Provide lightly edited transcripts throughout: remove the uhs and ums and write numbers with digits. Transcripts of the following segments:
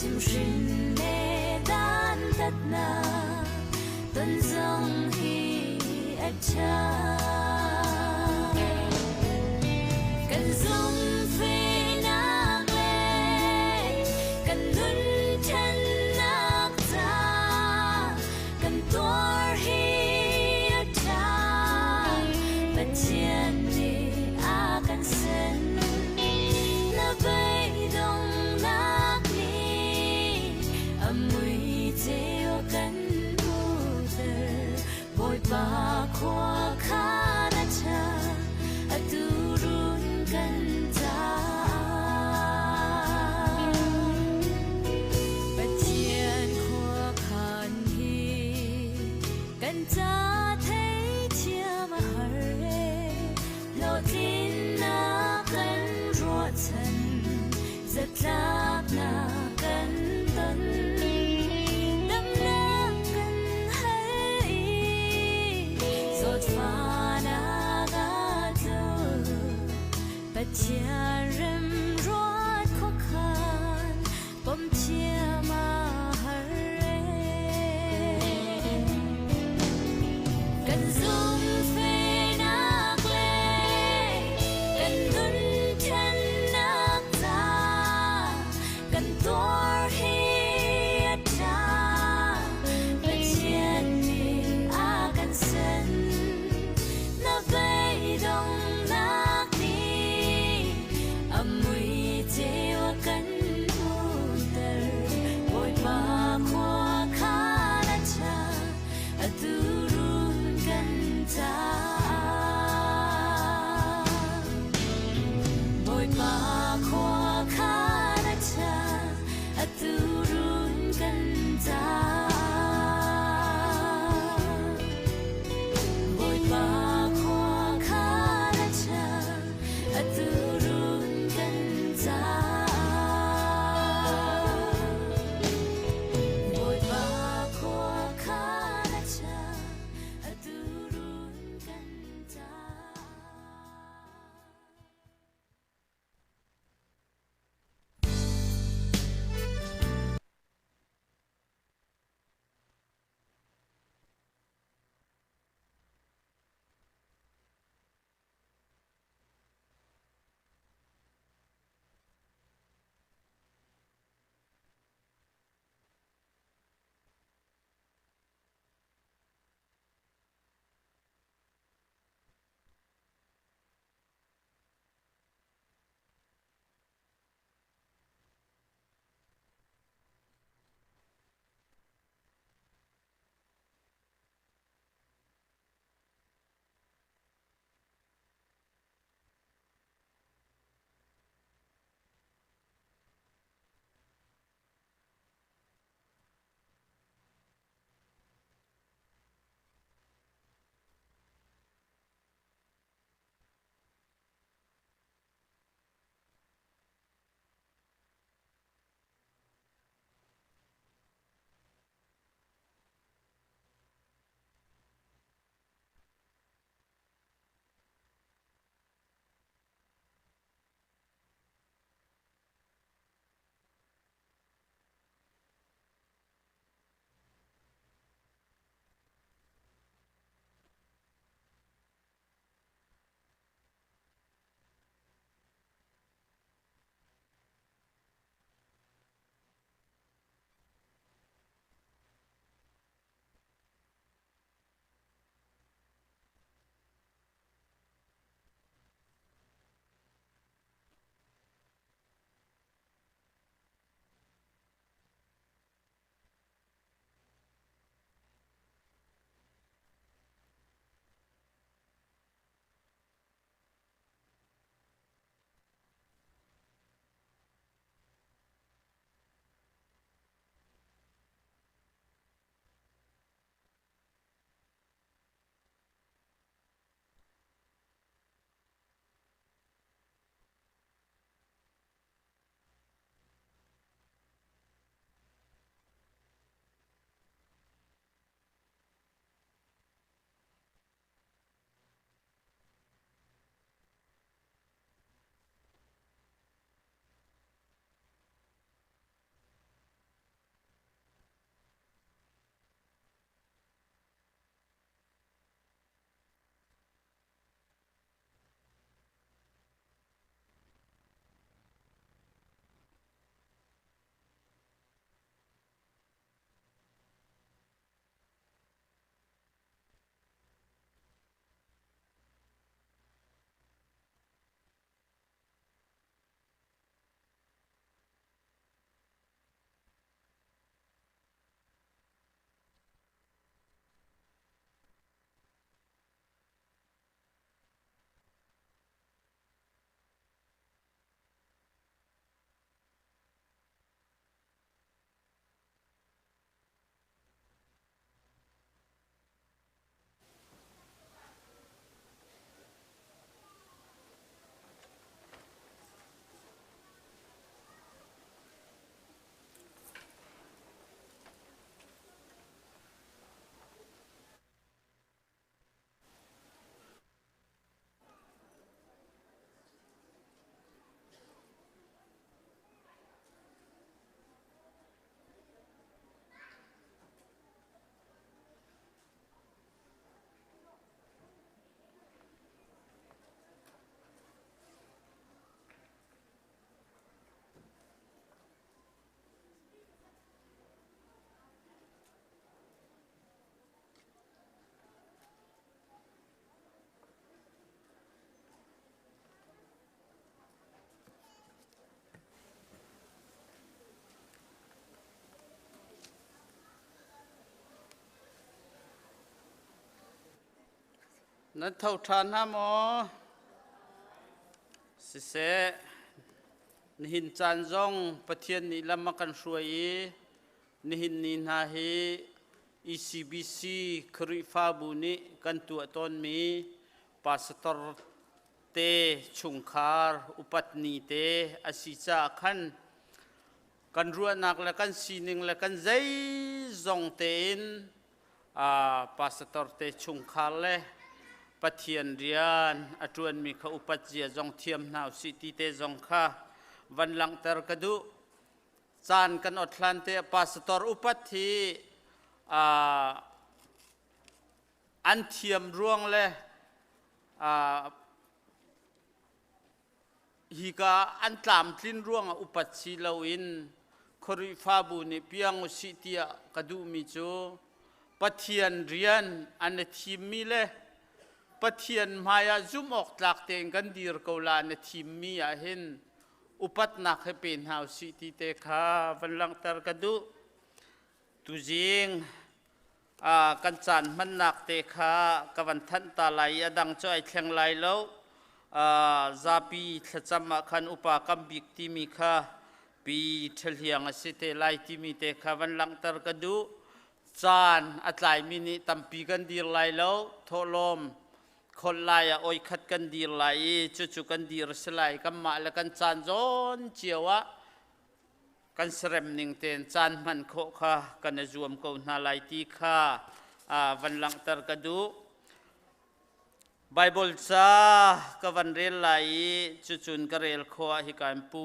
chim sinh nê đan tất na tuân dòng hi ép cha cần dung phi nạc lê cần luân chân nạc ta cần tuor hi ép cha bất chiến đi a cần sen na bay đông nạc ni amui teo cần bồi ba khoa khá na cha tu run cần ta bất chiến khoa khan hi cần ta thấy chia mà hare lo tin na cần ruột chân giật lạc na cần tân chia rem rót khó khăn bom chia mà hare cần dung phê nạc lê cần luân chân nạc ta cần tuor hi cha bất chiến đi a cần sen na bay đông nạc amui teo kan muter bồi ba khoa khá na cha tu run kan นั้นเท่าทานฮะหมอสิเสนิหินจานจงปะเทียนนิลำมากันช่วยนิหินนินาฮี ECBC คริฟาบุนิกันตัวตนมีปาสตอร์เตชุงคาร์อุปัตนีเตอาศิจาขันกันรัวนักและกันสีนิงและกันใจจงเตนปาสตอร์เตชุงคาร์เลปะเทียนเรียนอจวนมีเขาอุปัจเจียจงเทียมนาวสิติเตจงข้าวันหลังเตอร์กระดูจานกันอดลันเตปาสตอร์อุปัตทีอันเทียมร่วงเลยฮิกาอันตามทิ้นร่วงอุปัชชีลาวินคริฟาบุนิเปียงอุสิติยกระดูมิจูปะเทียนเรียนอันทีมมีเลยปะเทียนมายาจุมออกจากเตงกันดีร์กลาอันทีมมีอาเห็นอุปัตนักให้เป็นหาวสิติเตคาวันหลังตรกระดูตุจิงกันจานมันหนักเตคากวันทันตาไหลดังจ้อยแข็งไหลแล้วซาปีทจำมาคันอุปกรรมบิกที่มีค่าปีเฉลียงสิเตไลที่มีเตคาวันหลังตรกระดูจานอัตไลมินิตัมปีกันดีไหลแล้วทลมคนลายอ้อยขัดกันดีไหลจุกันดีรสไลกันมาแล้วกันจานจนเจียวะกันเสรมนิ่งเตนจานมันโคค่ะกันจวมกูนาไลตีค่ะวันหลังตรกระดูไบเบิลซากวันเรียนไหลจุนกระเรลขวาฮิการปู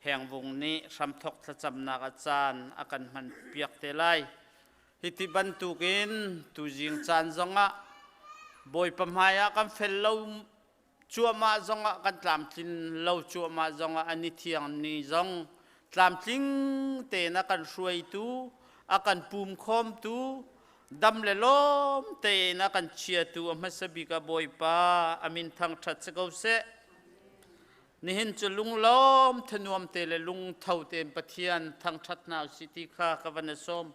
แห่งวงนี้รำทกทจำนักอาจารย์อากันมันเปียกเตไลฮิติบันตุกินตุจิงจานจงะบอยปมายากันเฟลเลาจัวมาจงะกันตามจินเลาจัวมาจงะอันนี้เทียงนี้จงตามจิงเตนักันช่วยตูอากันปุ่มคอมตูดำเลลมเตนักันเชียตูมัสบิกาบอยปาอามินทางทัดสกาวเสนี่เห็นจะลุงล้อมทนวมเตเลลุงเท่าเต็มปะเทียนทางทัดนาวสิติคากวันสม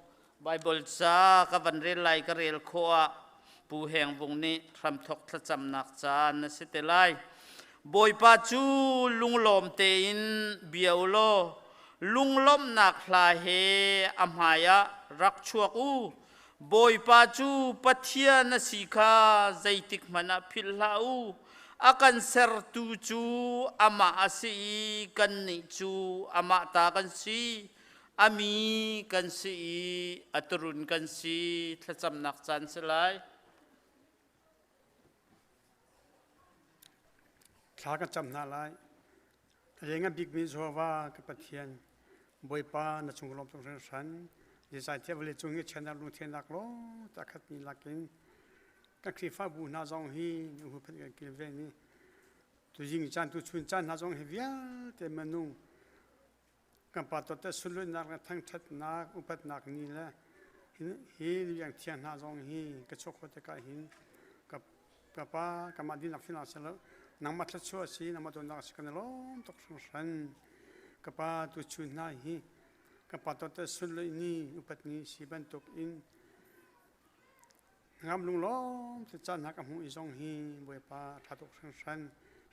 ไบเบิลซากวันเรลไลกเรลโคอาปูแห่งวงนี้ทำทกทจำนักจานนสิเตไลบอยปาจูลุงล้อมเตอินเบียวโลลุงล้อมนักลาเฮอมหายะรักชัวกูบอยปาจูปัทยานสิกาใจติกมันพิลาอูอากันเซอร์ตูจูอามาอาศีกันนิจูอามาตากันซีอามีกันซีอัตรุนกันซีถ้าจำนักจันสลายข้าก็จำน่าไรแต่ยังงั้นบิ๊กมิโซว่ากับปะเทียนบอยป้าในชุมลมตรงฉันดีไซน์เที่ยวเลยจุงเงี้ยเชนดาลุงเทียนนักโลแต่ขัดมีลักกินก็คลิฟ้าบูน่าจงฮีอุปพันธ์กินเวนี่ตัวยิงจันตัวชุนจันน่าจงฮีเวียแต่มนุษย์กันปัตตะสุลุนักทั้งทัดนักอุปนักนี่แหละฮีอย่างเทียนน่าจงฮีกระชกหัวตะกายหินกับป้ากับมาดินักฟินาเซลนังมัดละชัวสีนังมัดตัวนักสกันล้อมตกสงสันกับป้าตัวชุนน่าฮีกับปัตตะสุลุนี่อุปนิสีบันตกอินงามลุงล้อมจะจันหักหูอีสองฮีบวยปาทัดอกสังสัน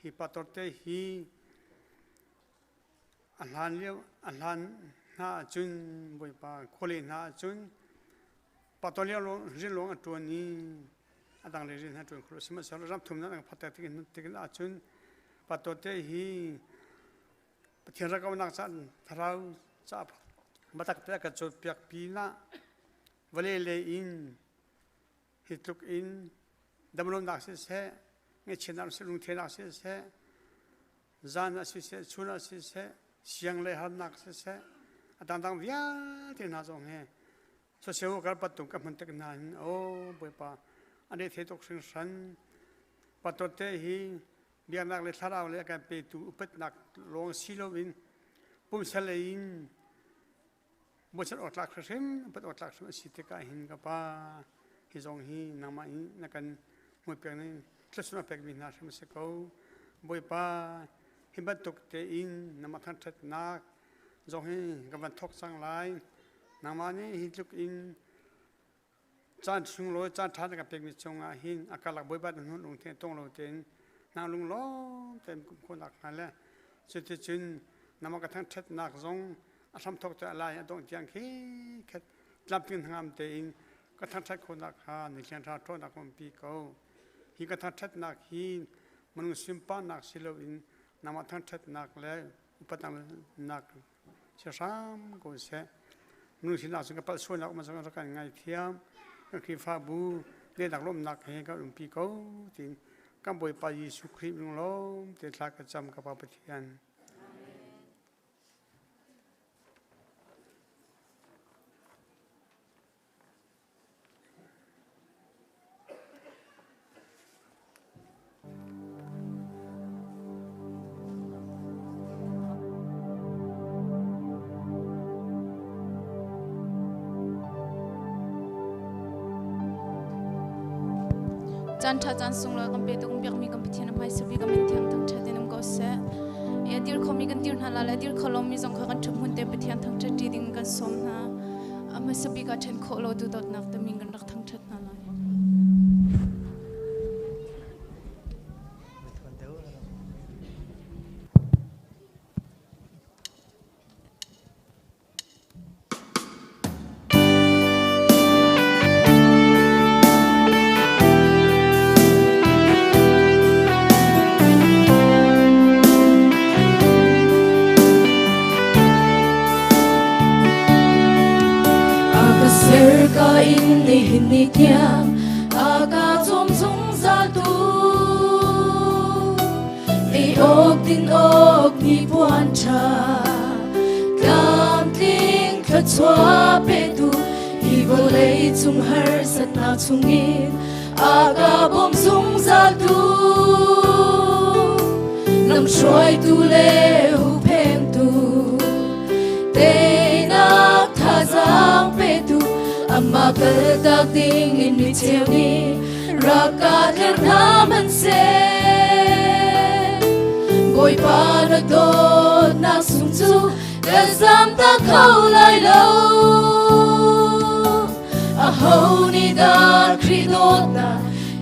ฮีปัตตเตฮีอันลานเลี้ยวอันลานหน้าจุนบวยปาโคเลหน้าจุนปัตตเลี้ยวลงริลงอันตัวนี้อันดังเลยรินหน้าจุนครุสมัสารรับทุ่มนั้นปัตตติกินอาจุนปัตตเตฮีปะเทียนรักวันนักสันทาราวจับมาตักเตะกระจุดเปียกปีน่ะวเลเลอินฮิตลุกอินดำรงนักเสียเงี้ยเช่นนั้นสิลุงเทียนนักเสียจานนักเสียชุนนักเสียเสียงเลยหันนักเสียต่างๆวิญญาณน่าจงเฮสุเสียวกับปัตตุกับมันตะกันนั้นโอ้บอยป้าอันนี้เทตกสิงสันปัตตุเตหีเบียนักเลยทาราวเลยกันไปตูอุปนักลงซิโลวินปุ่มเสลยินบุษอดหลักเสมปัตอดหลักสมสิทธิกาหินกับป้าฮิจงฮีนามาอินักันมวยเปียนี่ทศนเปียกบินนาสมสกาวบอยป้าฮิบัตตุกเตอินนามาทันทัดนักจงฮีกับวันทกสังไลนามานี่ฮิตุกอิน จานชุงโลจานทัดกับเป็นมิจงอาหินอากาศหลักบริบาลนั้นลงเทียนตรงลงเทียนนางลุงล้อเต็มคนหลักนั่นแหละสุดที่จริงนำมากระทั่งเท็ดนักซงอาสมทกจะอะไรตรงเจียงขี้แค่ลำเพียงทางเตียงกระทั่งเท็ดคนหลักหาในเชียงทาโทนักคนปีเก่าฮีกระทั่งเท็ดนักฮีมนุษย์สิมปานักสิลวินนำมาทั้งเท็ดนักแล้วอุปถัมภ์นักเชื่อซ้ำกูเสมนุษย์สินักสุขภาพส่วนนักมันสังกัดไงเทียมก็คือฟ้าบูเรียนดักลมนักเฮก็ลุงปีเก่าจริงก็บ่อยไปยิสุคริลุงล้อเติดหลักจำกับพระปฏิญาณจันทร์จันทร์ส่งเลยกันไปตุกเบียกมีกันไปเที่ยวน้ำไม้สบีกันเป็นเที่ยงทั้งเช้าเดินน้ำก็เสะเอดีร์เขามีกันตีนหันละดีร์เขาลงมีส่งเขากันทุ่มหุ่นเตะไปเที่ยงทั้งเช้าดีดิ่งกันสมนะไม่สบีกันเช่นโคโลดูดนักแต่มีกันรักทั้งเช้านั่นเลย Serka ini hininya aga zum zum zatu Ni ok din ok ni buan cha Kam ting ka chua petu Ibo lei zum har sat na chungin Aga bom zum zatu Nam shoi tu le hu pem tu Te nak tha zang petu Amma kaltak ding in mi teo ni Raka ler naman se Boy pa na dod na sung tu Gazam ta kau lai lo Aho ni dar kri dod na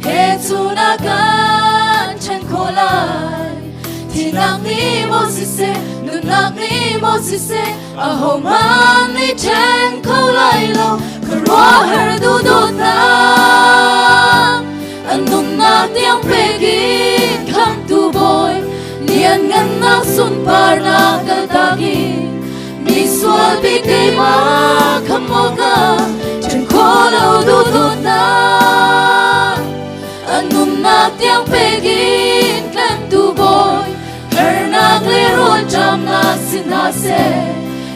He tu na kan chen ko lai Tinang ni mo si se Nunak ni mo si se Aho man ni chen ko lai lo Kerwahar dudut na Anum na tiang pegin Kam tu boy Nian ngan na sunpar na katagin Miswal bigay ma kamoga Chen kolaw dudut na Anum na tiang pegin Kam tu boy Her nak leron jam na sinase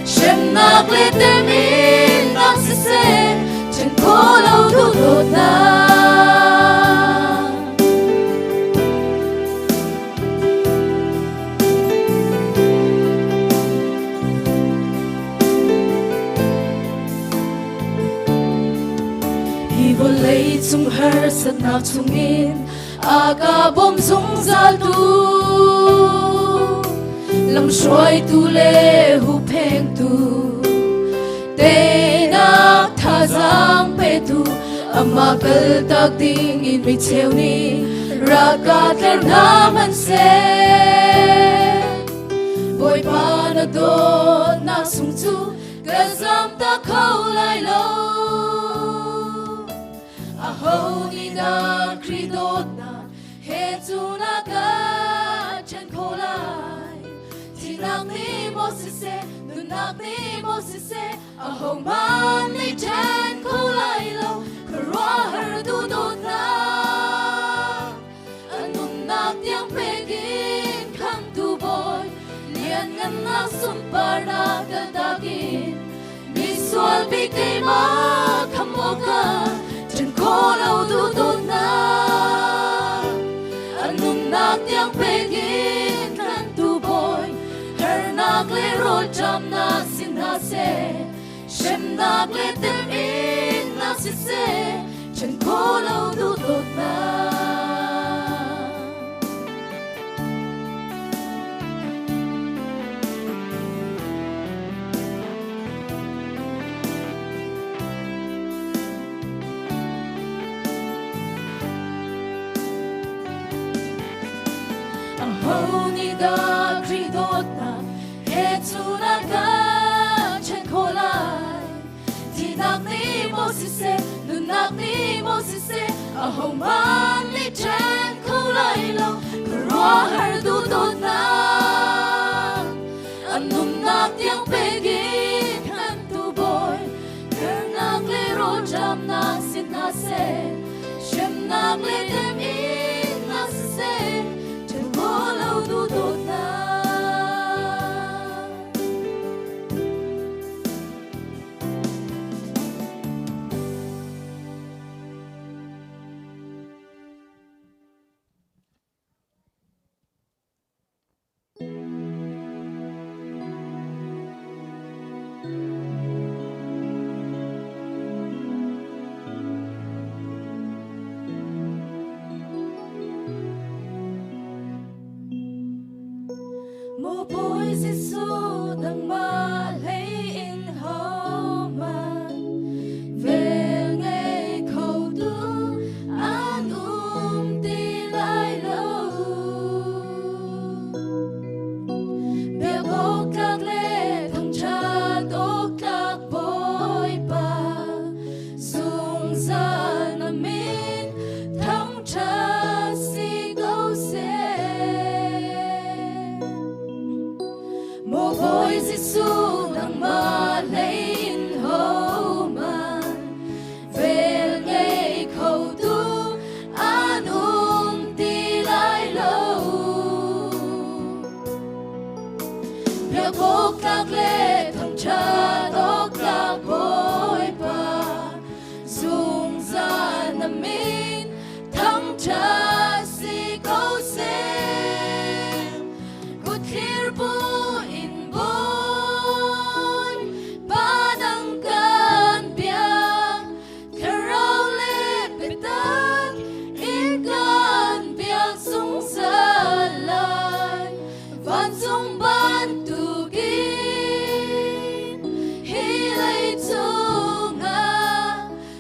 Shem nak le temin nak sise Chen kolaw dudut na Ibo lei zum her sat na chungin Aga bom zung zal tu Lam shoi tu le hu peng tu Te nak tha zang pe tu Amma kal tak ding in mi cheo ni Raka ker naman se Boy pa na do nak sung tu Gazam ta kau lai lo Aho ni na kri dot na He tu na ka chen ko lai Tinang ni mo si se Nunak ni mo si se Aho man ni chen ko lai lo Kerwahar dudut na Anum nak tiang pegin Kam tu boy Lian ngan na sumpar na katagin Miswal bigay ma kamoga Chen kolaw dudut na Anum nak tiang pegin Kam tu boy Her nak lero jam na sinase Shem nak le temin na sise Chen kolaw dudut na ni da kridot na he tu na kan chen kolai ti nak ni mo si se nu nak ni mo si se a hong man ni chen kolai lo ro har du do na anum nak tiang pegin han tu boy ker nak le ro jam na sin na se shem nak le dem in na se chen mo lo du do na Mo boy Giêsu đang ma lấy in hậu man về ngày khẩu tu an ti lại lâu việc ốc các lệ thằng cha ốc các bôi ba dùng ra nằm min thằng cha si câu xe Mo boy Giêsu đang ma lấy in hậu man về ngày khẩu tu an ti lại lâu việc ốc các lệ thằng cha ốc các bôi ba dùng ra nằm min thằng cha si câu xem good here boy in boy padang kan biak karau le petak in kan biak sung salai van sung ban tu gin hilai tunga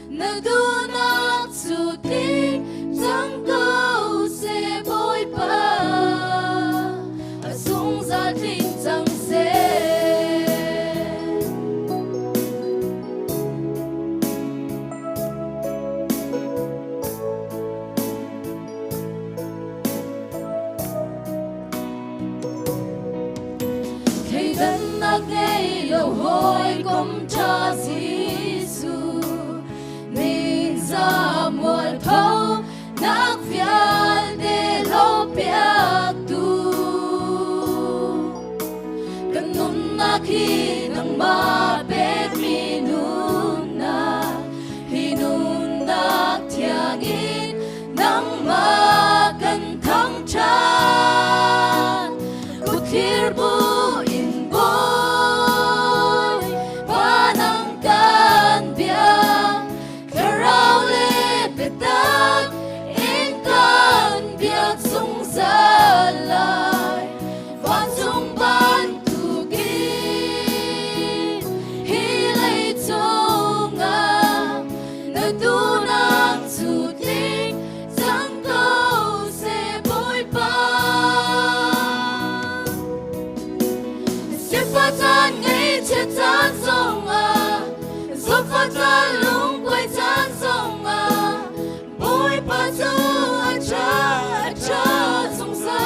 nadunak sutik tang câu se boy pa sung ra thinh chẳng xe khi gần nát ngay lâu hồi công cha Giêsu mình ra muộn thâu nát vial để lâu biak tu kanun na khi nang ma bet minun na hinun na tiagin nang ma kan thang chan kuthir bu in boy panang kan bia karau le betak in kan biak sung salai van sung ban Tan sông à, giúp phát ra lung quay tan sông à, bôi pa tu a cha sông sa.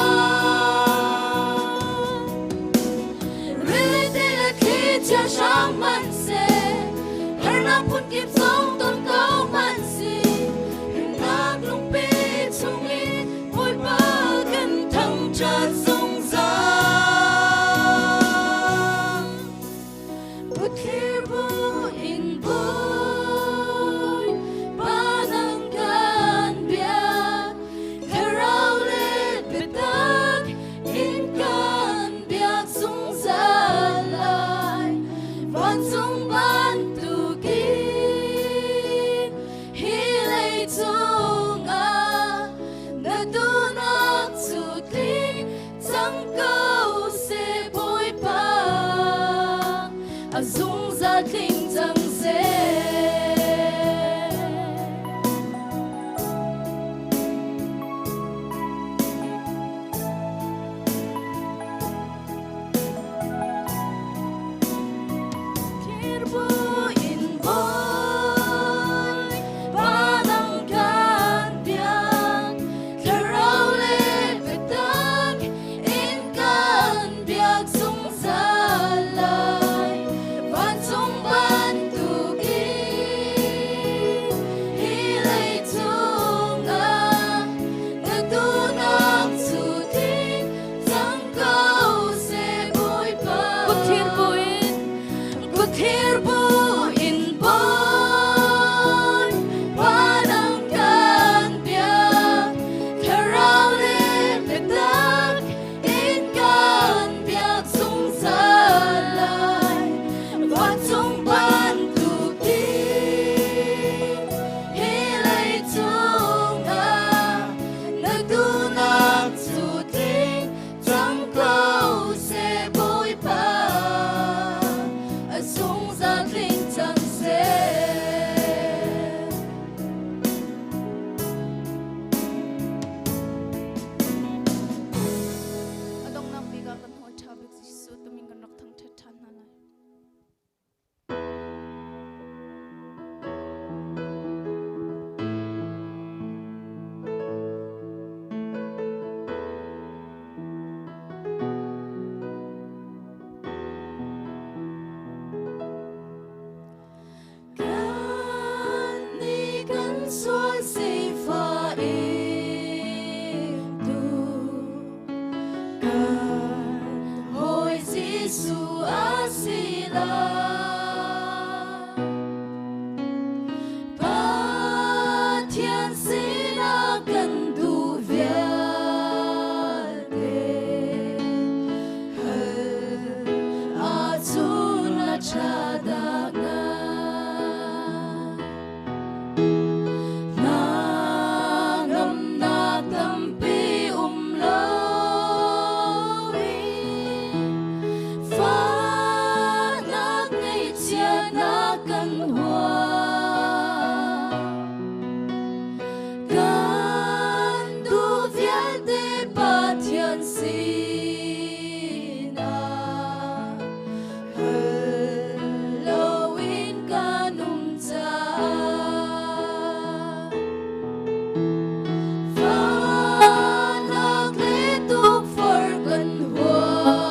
Really đây là khi cha sáng man se, her na pun kịp sông tôn cao man si, her na lung pi chung in, bôi pa gần thằng cha sông sa. Dung ra kinh chẳng dễ chia na căn hoa căn du viễn tế ba thiên sinh na lâu in căn cha phan hạc lê tục phật căn hoa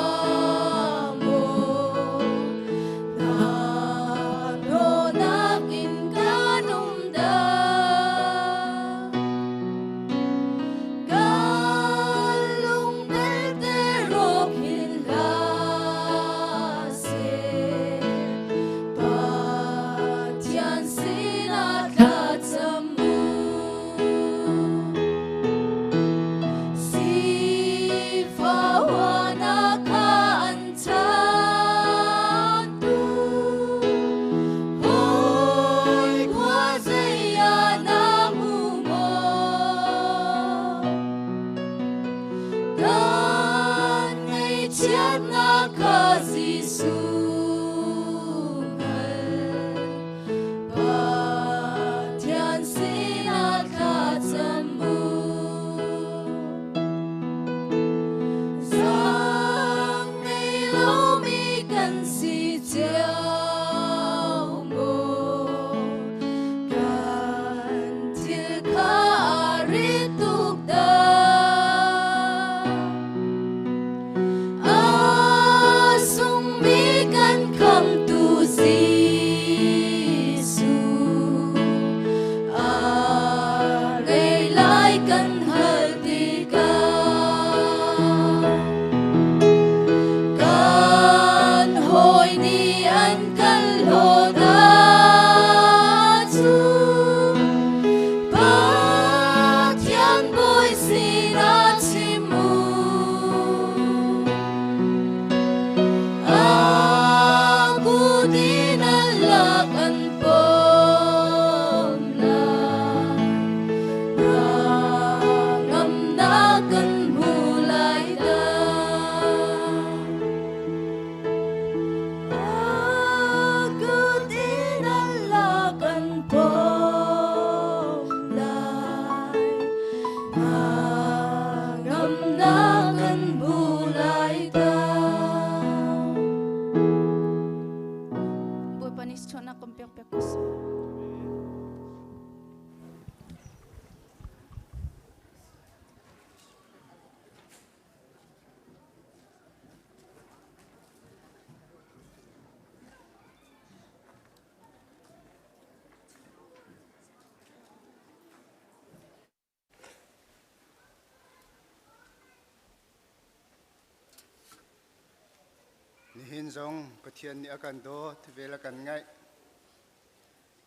hin zong pathian ni akan do thvel akan ngai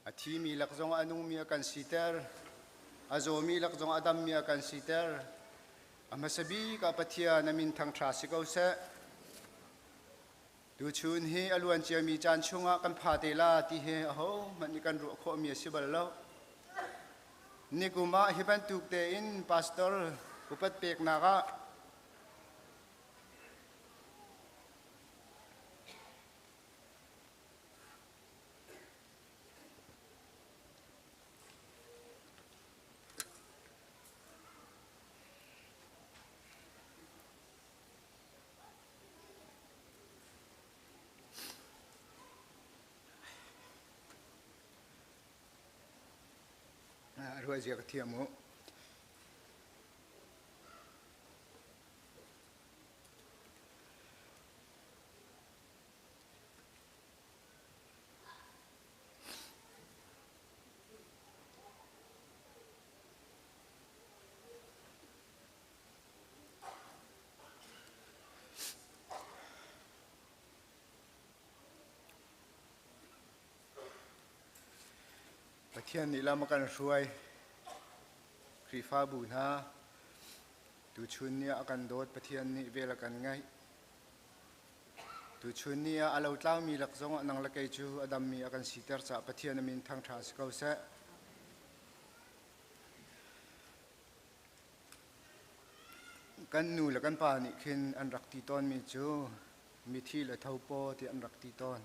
athi mi lak zong anung mi akan siter azo mi lak zong adam mi akan siter amasabi ka pathia namin thang tha sikau se du chun hi aluan chia mi chan chunga kan pha te la ti he ho man ni kan ro kho mi sibal lo ni kuma hiban tuk te in pastor upat pek na ka ruai zia ka thiamu pathian ni lama kan ruai krifa bu na tu chun ni akan dot pathian ni vel akan ngai tu chun ni alo tlau mi lak zong nang la kai chu adam mi akan siter cha pathian min thang tha skau se kan nu la kan pa ni khin an rak ti ton mi chu mi thi la thau po ti an rak ti ton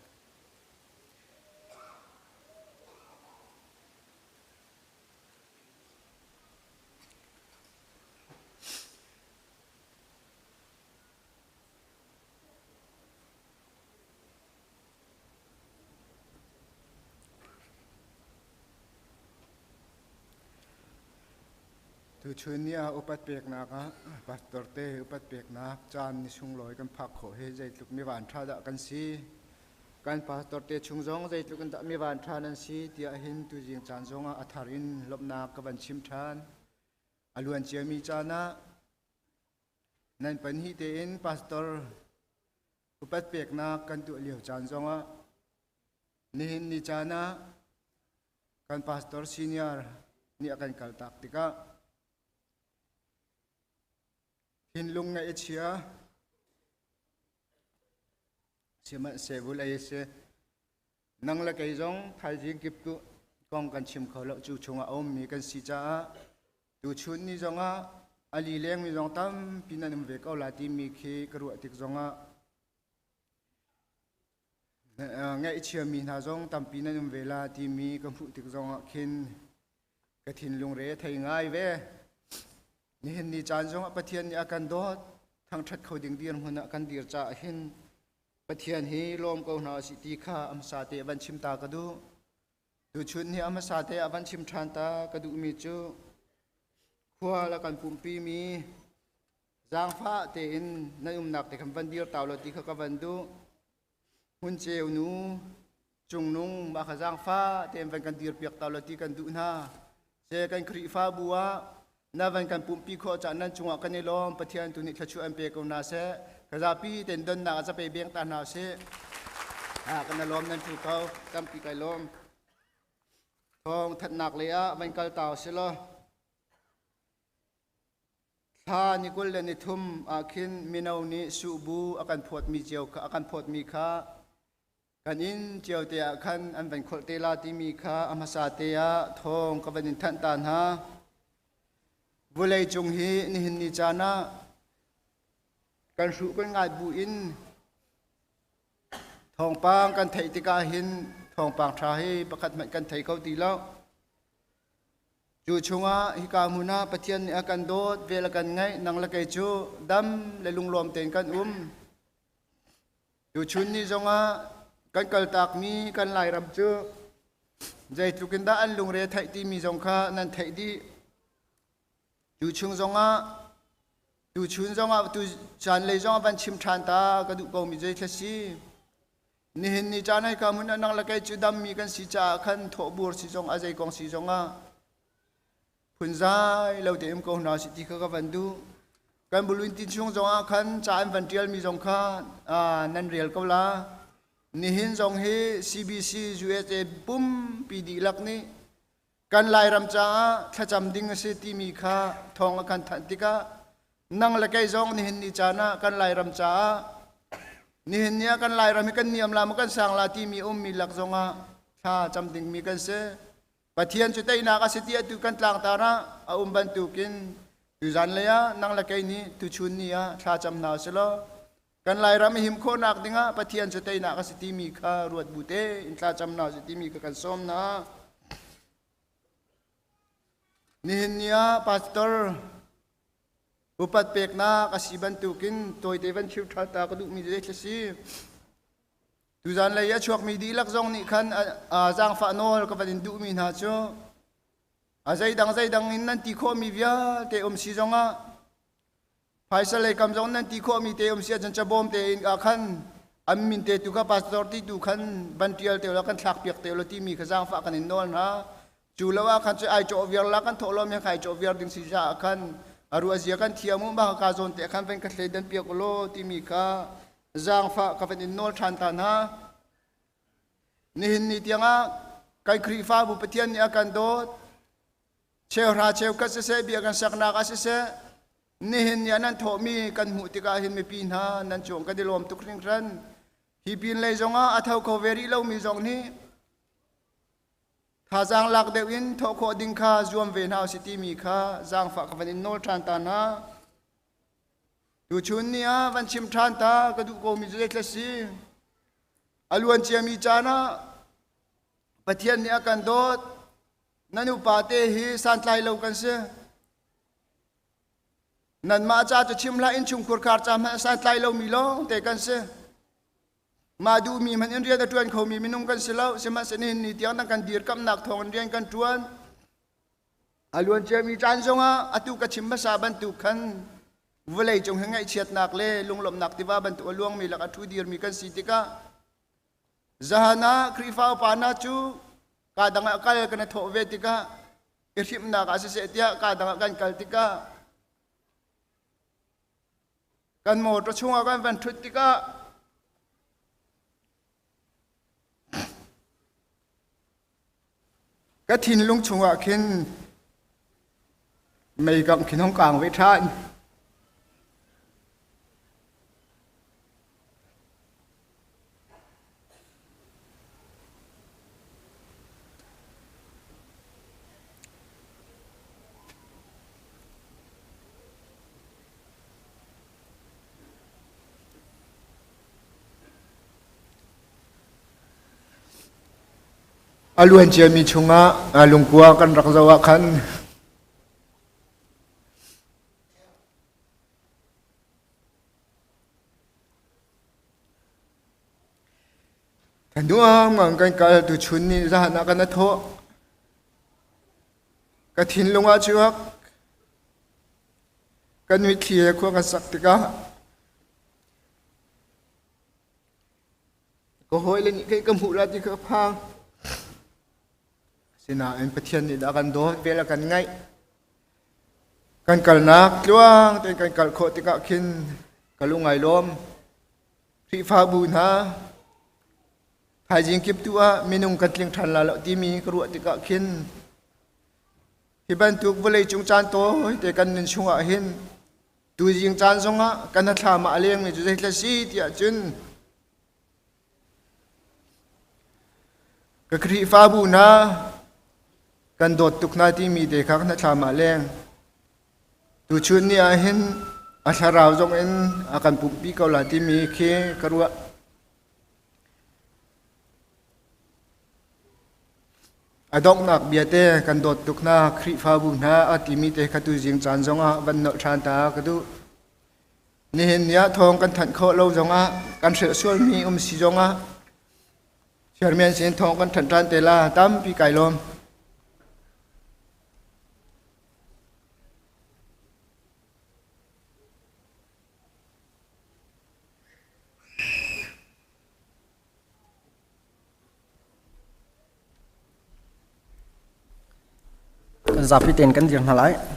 tu chun nia upat pek na ka pastor te upat pek na chan ni sung loi kan phak kho he jai tluk mi wan tha da kan si kan pastor te chung zong jai tluk kan da mi wan tha nan si tia hin tu jing chan zong a atharin lopna ka ban chim than aluan chia mi chana nan pan hi te in pastor upat pek na kan tu liu chan zong a ni hin ni chana kan pastor senior ni akan kal tak tika hin lung na echia sima sebul ai se nang la kai jong thai jing kip tu kong kan chim kholo chu chunga om mi kan si cha tu chun ni jonga ali leng mi jong tam pinanum ve ko la ti mi khi karu tik jonga ngai chia mi na jong tam pinanum ve la ti mi kan phu tik jonga khin ka thin lung re thai ngai ve ni hin ni chan jong pathian ni akan do thang that khoding dir huna kan dir cha hin pathian hi lom ko na si ti kha am sa te ban chim ta ka du tu chun ni am sa te aban chim than ta ka du mi chu khwa la kan pum pi mi jang pha te in na nak te kham ban dir taw lo ti kha ka ban du hun cheu nu chung nung ma kha jang pha te ban kan dir piak taw lo ti kan du na se kan khri fa buwa na van kan pum pi kho cha nan chunga kan ni lom pathian tu ni thachu am pe ko na se kaza pi ten don na cha pe beng ta na se kan lom nan chu kau kam pi kai lom thong that nak le a van kal taw se lo tha ni kul le ni thum akhin minau ni su bu akan phot mi cheu ka akan phot mi kha kan in cheu te khan an van khol te la ti mi kha amasa te a thong ka van in than tan ha vulai chung hi ni hin ni chana kan su kan ngai bu in thong pang kan thei ti ka hin thong pang tha hi pakhat man kan thei kau ti lo chu chunga hi ka muna pathian ni akan dot vel kan ngai nang la kai chu dam le lung lom ten kan chu chun ni zonga kan kal tak mi kan lai ram chu jai tukin da an lung re thai ti mi zong kha nan thei di tu chung zonga tu chun zonga tu chan le zonga ban chim than ta ka du ko mi jai thasi ni hin ni chanai ka mun nang la kai chu dam mi kan si cha khan tho bur si zong a jai kong si zonga phun zai lo te em ko na si ti ka van du kan buluin tin chung zonga khan cha an van tial mi zong kha nan real ko la ni hin zong he cbc usa pum pd lak ni kan lai ram cha thacham ding se ti mi kha thong kan than tika nang la kai zong ni hin ni chana kan lai ram cha ni hin nia kan lai ram kan niam lam kan sang la ti mi mi lak zonga tha cham ding mi kan se pathian chu tai na ka se ti tu kan tlang ta ra a ban tu kin tu jan le ya nang la kai ni tu chun ni ya tha cham na se lo kan lai ram him kho nak dinga pathian chu tai na ka se ti mi kha ruat bu te in tha cham na se ti mi ka kan som na ni hin nia pastor upat pek na kasiban tukin toy devan chiu tha ta ka du mi je thasi tu jan le ya chuak mi di lak zong ni khan jang fa nol ka ban du mi na cho a zai dang in nan ti kho mi via te si zonga phaisa le kam zong nan ti kho mi te si jan cha bom te in a khan am min te tu ka pastor ti tu khan ban tial te la kan thak piak te lo ti mi kha jang fa kan in nol na chu lawa khan che ai cho viar la kan tholo me khai cho viar ding si ja khan aru azia kan thiamu ba ka zon te khan ven ka hle dan piak lo ti mi kha jang fa ka ven in nol than ta na ni hin ni tianga kai khri fa bu pathian ni akan do cheu ra cheu ka se bi akan sakna ka se ni hin ya nan tho mi kan mu ti ka hin mi pin ha nan chong ka dilom tu kring ran hi pin le zonga athau ko veri lo mi zong ni tha jang lak de win tho kho ding kha zuam ve naw city mi kha jang fa ka van in nol than ta na tu chun nia van chim than ta ka du ko mi je klasi aluan chia mi chana pathian ni akan dot nanu pate hi san tlai lo kan se nan ma cha chu chim la in chung kur khar cha ma san tlai lo mi lo te kan se ma du mi man in ria da tuan kho mi minung kan se lo se ma se ni tiang na kan dir kam nak thong rian kan tuan alun che mi chan zonga atu ka chimma sa ban tu khan vulai chong hangai chiat nak le lunglom nak tiwa ban tu luang mi lak athu dir mi kan sitika zahana krifa pana chu kadanga kal kana tho vetika irhim na ka se tia kadanga kan kaltika kan mo to chunga kan van thutika ka thin lung chunga khin mei kam khin hong kang ve than alun che mi chunga alungkua kan rakzawa khan tanua mang kan kal tu chun ni zahana kan tho ka thin lunga chuak kan mi thie kho ka saktika ko hoi le ni kai kam hu la ti kha phang sina en pathian ni da kan do vela kan ngai kan kal nak tluang ten kan kal kho tika khin kalungai lom thi fa bu na hai jing kip tua minung kan tling than la lo ti mi kru tika khin hi ban tuk volei chung chan to te kan nin chunga hin tu jing chan zonga kan na thla ma leng ni ju jai tla si tia chun ka kri fa bu na kan dot tuk na ti mi de khak na thla ma leng tu chun ni a hin a tharau zong en akan pu pi ko la ti mi khe karwa adok nak biate kan dot tuk na khri fa bu na ati mi te khatu jing chan zonga van no than ta kadu ni hin ya thong kan than kho lo zonga kan se sual mi si zonga chairman sen thong kan than tan te la tam pi kai lom Zapi ten kan diang halai Hãy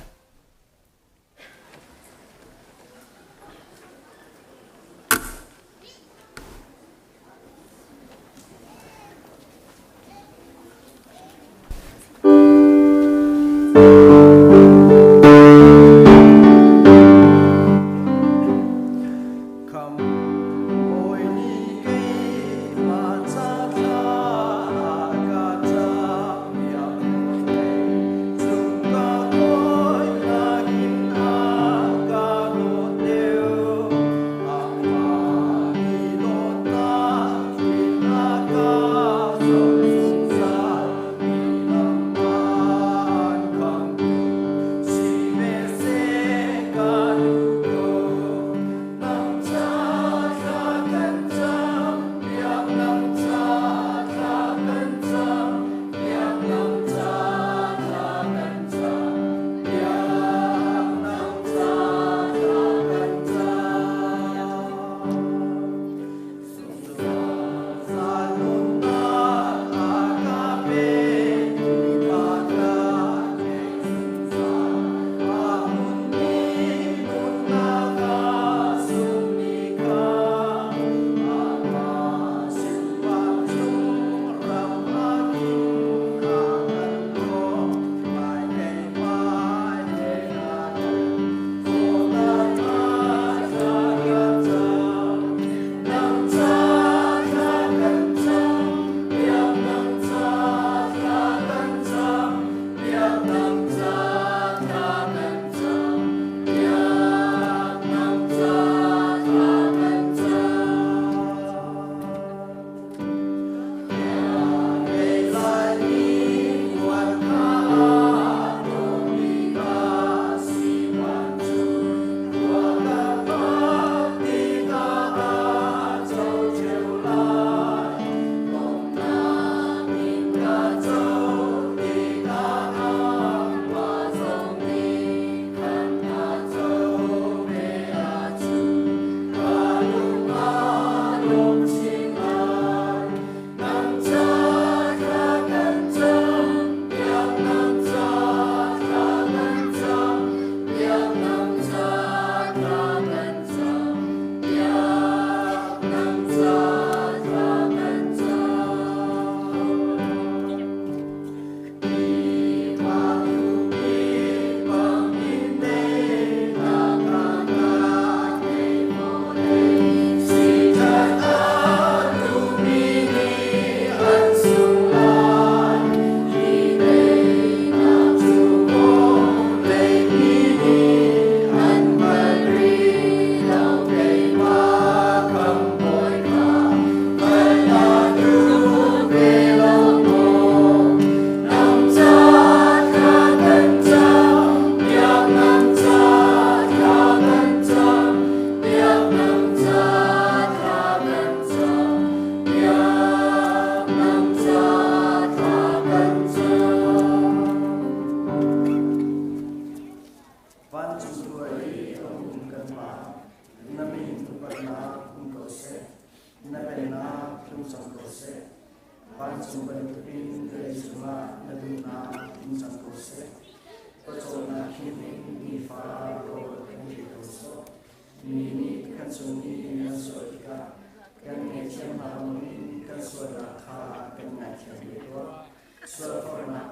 subscribe cho kênh Ghiền Mì Gõ để không bỏ lỡ กันในเชียงมาลมีกันส่วนราคากันในเชียงดีตัวส่วนฝนนา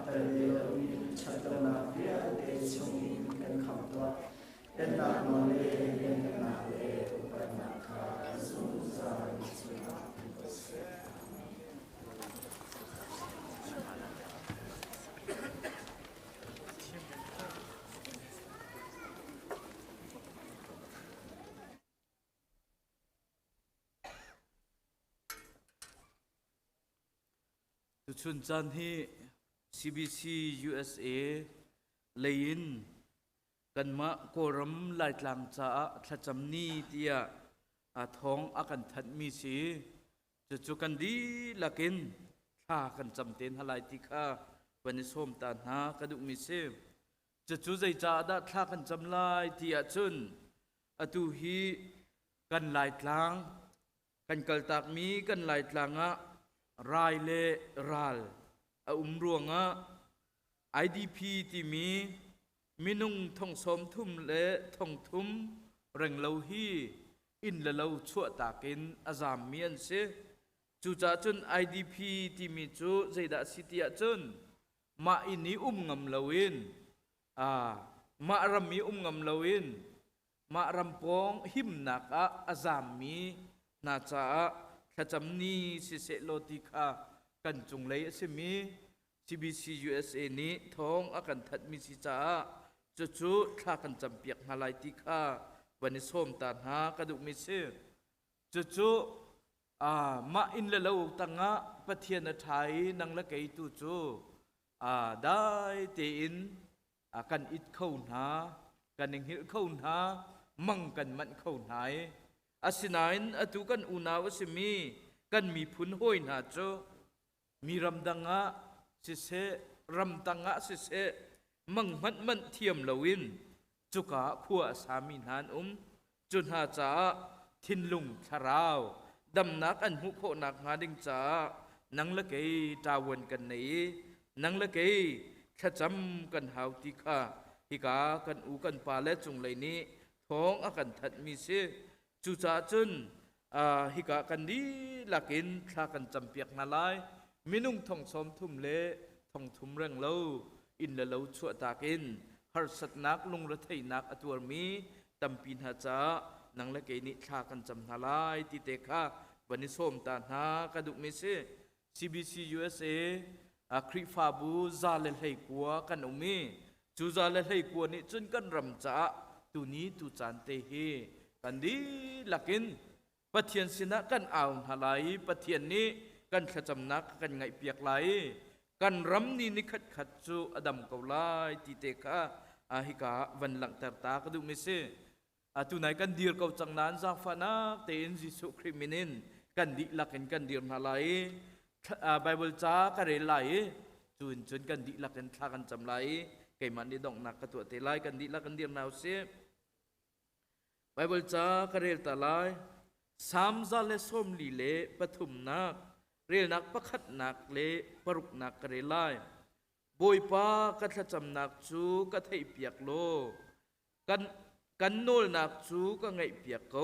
ตะเลลมีชัดนาเบียเดชงกันคำตัวเป็นนาโนเลเป็นนาเลอุปนาคาสุสานสุนาเส ตุชุนจันฮี CBC USA เลยนกันมาโกรมลายกลางจ้าทัจำนีเตียท้องอากันทัดมีสีจะจุกันดีลักินท่ากันจำเต็นหลายติค่ะวันนี้ส้มตาหากระดุมีเสจะจุใจจ้าได้ท่ากันจำลายเตียจุนอตุฮีกันลายกลางกันกลตากมีกันลายกลางรายเลรัลรวงIDP ที่มีมินุงท่องสมทุ่มเลท่องทุ่มเร่งเลาฮีอินเลาชั่วตากินอาจามเมียนเสจูจ่าจน IDP ที่มีจูใจดาสิติยจนมาอินีงำเลวินมารำมีงำเลวินมารำปองหิมนักอาจามมีนาจาขจำนี้สิเสโลติคากันจงเลยสิมี CBC USA นี้ท้องอากันทัดมีสิจ้าจุท่ากันจำเปียกมาลายติคาวันนี้ส้มตาหากระดุมิเสจุมาอินเลวตั้งปะเทียนไทยนังละเกยตุจูได้เตอินกันอิดเข้าหนากันเองหิเข้าหนามั่งกันมันเข้าหายอาศินัยนอตุกันอุณาวสิมีกันมีพุนห้อยนาโจมีรำดังสิเสรำตังสิเสมั่งมันเทียมลวินจุกะขัวสามีนานจุนหาจ้าทินลุงชาราวดำนักอันหุโคนักงาดิงจ้านังละเกยจาวันกันนี้นังละเกยขจำกันหาวติกาฮิกากันอูกันปาเลจงเลยนี้ท้องอากันทัดมีเสจูจ่าจุนฮิกากันดีลักินคลากันจำเปียกนาลายมินุงท่องสมทุ่มเละท่องทุ่มเร่งเล่าอินเลาชั่วตากินฮาร์สัตนักลุงระไทนักอตัวมีตำปีนหาจ้านังละเกนิคลากันจำนาลายติเตคะวันนี้ส้มตาหากระดุมิเส CBC USA คริฟาบูซาเลไลกัวกันอุมีจูซาเลไลกัวนี่จนกันรำจ้าตุนี้ตุจันเตเฮกันดีลักินปะเทียนสินะกันอ่าวหลายปะเทียนนี้กันขจำนักกันไงเปียกไหลกันรำนี่นิขัดจูอดัมเกาไลติเตคะฮิกาวันหลังแต่ตากระดุมิเสตุไหนกันดีร์เกาจังนั้นจากฟานักเตนจิสุคริมินินกันดีลักกันดีร์หลายไบเบิลจ้ากระเรไหลจุนกันดีลักกันทากันจำไหลไก่มันนี่ดองนักกระตัวเตไลกันดีลักกันดีร์นาวเสไบเบิลจ้ากระเรตาไลสามซาเลสมลีเลปฐุมนักเรียนักประคัดนักเลปรุกนักกระเรไลบอยปากัทจำนักจูกัทให้เปียกโลกันโนลนักจูก็ไงเปียกเขา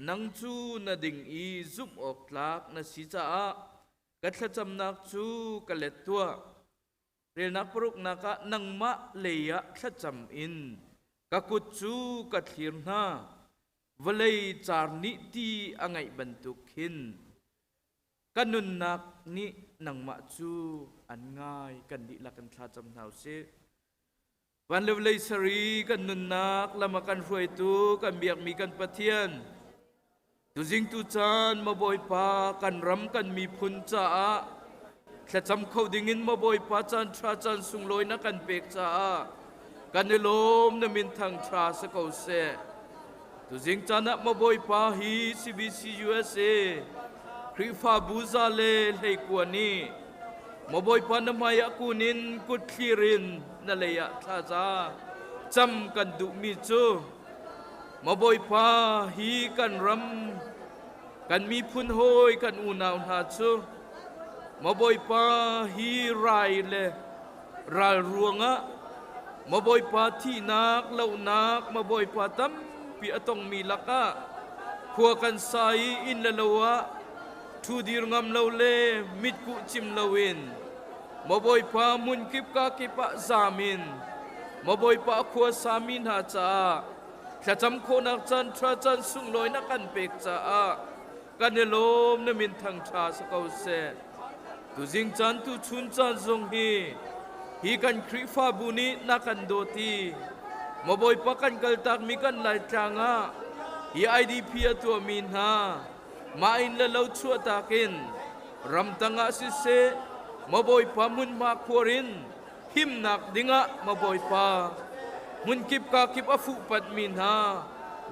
นังจูนาดิ่งอีซุมออกลักนาสิจ้ากัทจำนักจูกะเล็ดตัวเรียนักปรุกนักนังมะเลียขจำอินกักุจูกัทฮิรนาวลัยจาร์นิตีอังไงบรรทุกหินกันนุนนักนี่นังมะจูอันง่ายกันดิลักกันทาจำนาวเสวันเลวเลยสรีกันนุนนักละมากันฟวยตูกันเบียกมีกันปะเทียนตุจิงตุจานมาบอยปากันรำกันมีพุนจ้าแค่จำเขาดิ่งินมาบอยปาจานทราจานสุงลอยนักกันเปกจ้ากันในลมนมินทางทราสกาวเสตุจิงจานะมาบอยปาฮี CBC USA คริฟาบูซาเลเฮกวนีมาบอยปานมายากุนินกุดคีรินนั่นเลยะท่าจ้าจำกันดุมิจูมาบอยปาฮีกันรำกันมีพุนโฮยกันอูนาวนาจูมาบอยปาฮีไรเลรายรวงมาบอยปาที่นักเล่านักมาบอยปาตั้มปีอตองมีลักะ ขัวกันใสอินละละวะทูดีรงามเลาเลมิดกุจิมลาวินมาบอยพามุนกิบกากิปะซามินมาบอยพาขัวสามินหาจ้าถ้าจำโคนักจันทราจันสุงลอยนักกันเปกจ้ากันเนลมนมินทางชาสกาวเซตุจิงจันตุชุนจันทรงฮีกันคริฟาบุนีนักกันโดตีมาบอยพากันกัลตักมีกันหลายจางะฮีไอดีพีตัวมินฮามาอินละเลาชัวตากินรำตังอาสิเซมาบอยพามุนมาควรินหิมนักดิงะมาบอยพามุนกิบกากิบอฟุปัดมินฮา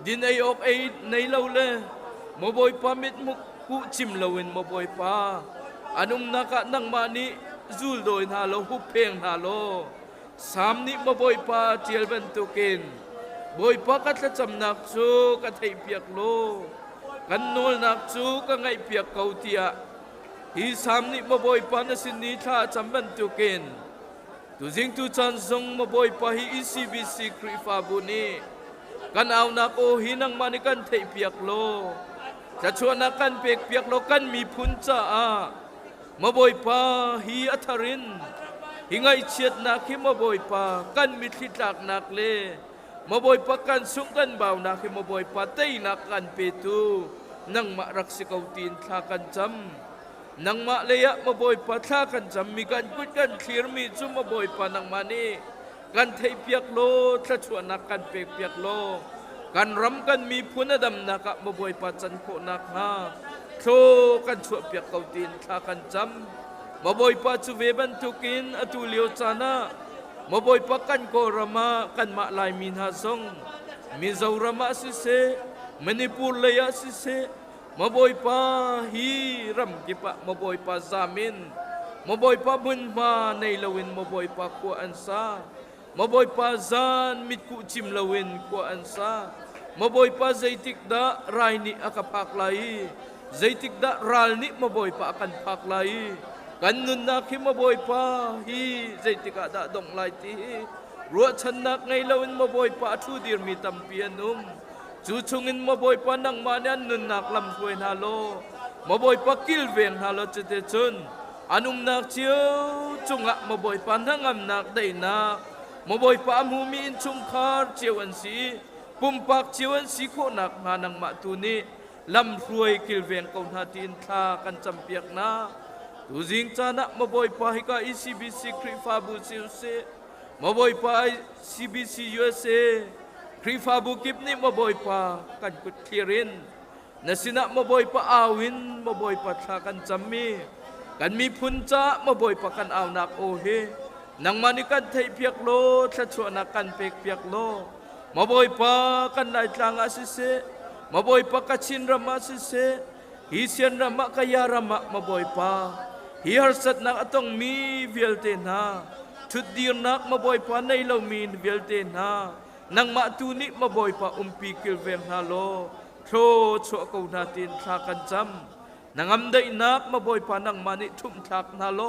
ดินไอออกไอในเลาเลมาบอยพามิดมุกกุจิมลาวินมาบอยพาอันุมนักนังมานิจูลโดยนาโลหุบเพงนาโลสามนิมาบอยพาเจียลบันตุกินบอยพากัดจำนักจูกัดให้เปียกโลกันโนลนักจูก็ไงเปียกเกาเตียฮีสามนิมาบอยปานะสินีท่าจำบันตุเกนตุจิงตุจันทรงมาบอยปาฮีอีซีบีซีคริฟาบุนีกันเอานักโอฮีนังมานิกันเทเปียกโลจะชวนนักกันเปียกโลกันมีพุนจ้ามาบอยปาฮีอัทรินฮิไงเชียดนักฮิมาบอยปากันมีทิจักนักเลมาบอยปากันสุงกันเบานักฮิมาบอยปาเตยนักกันเปตูนังมารักสิกาวตีนทากันจำนังมาเลยะมาบอยปาทากันจำมีกันกุดกันเคลียร์มีจุมาบอยปานังมานี่กันเทเปียกโลถ้าชวนนักกันเปียกโลกันรำกันมีพุนดำนักมาบอยปาจันโคนักฮาโชกันชวนเปียกกาวตีนทากันจำมาบอยปาจูเวบันทุกินอตุเลียวจานะมาบอยปากันโกรามากันมาลายมินฮาซงมิซารามาสิเซมณิปุรเลยาสิเซมาบอยปาฮีรำกิปะมาบอยปาซามินมาบอยปาบุญมาในลวินมาบอยปากัวอันซามาบอยปาซานมิดกุจิมลวินกัวอันซามาบอยปาใจติกดาไรนิอากับพักไลใจติกดารัลนิมาบอยปากันพักไลกันนุนนักฮิมาบอยปาฮีใจติกาดาดงไลตีรัวชันนักในลวินมาบอยปาทูดีร์มีตัมเปียนุมจูชงอินมาบอยปานังมาเนียนนุนนักลำถวยนาโลมาบอยปากิลเวงนาโลจะเตจุนอนุมนักเชียวจงอะมาบอยปานังอำนักได้นักมาบอยปามูมีอินชุมคาร์เจียวันสีปุ่มปักเจียวันสีโคนักมานังมาตุนีลำถวยกิลเวงกองทัตินทากันจำเปียกนาตุจิงจานะมาบอยปาฮิกาอีซีบีซีคริฟาบูซิลเซมาบอยปาซีบีซียูเอสเอคริฟาบุกิบนี่มาบอยปากันกุดเคลียรินนสินะมาบอยปาอาวินมาบอยปาทากันจำมีกันมีพุนจ้ามาบอยปากันเอานักโอเฮนังมานิกันเทเปียกโลถ้าชวนนักกันเปียกโลมาบอยปากันได้ทางอาศิเซมาบอยปากัชินรามาศิเซฮิเซียนรามะกายารามะมาบอยปาฮิฮาร์สัตนักต้องมีเวลเตนาชุดเดียนักมาบอยปาในเรามีเวลเตนานังมาตูนิมาบอยปาปีกิลเวงฮาโลโทชัวกูนาตินทากันจำนังอัมได้นักมาบอยปานังมานิทุ่มทักนาโล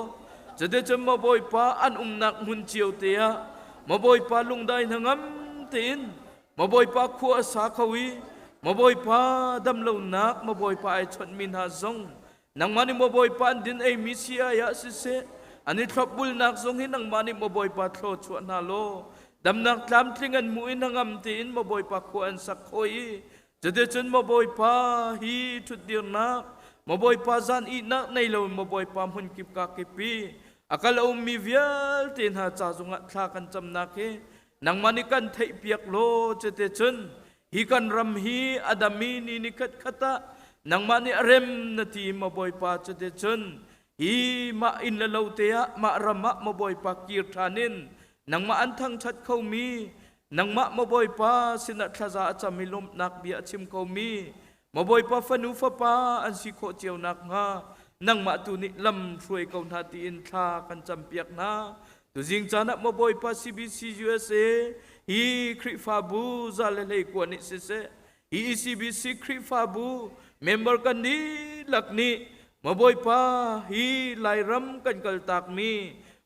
จะได้จำมาบอยปาอันนักมุนเจียวเตียมาบอยปาลุงได้นังอัมตินมาบอยปาขัวสาขวีมาบอยปาดำเลวนักมาบอยปาไอชนมินฮาซงนังมานิมาบอยปาดินไอมิเซียยาสิเซอันนี้ทรัพบุลนักซงให้นังมานิมาบอยปาโทชัวนาโลดำนักตามทิ้งอันมุยนังอัมตินมาบอยปาขัวอันสักคอยจะได้จนมาบอยปาฮีทุดเดียนักมาบอยปาจานอีนักในเรามาบอยปามุนกิบกากิปีอากาลมีเวียลตินหาจ่าจงทากันจำนักเฮนังมานิกันเทเปียกโลจะได้จนฮีกันรำฮีอดามีนีนิคัดขตะนังมานิเรมนาทีมาบอยปาจะได้จนฮีมาอินละเลวเตียมารำมาบอยปากีร์ทานินนังมาอันทั้งชัดเขามีนังมาบอยปาสินัทราจะมีลมนักเบียชิมเขามีมาบอยปาฟนูฟปาอันสิโคเจียวนักงานังมาตุนิลำช่วยกองทัพอินทากันจำเปียกนาตุจิงจานะมาบอยปาซีบีซียูเอสเอฮีคริฟาบูซาเลเลกวนิสิเซฮีซีบีซีคริฟาบูเมมเบอร์กันนี้หลักนี้มาบอยปาฮีไลรัมกันกัลตักมี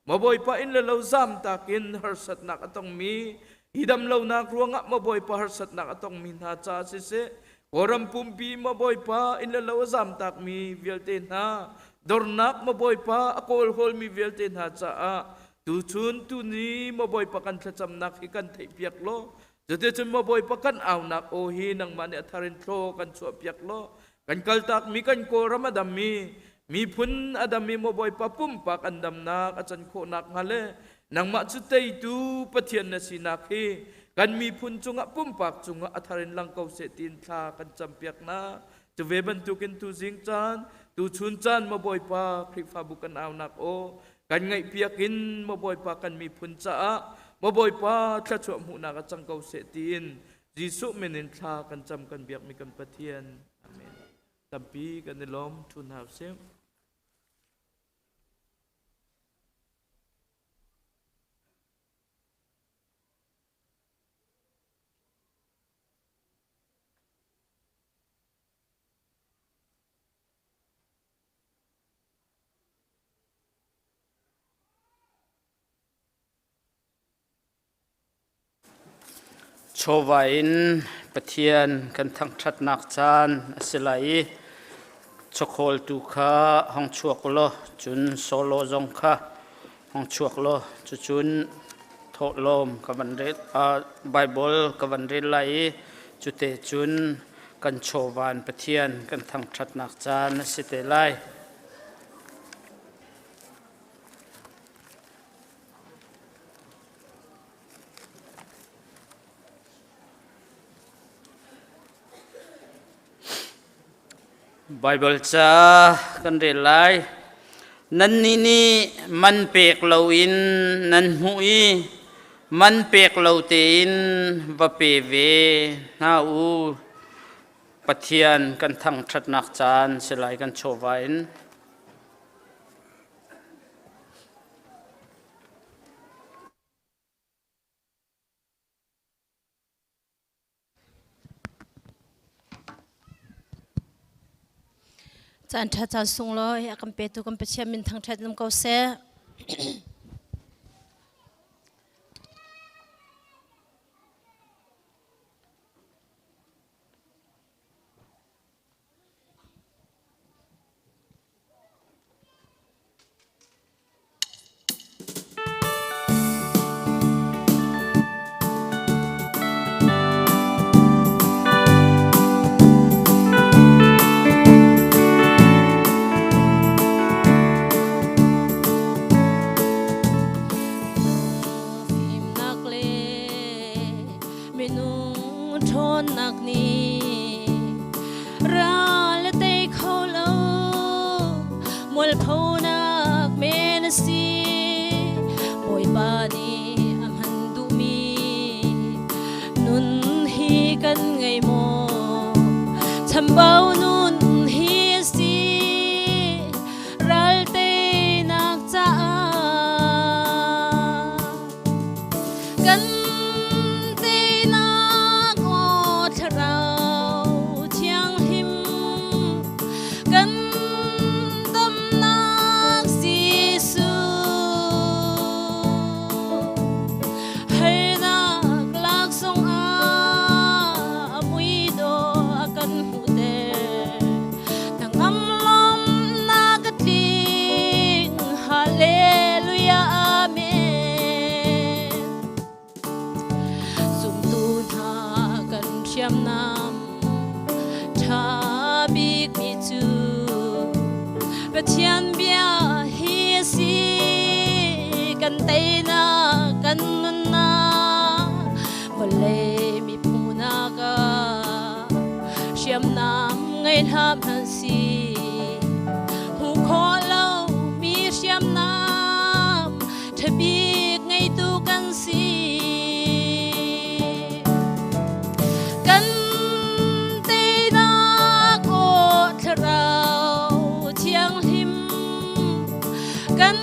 มาบอยปาอินเลวซามตักินฮาร์สัตนักต้องมีฮิดำเลวนักรวงะมาบอยปาฮาร์สัตนักต้องมีนาจาสิเซ Koram pumpi maboy pa inlalaw zam tak mi vialten ha. Dornak maboy pa akol hol mi vialten ha cha. Tu chun tu ni maboy pa kan thacham nak ikan thai piak lo. Jate chun maboy pa kan aw nak o hi nang mane atharin tho kan chu piak lo. Kan kaltak mi kan koram adam mi phun adam mi maboy pa pumpa kan dam nak achan kho nak ngale. Nang ma chu tei tu pathian na sinak hi. Kan mi phun chunga pumpak chunga atharin lang kau se tin tha kan champiak na chu ve ban tu kin tu jing chan tu chun chan ma boy pa khri fa bu kan aw nak o kan ngai piakin ma boy pa kan mi phun cha ma boy pa tha chu mu na ka chang kau se tin jisu menin tha kan cham kan biak mi kan pathian amen tampi kan lom thun hau sem Chovain pathian kan thang that nak chan asilai chokhol tu kha hong chuak lo chun solo zong kha hong chuak lo chu chun tho lom ka ban ret bible ka ban ret lai chu te chun kan chovan pathian kan thang that nak chan asite lai Bible cha kan re lai nan ni man pek lo in nan hui man pek lo te in va pe ve na u pathian kan thang that nak chan selai kan chovain Caan tha caan sung lo ya kan pe tu kan pe chia min thang that nam kau se bao nun hi si ral te nak cha kan te nak o thrau chiang him kan dam nak si su hay nak lak song a mui do akan Thian bia hi si kan tei na kan nun na vale mi puna ka siam nam ngai ham han si hu kho lo mi siam nam thabi ngai tu kan si kan tei na ko thrau chiang kan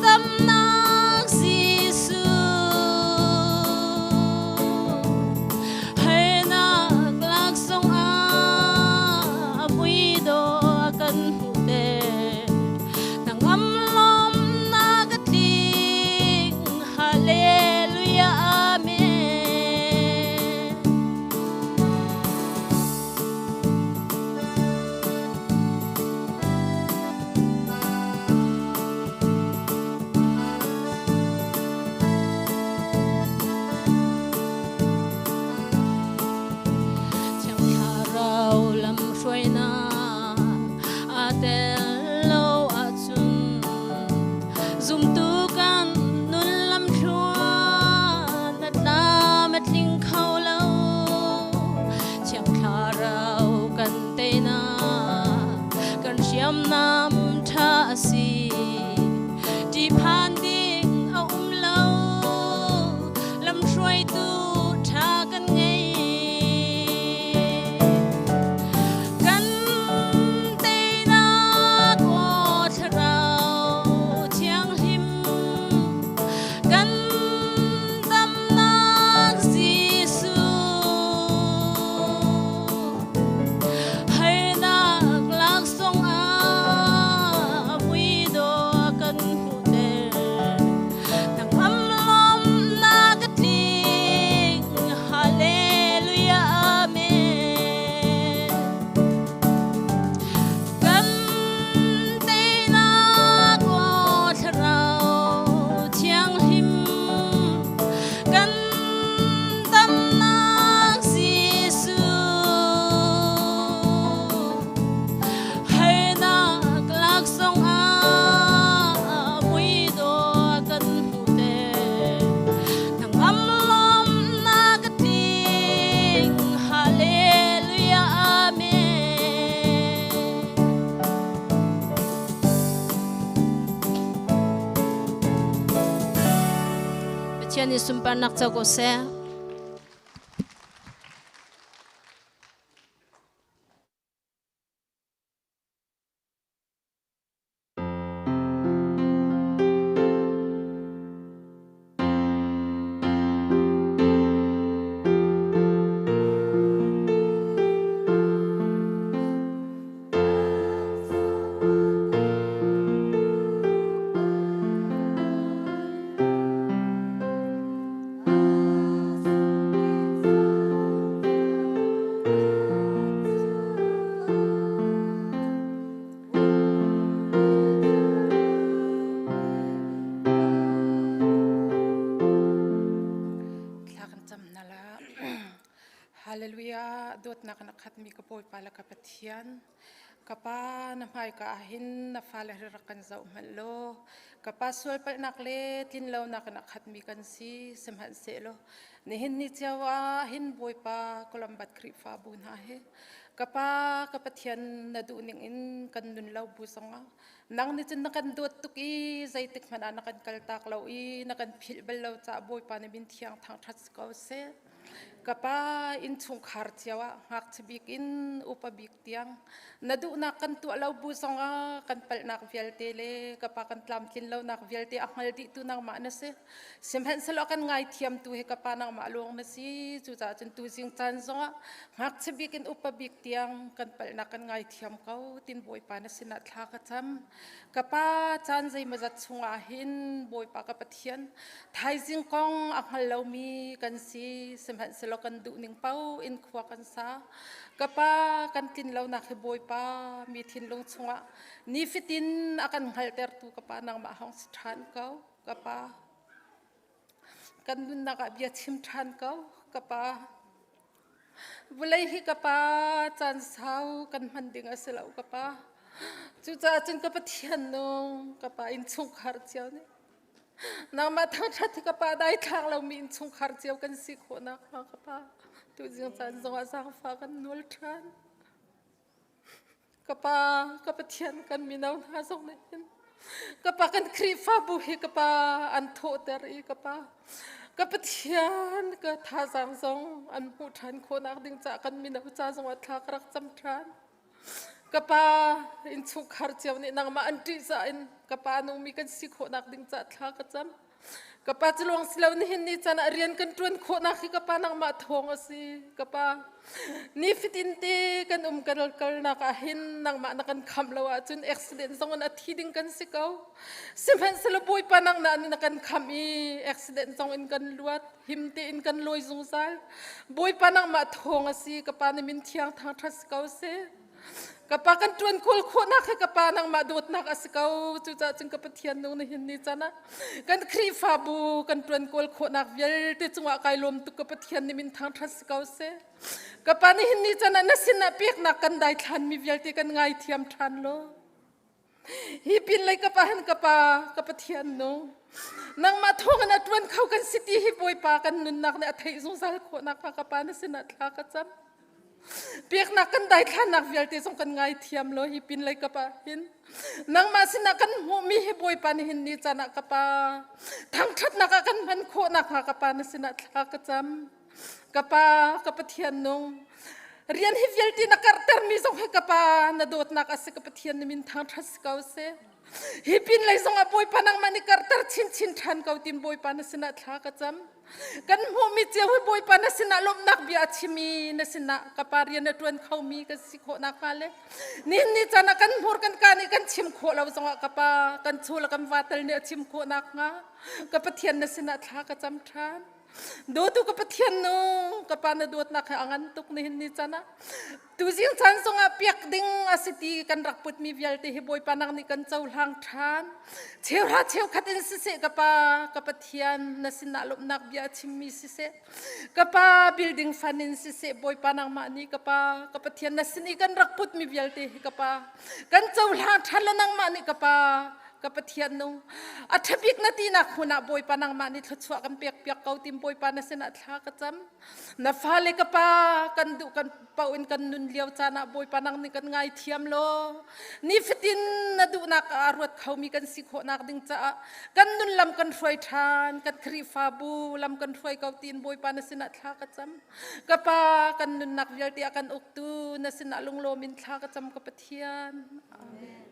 tâm nak si su hay nak lak song a zoom tu kan nun lam chuan nat na mat ling khâu lâu chiang kha rau kan te na kan siam nam tha si di phan ding a lâu lam trôi tu tha kan ngay Caan Hmannak chago se Hallelujah, dot nakanakat mi kapoy pala kapatian. Kapa namay kaahin na fala hirakan sa umalo. Kapa sual pal nakle tinlaw nakanakat mi kansi semhan selo. Nihin ni tiyawa hin boy pa kolambat kripa bunahe. Kapa kapatian na duning in kanunlaw busanga. Nang nitin nakandot tuki zaitik mananakan kaltaklaw i nakan pilbalaw sa boy pa na bintiyang tangtats kause. Kapa in chung khartiawa ngak tibik in upabik tiang nadu na kan tu alaw busanga kan pal nak vialtele kapa kan tlam kinlaw nak vialte akmal di tu nang manase semhan salo kan ngai thiam tu he kapa nang malong na si chu cha chen tu sing chan zonga ngak tibik in upabik tiang kan pal nak kan ngai thiam kau tin boy pa na sinat thla ka cham kapa chan zai mazat chunga hin boy pa ka pathian thai jing kong akmal law mi kan si semhan salo kan du ning pau in khwa kan sa kapa kan tin law na khiboy pa mi thin long chunga ni fitin akan halter tu kapa nang ma hong than kau kapa kan dun na ka bia chim than kau kapa bulai hi kapa chan sau kan manding aselaw kapa chu cha chen kapa thian nong kapa in chung khar chiao ni nang ma thang that kapa dai thang law mi in chung khar chiao kan si kho na kapa tu jing chan zonga sang fa kan nul than kapa kapa thian kan minaw na song na hin kapa kan kri fa bu hi kapa an tho ter i kapa kapa thian ka tha sang song an hu than kho nak ding cha kan minaw cha zonga thak rak cham than kapa in chung khar chiao ni nang ma an ti sa in kapa no mi kan si kho nak ding cha thla ka cham kapa chulong silaw ni hin ni chana rian kan tuan kho na khi kapa nang ma thong asi kapa ni fitin te kan kal na ka hin nang ma na kan kham lawa chun accident zong na thiding kan sikau simhan sila boy pa nang na ni na kan kham i accident zong in kan luat himte in kan loi zung sal boy pa nang ma thong asi kapa ni min thiang thang thas kau se kapa kan tuan kul kho na khe kapa nang ma dot nak asikau chu cha chung kapa thian no ni hin ni chana kan khri fa bu kan tuan kul kho nak vial te chunga kai lom tu kapa thian ni min thang thas kau se kapa ni hin ni chana na sin na pek na kan dai than mi vial te kan ngai thiam than lo hi pin lai ka pa han ka pa thian no nang ma thong na tuan khau kan city hi boy pa kan nun nak na thai zung sal kho nak ka pa na sin atla ka cham piak nak kan dai thlan nak vial te song kan ngai thiam lo hi pin lai ka pa hin nang ma sin kan mu mi hi boy pa ni hin ni chana ka pa thang that nak kan man kho nak ka pa na sin atla ka cham ka pa thian no rian hi vial ti na karter mi song he ka pa na dot nak ase ka pa thian ni min thang thas kau se hi pin lai song a boy pa nang mani karter chin than kau tim boy pa na sin atla ka cham kan mu mi che hui boy pa na sina lom nak bia chimi na sina kaparian na tuan khau mi ka sikho na kale ni chana kan mur kan kani kan chim kho lo zonga kapa kan chula kan watal ne chim kho nak nga kapathian na sina thla ka cham than do tu kapathian no kapana dot na kha angan tuk ni chana tu jing chan songa piak ding asiti kan rakput mi vial te hi boy panang ni kan chau hlang than cheu khatin se kapathian na sina lom nak bia chimmi se kapa building fanin se boy panang ma ni kapathian na sini kan rakput mi vial te hi kapa kan chau hlang than nang ma ni kapa kapathian no athapik na ti na khuna boy panang ma ni thchua kan piak kau tim boy pa na sina thla ka cham na phale kapa kan du kan pauin kan nun liao chana boy panang ni kan ngai thiam lo ni fitin na du na ka arwat khaumi kan sikho nak ding cha kan nun lam kan hroi than kan khri fa bu lam kan hroi kau tin boy pa na sina thla ka cham kapa kan nun nak vial ti akan uktu na sina lunglo min thla ka cham kapathian amen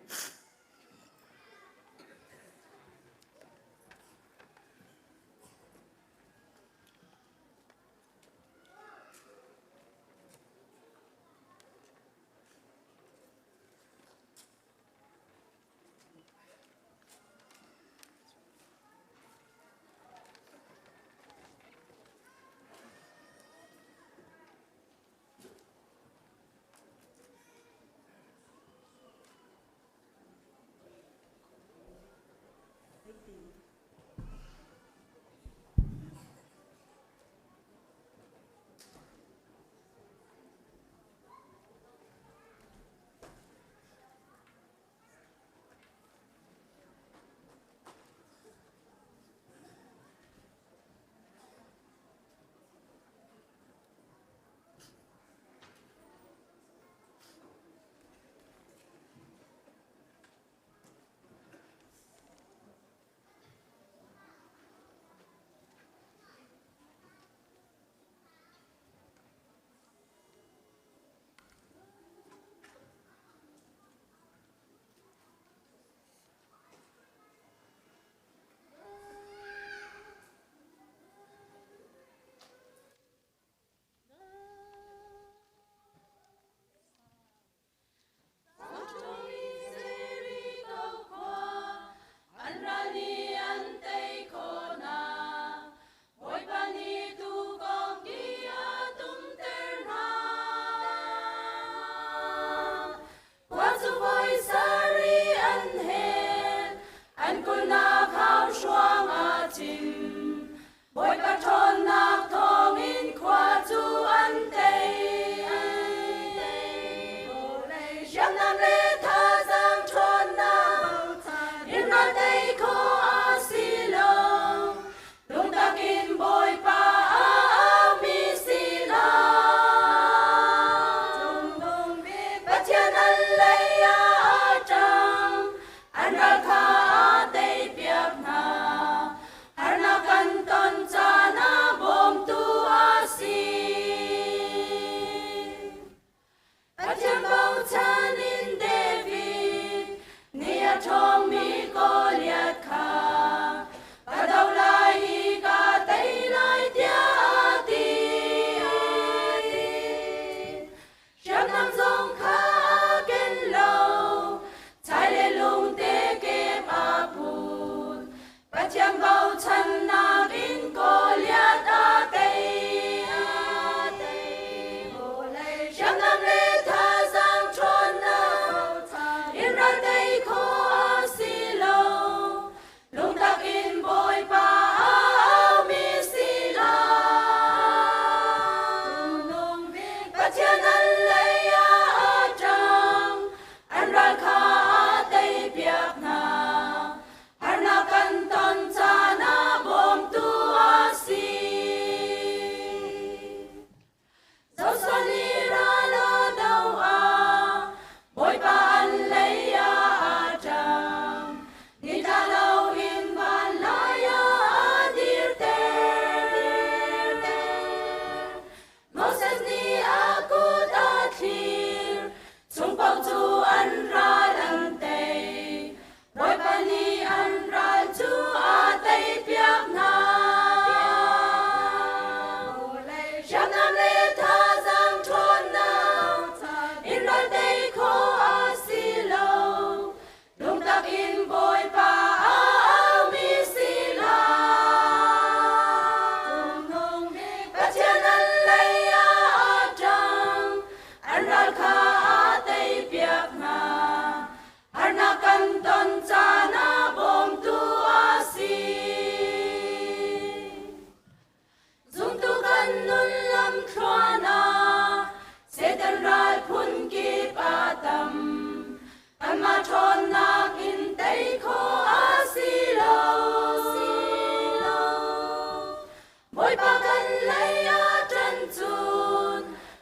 boy pa kan laya chân chun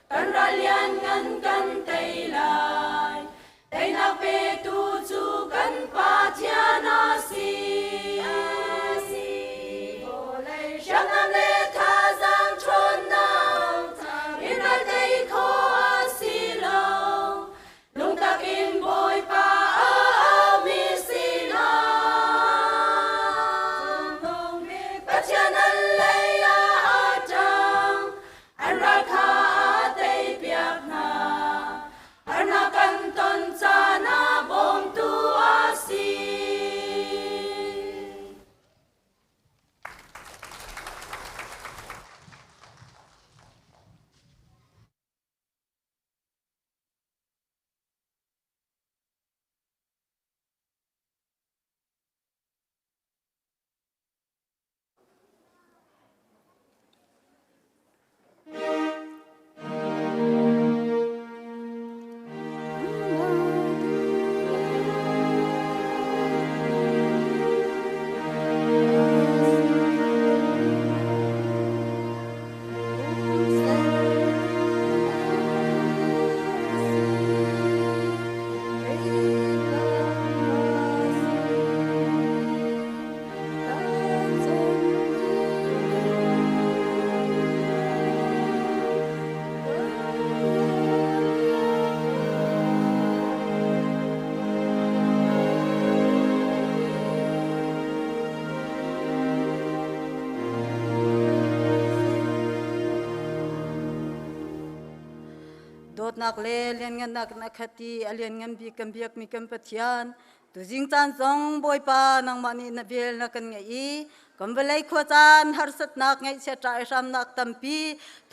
kan ra lian ngan kan tây lai tây na pe tu chu kan pa thia na si sham nam le tha giang chon nam in ra tây kho a si lo lung ta in boy pa mi si na pa thia na le ya atang an ra kha tây piak na an na kan ton cha na bom tu a si dot nak le lian ngan nak nakhati alian ngan bi kam biak mi kam pathian tu jing chan zong boy pa nang mani na bel na kan ngai kam belai kho chan har sat nak ngai se trai ram nak tampi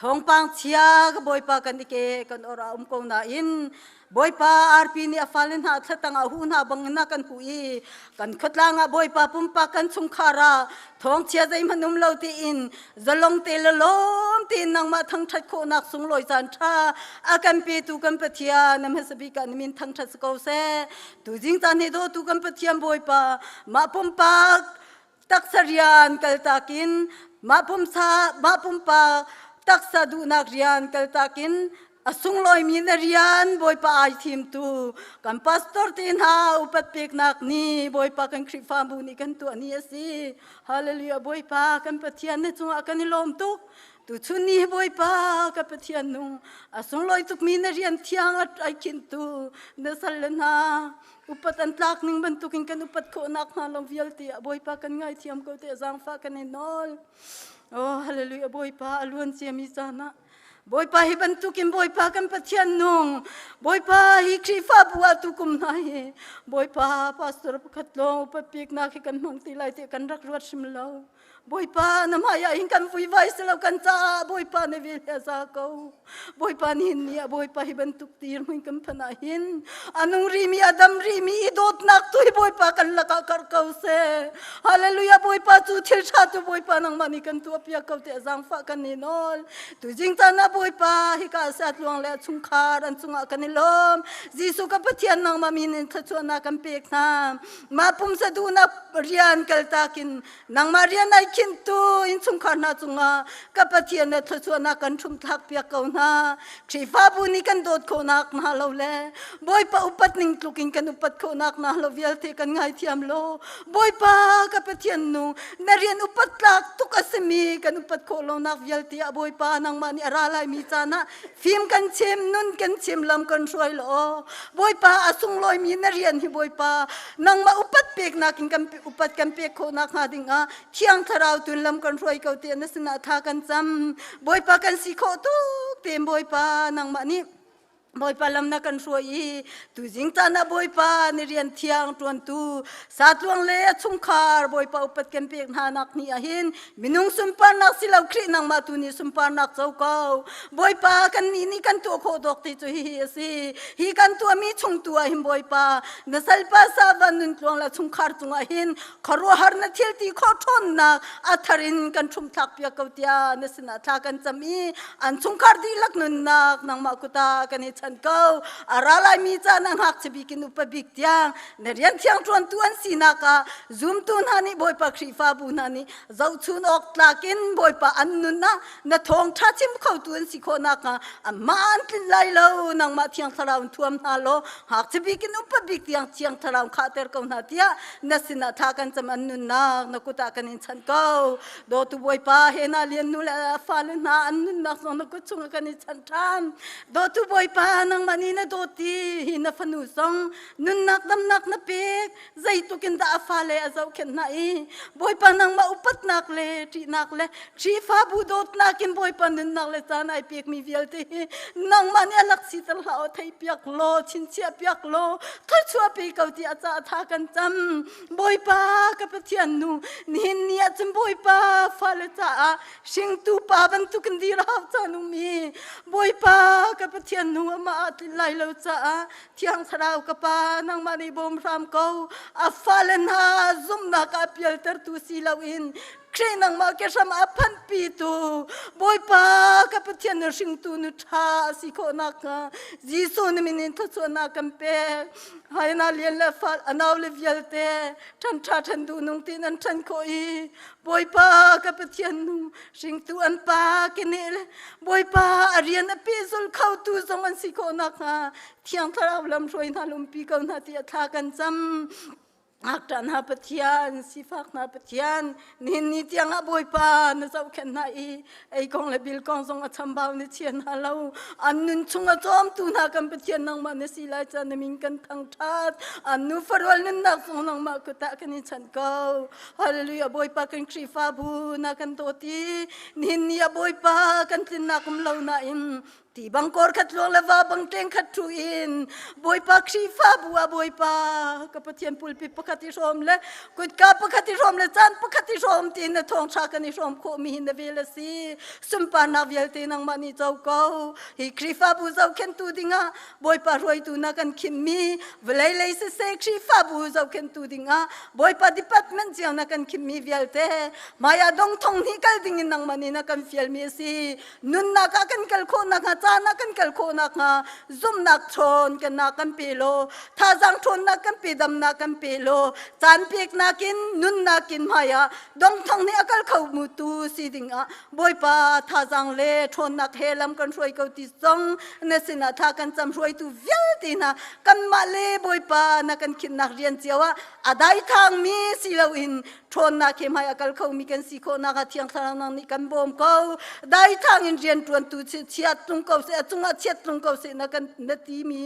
thong pang chia ka boy pa kan ke kan ora ko na in boy pa arpi ni afalin ha thlatang a hu na bang na kan hui kan khatlang a boy pa pum pa kan chung khara thong chia dai manum lo ti in zalong te lom ti nang ma thang that kho nak sung loi chan tha a kan pe tu kan pathia nam ha sabi kan min thang that ko se tu jing chan ni do tu kan pathiam boy pa ma pum pa tak sarian kal takin ma pum pa tak sadu nak rian kal takin asung loi min rian boy pa ai thim tu kan pastor tin ha upat pek nak ni boy pa kan khrifa bu ni kan tu ani asi hallelujah boy pa kan pathian ne chunga kan lom tu tu chuni boy pa ka pathian nu asung loi tuk min rian thiang at ai kin tu na salna upat an tlak ning ban tukin kan upat ko nak na long vial ti boy pa kan ngai thiam ko te zang fa kan nol oh hallelujah boy pa alun siami sana boy pa hi ban tukin boy pa kan pathian nung boy pa hi khrifa bua tukum nai boy pa pastor khatlong upapik na ki kan mang ti lai te kan rak ruat sim lo boy pa namaya in kan vui vai selo kan cha boy pa ne vi sa ko boy pa ni ni boy pa hi ban tuk tir mun kan phana hin anung ri mi adam ri mi idot nak tu boy pa kan la ka kar ko se hallelujah boy pa chu thil cha tu boy pa nang mani kan tu apia ko te jang fa kan ni nol tu jing ta na boy pa hi ka sat luang le chung khar an chunga kan ni lom jisu ka pathian nang ma min tha chu na kan pek na ma pum sa du na rian kal takin nang ma rian ai kin tu in chung khar na chunga ka pathian na tha chu na kan thum thak pia ko na khrifa bu ni kan dot ko nak na lo le boy pa upat ning tluking kan upat ko nak na lo vial te kan ngai thiam lo boy pa ka pathian nu na rian upat lak tu ka semi kan upat ko lo nak vial te boy pa nang mani aralai mi chana phim kan chem nun kan chem lam kan roi lo boy pa asung loi mi na rian hi boy pa nang ma upat pek nak kan upat kan pek ko nak ha dinga thiang tharau tun lam kan roi ko te na sina tha kan cham boy pa kan si kho tu tem boy pa nang mani boy pa lam na kan roi tu jing ta na boy pa ni rian thiang tuan tu satluang le chung khar boy pa upat kan pek na nak ni ahin minung sumpar nak silau khri nang ma tu ni sumpar nak chau ko boy pa kan ni kan tu kho dok ti chu hi si hi kan tu mi chung tu a him boy pa na sal pa sa ban nun tuang la chung khar chung ahin kharo har na thil ti kho thon na atharin kan thum thak pia ko tia na sina tha kan chami an chung khar di lak nun nak nang ma kuta kan ฉันก็อะไรมีจานังหักจะบิกินุปบิกเตียงเนเรียนเทียงจวนตัวนสีนักซุมตุนฮันนี่บอยปากชีฟ้าบุญฮันนี่เจ้าชุนออกลากินบอยปาอันนุนนะนทองทัชิมเข้าตัวนสีโคนักมันติไลเลวนังมาเทียงทราวทวมนาโลหักจะบิกินุปบิกเตียงเทียงทราวขาเตอร์กนาเตียนสินาทากันจะมันนุนนักนกุตากันอินฉันก็โดตุบอยปาเฮนาเลียนนุเลฟ้าเลนาอันนุนนักสนกุชงกันอินฉันทามโดตุบอยปานังมันนี่นะโดตีหินฟนุสงนุนนักดำนักนับเปกใจตุกินตาฟ้าเลอาเจ้าเข็นไหนบอยปานังมาอุปัตนักเลที่นักเลชีฟ้าบูโดดนักินบอยปานุนนักเลจานไอเปียกมีเวียลตีนังมันเนี่ยลักษิตลาวไทยเปียกโลชินเชียเปียกโลทัดชัวปีเกาที่อาจารย์ทากันจำบอยปากับเทียนนูนินเนียจำบอยปาฟ้าเลจ้าชิงตูปาบันตุกันดีราบจานุมีบอยปากับเทียนนูมาติไลเลวจ้าเที่ยงสราวกับปานังมาในบอมรามเกาอาฟ้าเลนหาซุมนักอาเปียลเตอร์ตูซีลาวินเครนังมาเกษมอพันปีตูบอยปากับเทียนชิงตูนุชาสิโคนักจีซูนมินินทุสนากัมเปให้นาเลียนเลฟัลอนาวเลวิลเตทันชาทันดูนุงตีนันทันโคอีบอยปากับเทียนนูชิงตูอันปากินเอลบอยปาเรียนปีสุลเข้าตูสมันสิโคนักเที่ยงทราวลำช่วยนาลุมปีเกานาทีทากันจำอักตันหาปฏิญาณสิฟักนาปฏิญาณนิที่ยังบอยปานเจ้าแค่ไหนไอ้กองเลบิลกองทรงอัฐมบ่าวนิเชียนฮาเราอันนุนชงอัฐมตุนากันปฏิญาณนังมาเนสิไลจานมิงกันทั้งชาติอันนุฟรวลนินนักทรงนังมากุตะกันนิฉันเก้าฮาเลลูยาบอยปากันครีฟาบูนักันโตตีนิยาบอยปากันตินักมลาวนาอินที่บังกอร์ขัดลงเลวาบังเตงขัดทุอินบอยปาครีฟาบัวบอยปากับเทียนปุลปิปขัดที่ชมเลยกุดกาปขัดที่ชมเลยจันปขัดที่ชมตีนทองชากันที่ชมโคมีหินเวลสีสุมปานาเวลตีนังมานิเจ้าเก้าฮิครีฟาบัวเจ้าเข็นตูดิงะบอยปารวยตูนักันคิมมีเวลาเลยเสกครีฟาบัวเจ้าเข็นตูดิงะบอยปาดิพัตเมนต์เจ้านักันคิมมีเวลเตมายาดงทองนี่กัลดิงินนังมานินักันฟิลมีสีนุนนักกันกัลโคนักจานักันกัลโคนักซุมนักชนกันนักกันปีโลท่าจังชนนักกันปีดำนักกันปีโลจานปีกนักกินนุนนักกินมายาดงทองนี่กัลเขามุตูสีดิงะบอยปาท่าจังเลชนนักเฮลัมกันช่วยเขาติซงเนสินาท่ากันจำช่วยตูเวลตินะกันมาเลบอยปานักกันคิดนักเรียนเจ้าอาได้ทางมีสิลาวินชนนักเฮมายากัลเขามีกันสิโคนักเทียงทางนังนี่กันบอมเขาได้ทางอินเรียนจวนตูเชียตุงเขาเสียจุงอาเชียตุงเขาเสียนักกันนาทีมี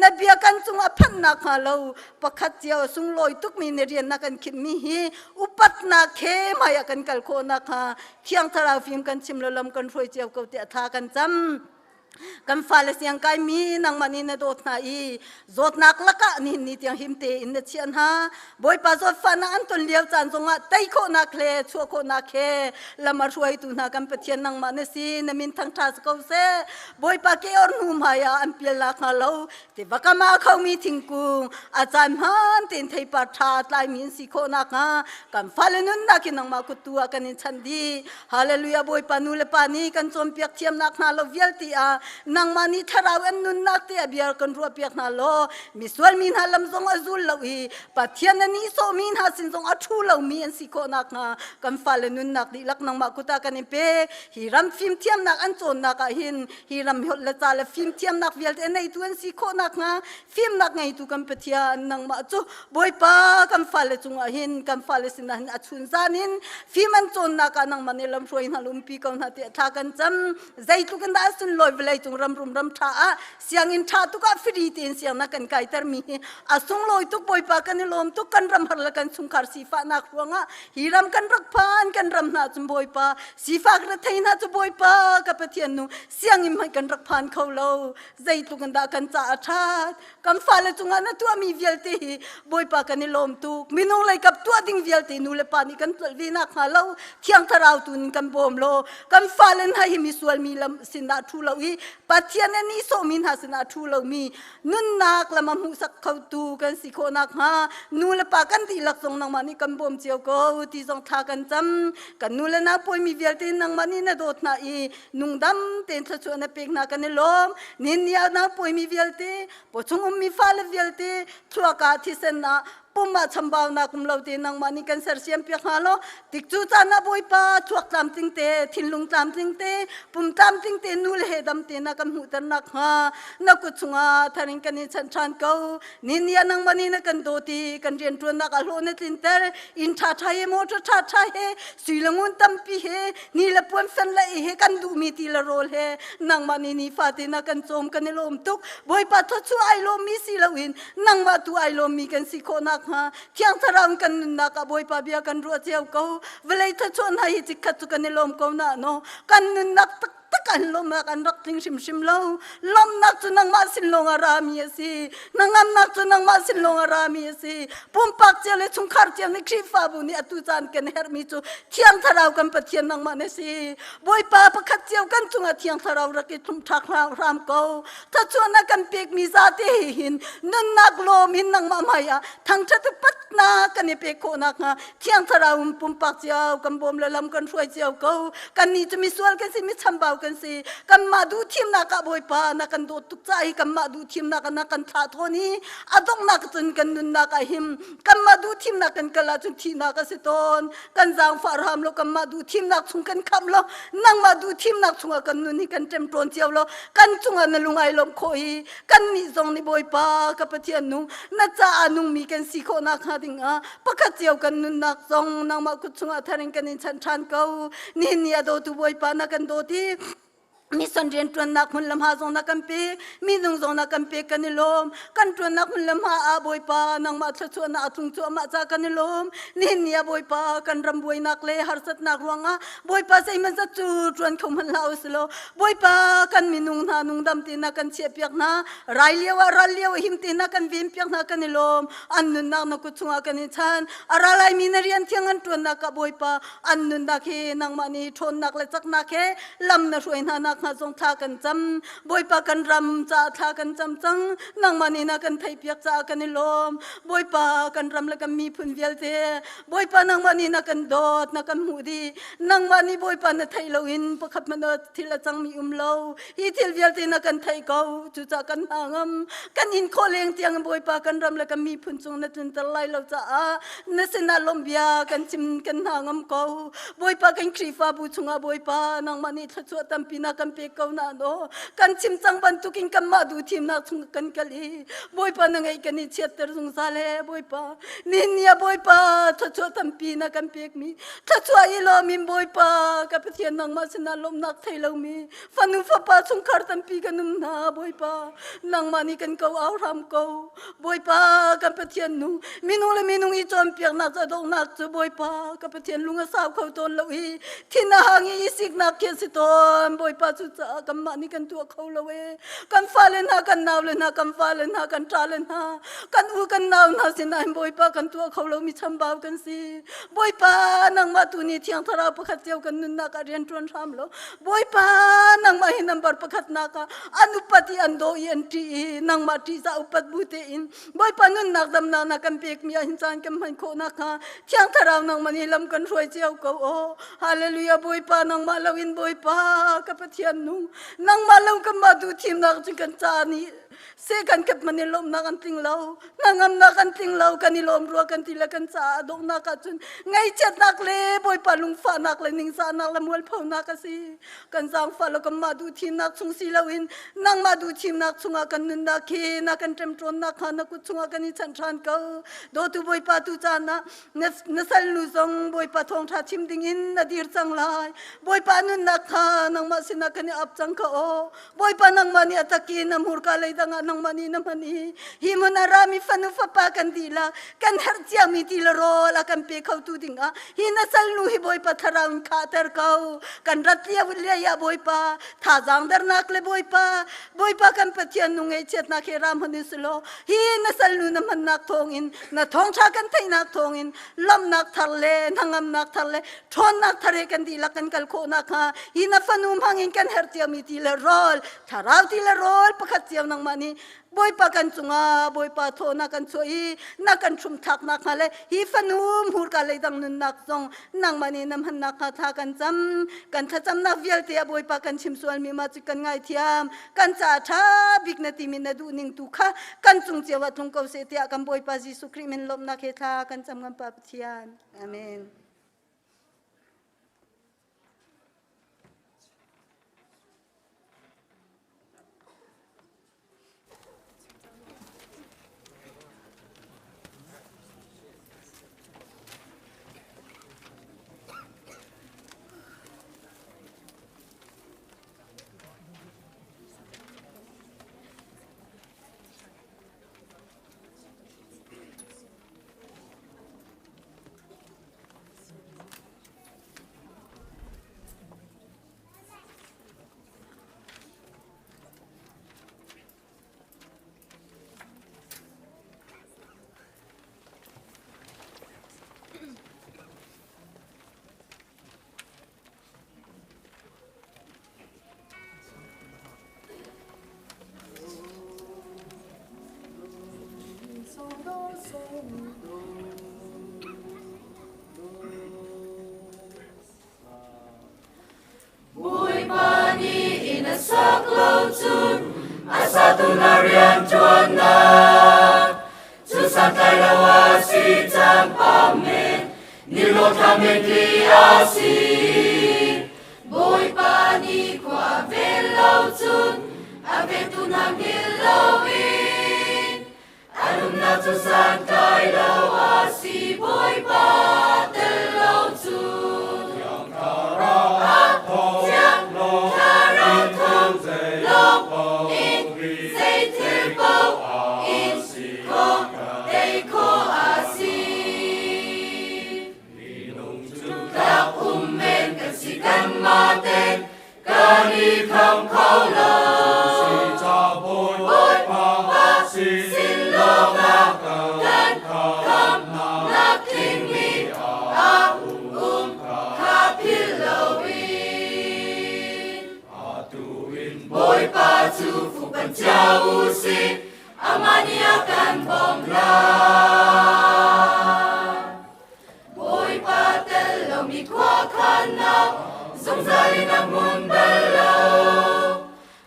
นับเบียกันจุงอาพันนักฮาโลประคัดเจ้าสุงลอยทุกมีเรียนนักกันคิดมีฮีอุปัตนักเฮมายากันกัลโคนักฮะเที่ยงทาราฟิมกันชิมลลมกันช่วยเจ้าเขาเตะทากันจำกันฟ้าเลเสียงกายมีนังมันนี่นะโดดนาอีโดดนักละกะนี่นี่ที่หิมเตอินเดชิอันฮะบอยปาโดดฟ้านังอันตุนเลี้ยวจานทรงอ่ะไตโคนักเลชัวโคนักเฮละมาช่วยตุนักกันเปเทียนนังมันนี่สินมินทั้งทัสเขาเสบอยปาเกอร์นูมายาอันเปียลักฮาโลที่บักมาเขามีทิ้งกุงอาจารย์ฮันตินไทยปาชาตายมินสิโคนักฮะกันฟ้าเลนุนนักกินนังมาคุตัวกันอินชันดีฮาเลลูยาบอยปานูเลปานีกันจอมเปียกเทียมนักนาโลเวลตีอานังมานิทาราวันนุนนักเตะเบียร์กันรัวเปียกนาโลมิสวลมินฮาลัมซงอาซุลลาวีปัทยานันนิโซมินฮาสินซงอาชูลามีอันสิโคนักนะกันฟาเลนุนนักดิลักนังมากุตากันเปฮิรัมฟิมเทียมนักอันโจนนักหินฮิรัมหดละจาลฟิมเทียมนักเวลเตในตัวอันสิโคนักนะฟิมนักไงตุกันปัทยานังมาจูบอยปากันฟาเลจุงหินกันฟาเลสินันอาชุนซานินฟิมอันโจนนักนังมันเอลัมช่วยนาลุมปีกันนาเตะทากันจำใจตุกันดาสุนลอยเวลจุงรัมรุมรัมท่าเสียงอินท่าตุกฟรีตีนเสียงนักกันไก่ตร์มีอาสงลอยตุกบอยปากันลมตุกกันรำหัลกันสุงคาร์สีฟ้านักรวงฮีรำกันรักพานกันรำนาจุบอยปาสีฟ้ากระเทยนาจุบอยปากับเทียนนูเสียงอิมให้กันรักพานเขาเล่าใจตุกันดากันจ่าชาดกันฟ้าเลยจุงอันตัวมีเวลตีบอยปากันลมตุกมินุเลยกับตัวดิ่งเวลตีนูเลปานี่กันวีนักฮาเล่าเที่ยงทาราวตุนกันบอมโลกันฟ้าเลยให้มีส่วนมีลำสินดาทูเล่าอี ปัทยานี่โสมินหาสนาทูเรามีนุนนักละมามุสักเขาตูกันสิโคนักฮานูละปากันที่หลักทรงนางมานี่กันบ่มเจียวก็ที่ทรงทากันจำกันนูละนาป่วยมีเวียลตีนางมานี่นะโดดนาอีนุงดำเต็นทะชวนเป็กนากันลมนินยานาป่วยมีเวียลตีปชงมีฟ้าละเวียลตีทัวกาที่เสนาปุ่มมาชมบ่าวนักมุลาวตีนางมานี่กันเสียเสียมเปียกฮาโลติกจูจานาบอยป้าชวกตามติงเตทินลุงตามติงเตปุ่มตามติงเตนูเลเหดำเตนักกันหูตันนักฮานักกุศลทาริงกันนี่ชันเก่านินยานางมานี่นักกันโดตีกันเรียนตัวนักอโลนตินเตอินชาไทยโมทชาไทยสุยลงุนตัมปีเฮนี่ละปวนสันละเฮกันดูมีตีละโรลเฮนางมานี่นี่ฟาตินักกันโจมกันลมตุกบอยป้าทัชไอโลมีสิลาวินนางมาตูไอโลมีกันสิโคนักเที่ยงทรามกันนักบอยปาเบียกันรัวเจียวเขาเวลาถ้าชวนให้จิกขัดกันในลมเขาหน้าโนกันนักตักกันลมกันรักทิ้งชิมเล่าลมนักจุนังมาสิลงอารามีสินางนักจุนังมาสิลงอารามีสิปุ่มปักเจเลยชุงขารเจียมในครีฟ้าบุญอตุจานกันเฮร์มิจูเที่ยงทราวกันปะเทียนนางมาเนสิบอยปาประคัดเจียวกันจุงเที่ยงทราวรักทุ่มทักรามเขาถ้าชวนนักกันเปียกมีซาเตหินนักลมินนางมาไม่อะทั้งชัดปัดนากันนี่เปียกโคนักเที่ยงทราวปุ่มปักเจียวกันบ่มละลำกันช่วยเจียวเขากันนี่จะมีส่วนกันสิมีชำบ่าวกันสิกันมาดูทีมนักบอยปานักกันโดดตุกใจกันมาดูทีมนักกันท่าทนี้อดงนักจนกันนุนนักหิมกันมาดูทีมนักกันกลาจนทีนักสิตอนกันจางฟาร์มโลกันมาดูทีมนักชุงกันคำโลนั่งมาดูทีมนักชุงกันนุนนี่กันเต็มปนเจียวโลกันชุงกันลุงไอลมโคยกันนี่จงนี่บอยปากับเทียนนุน่าจะนุงมีกันสิโคนักหาดิงปะกัดเจียวกันนุนนักจงนั่งมากุศลทาริงกันนี่ชันเขานี่เนี่ยโดตุบอยปานักกันโดทีมีส่วนเรียนตัวนักมันลำหาส่งนักกันเปมีดงส่งนักกันเปกันนิลมกันตัวนักมันลำหาอาบอยปานังมาชัชวนอาทุงชัวมาจากกันนิลมนี่เนี่ยบอยปากันรำบวยนักเลหารสัตนักรวงบอยปาใส่มันจะจูจวนเขามันเล่าสโลบอยปากันมีนุงนานุงดำตีนักกันเชียเปียกนาไรเลี้ยวหิมตีนักกันวิมเปียกนักกันนิลมอันนุนนักนักกุศลกันนิชันอะไรมีนเรียนเที่ยงอันตัวนักบอยปาอันนุนนักเฮนังมานีทนนักเลยจักนักเฮลำนักช่วยนานักมาทรงทากันจำบอยปากันรำจะทากันจำจังนางมานีนักกันไทยเปียกจะกันนิลมบอยปากันรำแล้วกันมีพุ่นเวียลเทบอยปานางมานีนักกันโดดนักกันหูดีนางมานีบอยปานไทยลวินประคับมันทิลจังมีเลาฮีทิลเวียลเทนักกันไทยเก่าจุจะกันหางมกันอินโคเลงเตียงบอยปากันรำแล้วกันมีพุ่นจงนัดจนตะไลเราจะนสนาลมเบียกันจิมกันหางมเก่าบอยปากันครีฟ้าบูชงบอยปานางมานีทัชวตัมปีนักกันเปกนาโนกันชิมจังบันทุกินกันมาดูทีมนักสุงกันกะลีบอยปานังไงกันนี่เชียตร์สุงซาเลบอยปานี่เนี่ยบอยปาทัชวตัมปีนักกันเปกมีทัชวอีลมิมบอยปากับเทียนนังมาสนาลมนักไทยเรามีฟันุฟ้าปาสุงคาร์ตัมปีกันนุ่มนาบอยปานังมานี่กันเกาเอารำเกาบอยปากับเทียนนุ่งมินุleมินุงอีจอมเปียกนักจะดงนักจะบอยปากับเทียนลุงสาวเขาตนเราอีที่นาหางอีสิกนักเกียสิตนบอยปาจุจะกันมานี่กันตัวเขาละเวกันฟ้าเลนะกันนาวเลนะกันฟ้าเลนะกันตราเลนะกันอูกันนาวนะสินายบอยปากันตัวเขาเรามีชำบาวกันสิบอยปานังมาตุนี่เที่ยงทาราประคัดเจียวกันนุนนักเรียนตรวนทำแล้วบอยปานังมาหินัมบาร์ประคัดนักอนุปฏิอันโดยันทีนังมาที่จะอุปัตบุเตอินบอยปานุนนักดำนักกันเปียกมีหินจานกันมันโคนักเที่ยงทารานังมานี่ลำกันช่วยเจียวเขาโอฮาเลลูยาบอยปานังมาลาวินบอยปากับเทียนนุ่งนางมาลงกันมาดูทีมนักจึงกันจานี้ Sekan kep manilom na kan tinglaw, nangam na kan tinglaw kanilom ruwa kan tila kan sa adong na katun. Ngay chat nakle boy palung fa nakle ning sa nakle mual pau na kasi. Kan sang falo kan madu tim nak sung silawin, nang madu tim nak sunga kan nunda ki na kan temtron na kana kut sunga kan ichan chan kau. Do tu boy pa tu chana nasal luzong boy pa thong tha chim dingin na dir chang lai. Boy pa nun na ka nang masina kan ap chang ka o. Boy pa nang mani ataki na murka lay tanga nang mani na mani himonarami fanu fapa kan dila kan harcia mi dilaro la kan pe khau tu dinga hinasal nu hi boy pa tharang khatar kau kan ratlia wulia ya boy pa tha jang dar nak le boy pa kan pathian nu ngai chet na ke ram hanislo hinasal nu na man nak thongin na thong tha kan thai nak thongin lam nak tharle nangam nak tharle thon nak thare kan dila kan kal kho na kha hina fanum hangin kan harcia mi dilaro tharau dilaro pakhat chiam nang mani boy pa kan chunga boy pa thona kan choi na kan thum thak na khale hi fanum hur ka le dang nun nak song nang mani nam han na kha tha kan cham na vial te boy pa kan chim sual mi ma chi kan ngai thiam kan cha tha big na ti min na du ning tu kha kan chung chewa thung ko se te kan boy pa jisu kri min lom na khe tha kan cham ngam pa thian amen. Bui pani in a saklo chun asatu narian chuana chu santai lawa si champamen nilo kamen ki asi bui pani kwa velo chun avetu nangilowin alum na chu santai lawa si bui pa telo chun yang kara Kani không khâu lâu si cho bôi pa xin lo nga cần khâm nạc kinh mi kha pilowin bôi pa chu phụ bần cha u si amania kan bom la bôi pa tel lo mi kwa khan nào Sông dài nằm muôn bờ lâu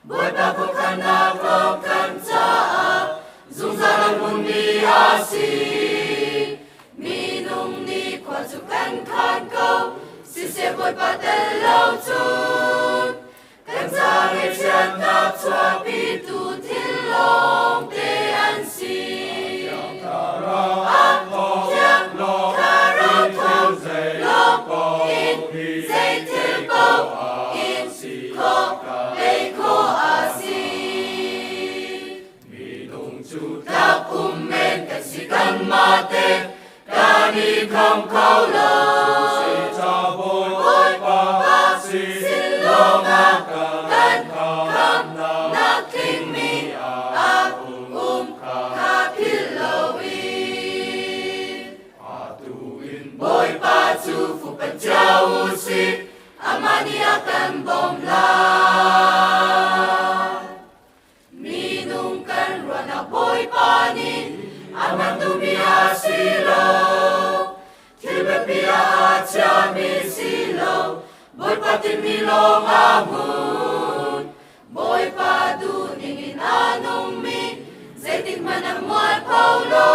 Bôi ba cô khăn nạc lô khăn cha Dung ra nằm muôn mi á si Mi nung ni qua chụp khăn khăn câu Si xe bôi ba tên lâu chun Khăn cha nghe chân nạc chua bi tu thiên long tê an si Khá rong thông long in dây thiên bầu in khô đầy khô a si mi nung chu tháp men cả si căn ma tên cả ni không khâu lâu si cha bôi ba xin lo nga cần khâm nạc kinh mi kha pilowin bôi ba chu phụ bần cha u si amania kan bom la mi nung kan rona bôi pa ni amandu mi asilo tilbe pia cha mi silo bôi pa tin mi lo amun bôi pa du ningin anong mi zaitik manam mual paulo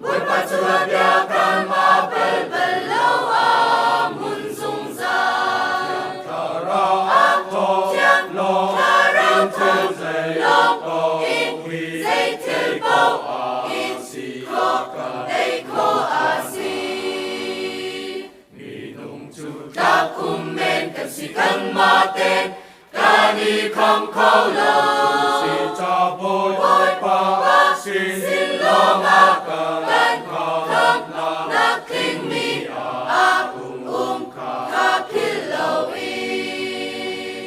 bôi pa chu abia kan ma bel bel lo amun zung za long in dây thiên bầu in khô đầy khô a si mi nung chu tháp men kan si kan ma tên นีคำเขาลาสิจะบอยปาสินโลมากันคำนักทิ้งมีอาคาพิลโลอิ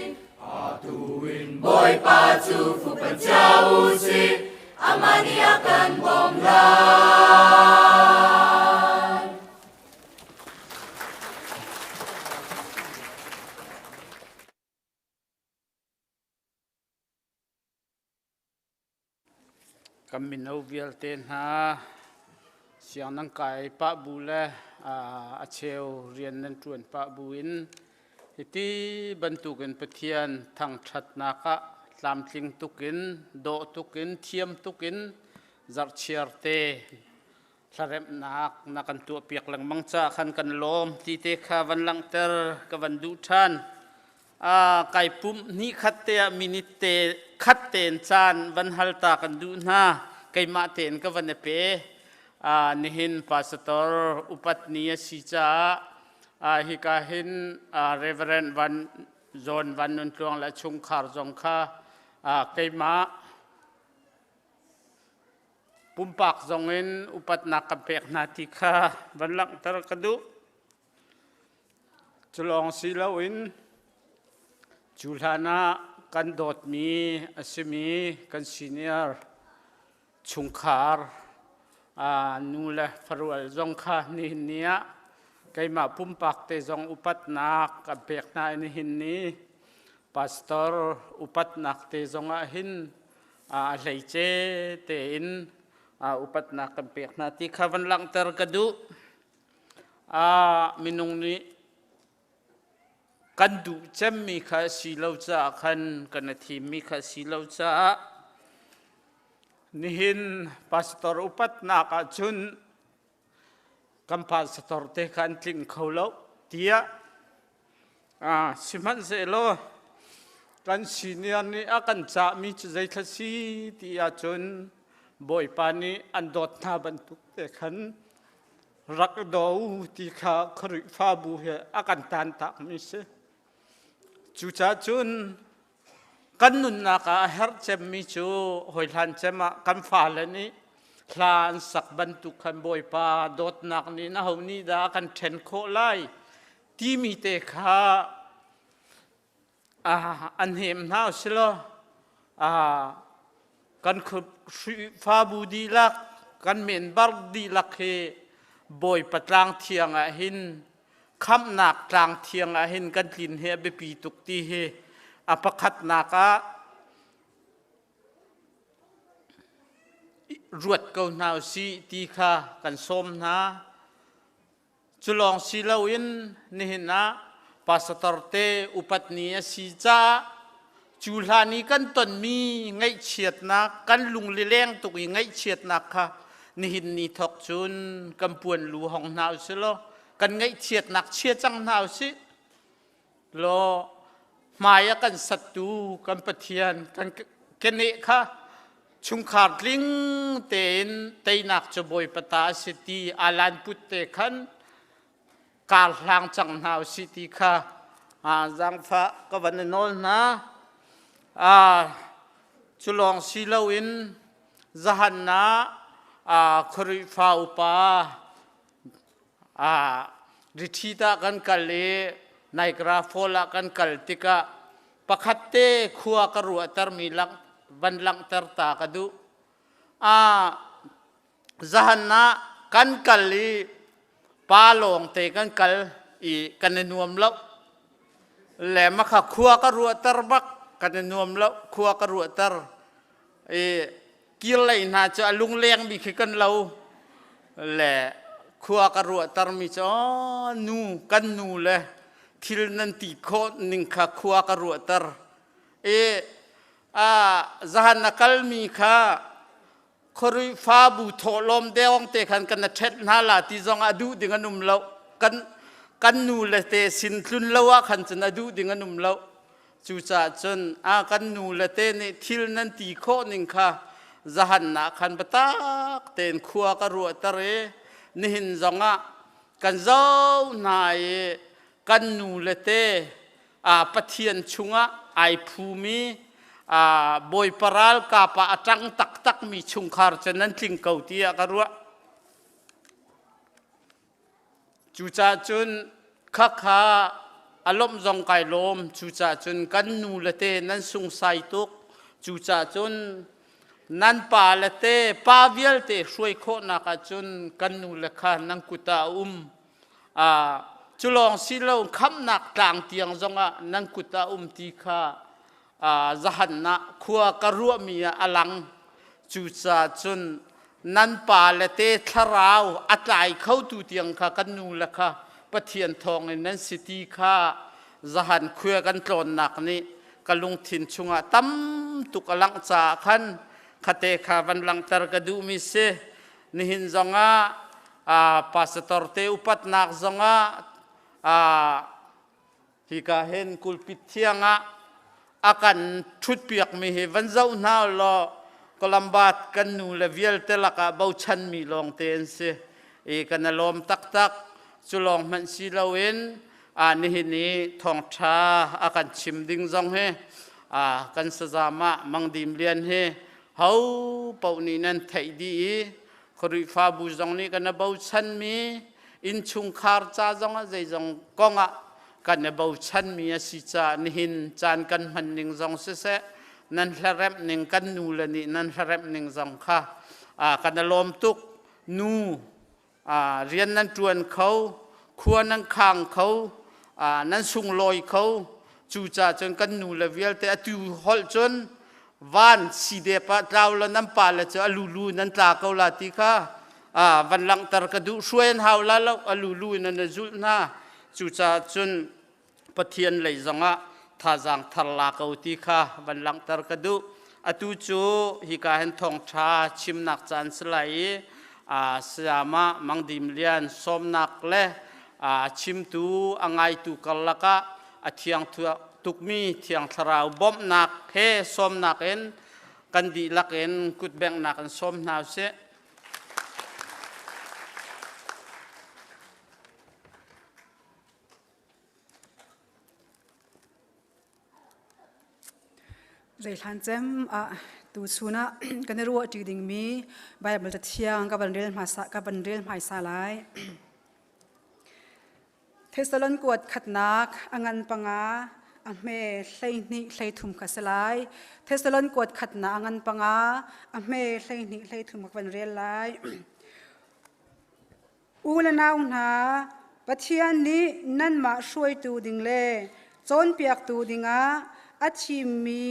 นอาตูวินบอยปาจูฟุปะเจ้าสิอามานีอากันบอมลากำมินเอาเวียลเตนหาเสียงนังไก่ปะบูเลอาเชลเรียนนันจวนปะบูอินฮิตีบรรทุกันปะเทียนทางชัดนักะลามทิงตุกินโดตุกินเทียมตุกินจัดเชียร์เตสารมนักกันตัวเปียกหลังมังจ้าขันกันลมตีเตคาวันหลังเตอร์กับวันดูชันไก่ปุ่มนี่ขัดเตะมินิเตขัดเตนจานวันฮัลตากันดูนะไก่มาเตนกับวันเปนิหินพาสตอร์อุปัตนียสิจ้าฮิกาหินเรเวเรนวันโซนวันนุนตรวงและชุงขารจงค่าไก่มาปุ่มปากจงเงินอุปัตนักกับเปกนาติค่าวันหลังเตอร์กันดูจะลองสิลาวินจุลานะกันโดดมีอาศิมีกันซีเนียร์ชุงคาร์นูเลฟรวลจงค่านี่เนียไกมาปุ่มปักเตจงอุปัตนักกับเปกนานี่หินนี้พาสตอร์อุปัตนักเตจงหินเลยเจเตอินอุปัตนักกับเปกนาที่ข้าวันหลังเตอร์กระดูมินุงนี้กันดูจำมีข้าสิเลวจ้าขันกันทีมีข้าสิเลวจ้านี่เห็นพาสตอร์อุปัตนักจุนกัมพาสตอร์เตขันทิ้งเขาเลวเดียสิมันเสโลกันสิเนียนี่อากันจะมีจุดใจข้าสิเดียจุนบ่อยปานีอันโดดนาบรรทุกเตขันรักดาวที่ข้าคริฟ้าบุเหอากันตันตักมิเสจูจ้าจุนกันนุนนักเฮร์เจมิจูหอยลันเจมากันฟ้าเลนี่คลานสักบรรทุกขันบ่อยปาโดดนักนี่นะฮาวนี่ดากันเทนโคไลที่มีเตข้าอันเห็มน่าสิโลกันคือฟ้าบุดีลักกันเมนบาร์ดีลักเฮบ่อยปะตรางเทียงหินคำนักตรางเทียงหินกันลินเฮเบปีตุกตีเฮปะคัดนักรวดเกาหนาวสีตีข้ากันส้มนะจุลองสีลาวินนี่นะพาสตอร์เตอุปัตนียสีจ้าจุลานีกันตนมีไงเฉียดนักกันลุงเลี้ยงตุกไงเฉียดนักค่ะนี่หินนี่ทอกจุนกำปวนลูห้องนาวสิโลกันไงเฉียดนักเฉียดจังนาวสิโลมายกันศัตรูกันปะเทียนกันเกเนค่ะชุงขาดลิงเตนเตนักจะบอยปตาสิตีอาลันพุตเตขันกาลหางจังนาวสิตีค่ะจังฟ้าก็วันนนนะจุลองศิลวินจหันนะคริฟ้าอุปาริทิตากันกัลเลไนกราโฟลากันกัลติกะปะคัตเตขัวกรัวตร์มีลังบันลังตร์ตากดูจหันนะกันกัลลีปาลงเตกันกัลอีกันนวมแล้วแหลมมาขัวกรัวตร์บักกันนวมแล้วขัวกรัวตร์กิเลน่าจะลุงเลี้ยงมีขี้กันเราแหละขัวกรัวตร์มีจ้อนูกันนูเลยทิลนันติโคนิงข้าขัวกรัวตร์จหันนักลมีข้าครุยฟ้าบุทลมเดวงเตขันกันเช็ดนาลาที่จงอดูดิ่งนุ่มเรากันนูเลยเตสินทุนละวะขันจะอดูดิ่งนุ่มเราจูจ่าจนกันนูเลยเตนี่ทิลนันติโคนิงข้าจหันนักขันปตักเตนขัวกรัวตร์นี่หินจงกันเจ้านายกันนูเลเต ปะเทียนชุงะไอภูมิบอยปราลกาปะจังตักมีชุงคาร์จนั้นทิ้งเกาตียกรัวจูจ่าจุนคักฮาอารมณ์จงไกลมจูจ่าจุนกันนูเลเตนั้นสุงไซตุกจูจ่าจุนนั้นป่าเลเตป่าเวียลเตช่วยโคนักจุนกันนูเลขานังกุตาจุลองสิเลวคำนักต่างเตียงจงนังกุตาตีขาจะหันนะขัวกรัวมีอลังจูจ่าจุนนั้นป่าเลเตทราวอัตไลเข้าตูเตียงขากันนูเลขาปะเทียนทองนั้นสิตีขาจะหันขัวกันตรนนักนี้กะลุงถิ่นชุงตั้มตุกลังจ่าขันคาเตขาวันลังตรกดูมิเซนิหินจงปาสตอร์เตอุปัตนักจงฮิกาเห็นกุลปิเทียงอาการชุดเปียกมีเหวันเจ้าหน้าลอกลัมบาดกันนูเลเวลเตลักบ่าวชันมีลองเตนเซกันลมตักจุลองมันสิลาเวนนิหินีทองชาอาการชิมดิ้งจงเฮกันสจามะมังดิมเลียนเฮเฮาเป่านี้นั้นไทยดีครุยฟ้าบูจงนี้กันบ่าวชันมีอินชุงคาร์จ้าจงใจจงกงกันบ่าวชันมีสิจานิหินจานกันมันนิงจงเสะนั่นแหละเร็บนิงกันนูเลนี่นั่นแหละเร็บนิงจงค่ะกันลมตุกนูเรียนนั้นจวนเขาควรนั่งข้างเขานั้นสุงลอยเขาจูจ่าจนกันนูเลเวลแต่ตูฮอลจนวันสีเดปะเราละน้ำปลาละจะลูนั้นตาเขาลาติค่ะวันหลังตรกดูช่วยหาวละแล้วลูนั้นจุดนะจูจ่าจนปะเทียนเลยจังท่าจังทลาเขาติค่ะวันหลังตรกดูตูจูฮิกาเห็นทองชาชิมนักจันสไลสยามะมังดิมเลียนสมนักเล่ชิมตูอังไงตูกัลละกะเทียงตุกมีเทียงทราวบอมนักเฮสมนักเอ็นกันดีลักเอ็นกุดแบงนักเอ็นสมนาวเสใจทันเจมตูชูนะกันรู้ว่าจีดิงมีไบเบิลจะเทียงกับบันเรียนภาษากับบันเรียนภาษาลายเทสลอนกวดขัดนักอังันปังอาเมใส่นี่ใส่ถุมขัสลายเทสลอนกวดขัดนักอังันปังอาเมใส่นี่ใส่ถุมกับบันเรียนลายอูลนาวนาปัทยานี้นั่นมาช่วยตูดิงเล่จนเปียกตูดิงอาชิมี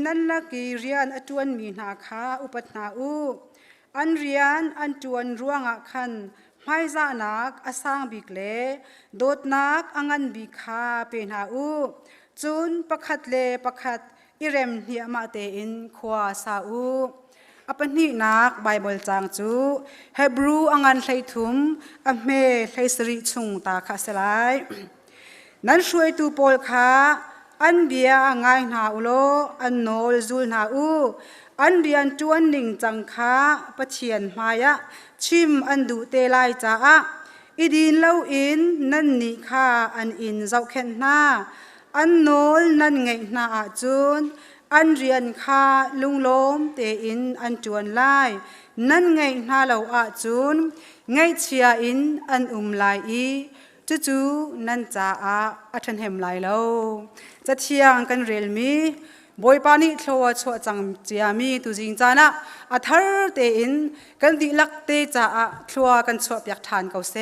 นั่นละกีเรียนอจวนมีนาคาอุปนาอูอันเรียนอันจวนร่วงขันไม่จานักอสร้างบิกเล่โดดนักอังันบิคาเป็นหาอูจุนประคัดเล่ประคัดอิเรมเนียมาเตอินขวาซาอูอปนินักไบเบิลจางจูเฮบรูอังันไลทุมอเมไลสริชุงตาคาสลายนั้นช่วยตูโปลคาอันเบียง่ายนาอุโลอันโนลจูลนาอูอันเบียนจวนหนิงจังคาปะเชียนมายะชิมอันดูเตลายจ้าอีดินเล่าอินนั่นนิคาอันอินเจ้าเข็นนาอันโนลนั่นไงนาจูนอันเรียนคาลุงลมเตอินอันจวนไลนั่นไงนาเหล่าจูนไงเชียอินอันไลอีจู่ๆนั่นจ้าอัฐันเห็มไหลแล้วจะเที่ยงกันเรียลมีบอยปานิทัวชัวจังเจียมีตุจิงจานะอัฐรเตอินกันดิลักเตจ้าทัวกันชัวอยากทานเกาเซ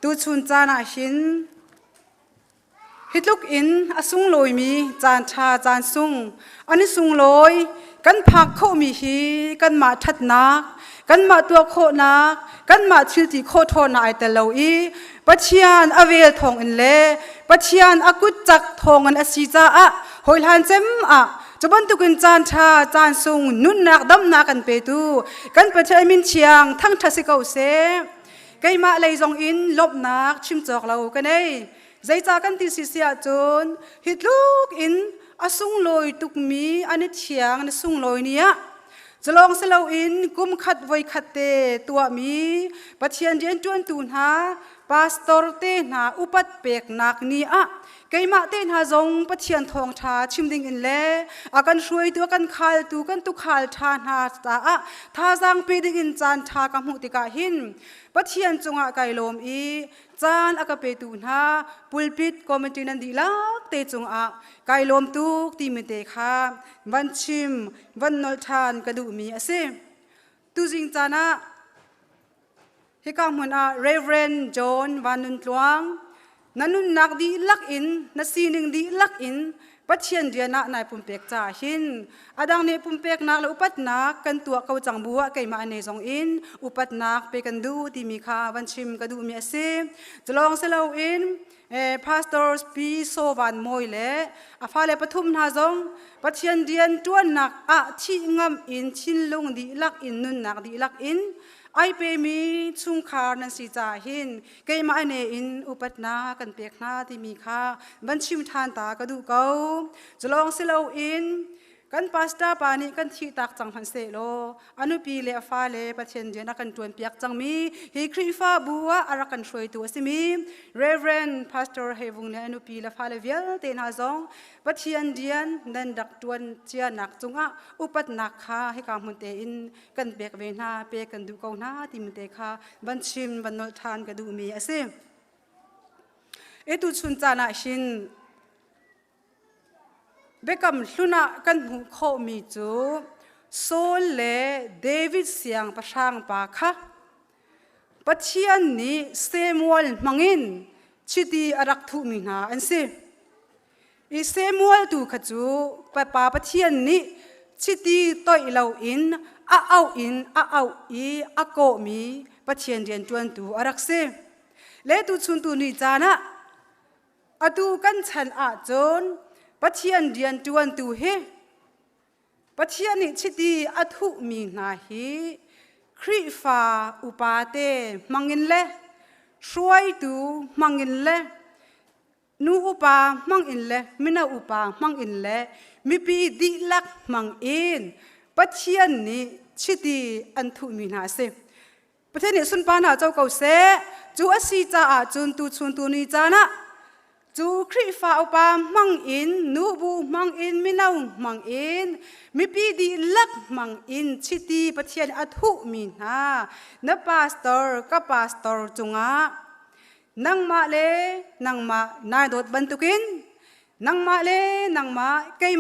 ตุชุนจานะหินฮิตลุกอินอสุงลอยมีจานชาจานสุงอันนี้สุงลอยกันผักโคมีฮีกันมาทัดนักกันมาตัวโคนักกันมาชิลติโคโทนายแต่เราอีปัจจัยอเวลทองอินเล่ปัจจัยอากุจักทองอันอสิจ้าหอยหันเจมจะบันตุกันจานชาจานสุงนุ่นนักดำนักกันเปตูกันปัจจัยมินเชียงทั้งทัศเกาเซไกมาเลยจงอินลบนักชิมจอกเรากันเอ้ใจจากกันที่เสียจนฮิตลูกอินอสุงลอยตุกมีอันนี้เชียงอันสุงลอยเนี่ยจะลองเสลาอินกุมขัดไว้ขัดเตตัวมีปัจเจียนเรียนจวนตูนหา pastor te na upat pek nak ni a keima te na zong pathian thong tha chimding in le akan shuai tu akan khal tu kan tu khal tha na ta a tha jang pe ding in chan tha ka mu ti ka hin pathian chunga kai lom i chan aka pe tu na pulpit committee nan di lak te chung a kai lom tu ti mi te kha van chim van nol than ka du mi ase tu jing chana hi Caan Hmannak Reverend John Vanun Tluang nanun nak di lak in na sining di lak in pathian dia na nai pumpek cha hin adang ne pumpek nak la upat nak kan tua kau chang buwa kai ma ne zong in upat nak pe kan du ti mi kha van chim ka du mi ase chlong selo in pastors pi so van moi le afale pathum na zong pathian dian tuan nak a thi ngam in chin lung di lak in nun nak di lak in ai pe mi chung khar nan si cha hin kai ma ne in upat na kan pek na ti mi kha ban chim than ta ka du ko chlong selo in kan pasta pani kan thi tak chang han se lo anu pi le fa le pathian jena kan tuan piak chang mi hi khri fa buwa ara kan shroi tu asimi reverend pastor hevung le anu pi la fa le vial te na zong pathian dian nan dak tuan chia nak chunga upat nak kha hi ka mun te in kan bek ve na pe kan du ko na ti mi te kha ban chim ban nol than ka du mi ase etu chun cha na shin bekam hluna kan hu kho mi chu Saul le David siang pasang pa kha pathian ni Samuel mangin chiti arak thu mi na an se i Samuel tu kha chu pa pathian ni chiti toi lo in a au i a ko mi pathian dian tuan tu arak se le tu chun tu ni chana atu kan chan a chon pathian dian tuan tu he pathian ni chiti athu mi na hi khri fa upate mangin le shuai tu mangin le nu upa mangin le mina upa mangin le mi pi di lak mangin pathian ni chiti anthu mi na se pathian ni sun pa na chau ko se chu asi cha a chun tu ni cha na chu khri fa upa mang in nu bu mang in minau mang in mi pi di lak mang in chiti pathian athu mi na pastor ka pastor chunga nang ma na dot bantukin nang ma kai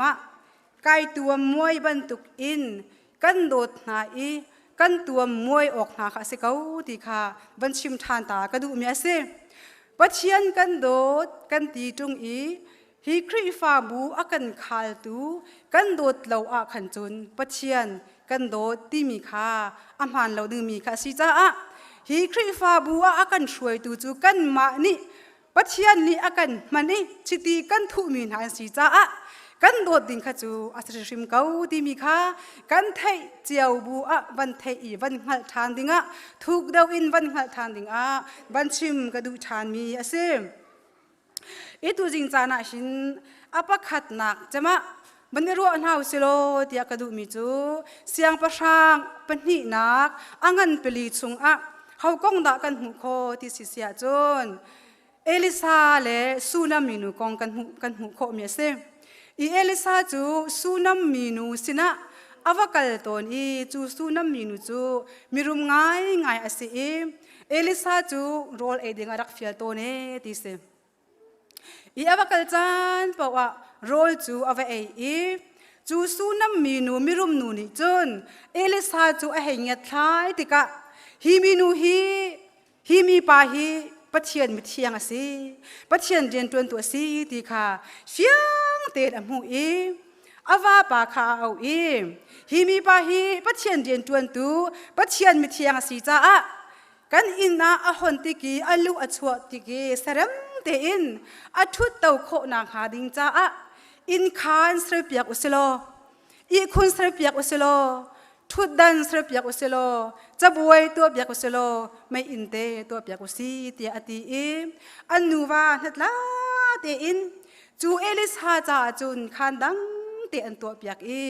ma kai tuam moi bantuk in kan dot na i kan tuam moi ok na kha se kau ti kha ban chim than ta ka du mi ase pathian kan dot kan ti tung i hi khri fa bu akan khal tu kan dot lo a khan chun pathian kan dot ti mi kha amhan lo du mi kha si cha a hi khri fa bu a akan shruai tu chu kan ma ni pathian ni akan mani chiti kan thu mi na si cha a kan dot ding kha chu asrim kau ti mi kha kan thai chiao bu a van thai i van ngal than dinga thuk dau in van ngal than ding a ban chim ka du than mi ase etu jing chana hin apakhat nak chama banero anhau selo tia ka du mi chu siang pasang panhi nak angan peli chung a hau kong da kan hu kho ti si sia chon Elisa le sunam minu kong kan hu kho mi ase i Elisa chu sunam minu sina avakal ton i chu sunam minu chu mirum ngai ase e Elisa chu rol e ding arak fial to ne ti se i avakal chan pawa rol chu ava e chu sunam minu mirum nu ni chon Elisa chu a hengat thlai tika hi minu hi mi pa hi pathian mi thiang ase pathian dian tuan tu ase ti kha siang te amu e awa pa kha au e hi mi pa hi pathian dian tuan tu pathian mi thiang ase cha a kan inna a hon ti ki alu achwa ti ki saram te in athut tau kho na kha ding cha a in khan sre piak uselo i khun sre piak uselo thut dan sre piak uselo chabuai to piak uselo mai inte to piak usi ti ati e anuwa hatla te in chu Elisa cha chun khan dang te an to piak e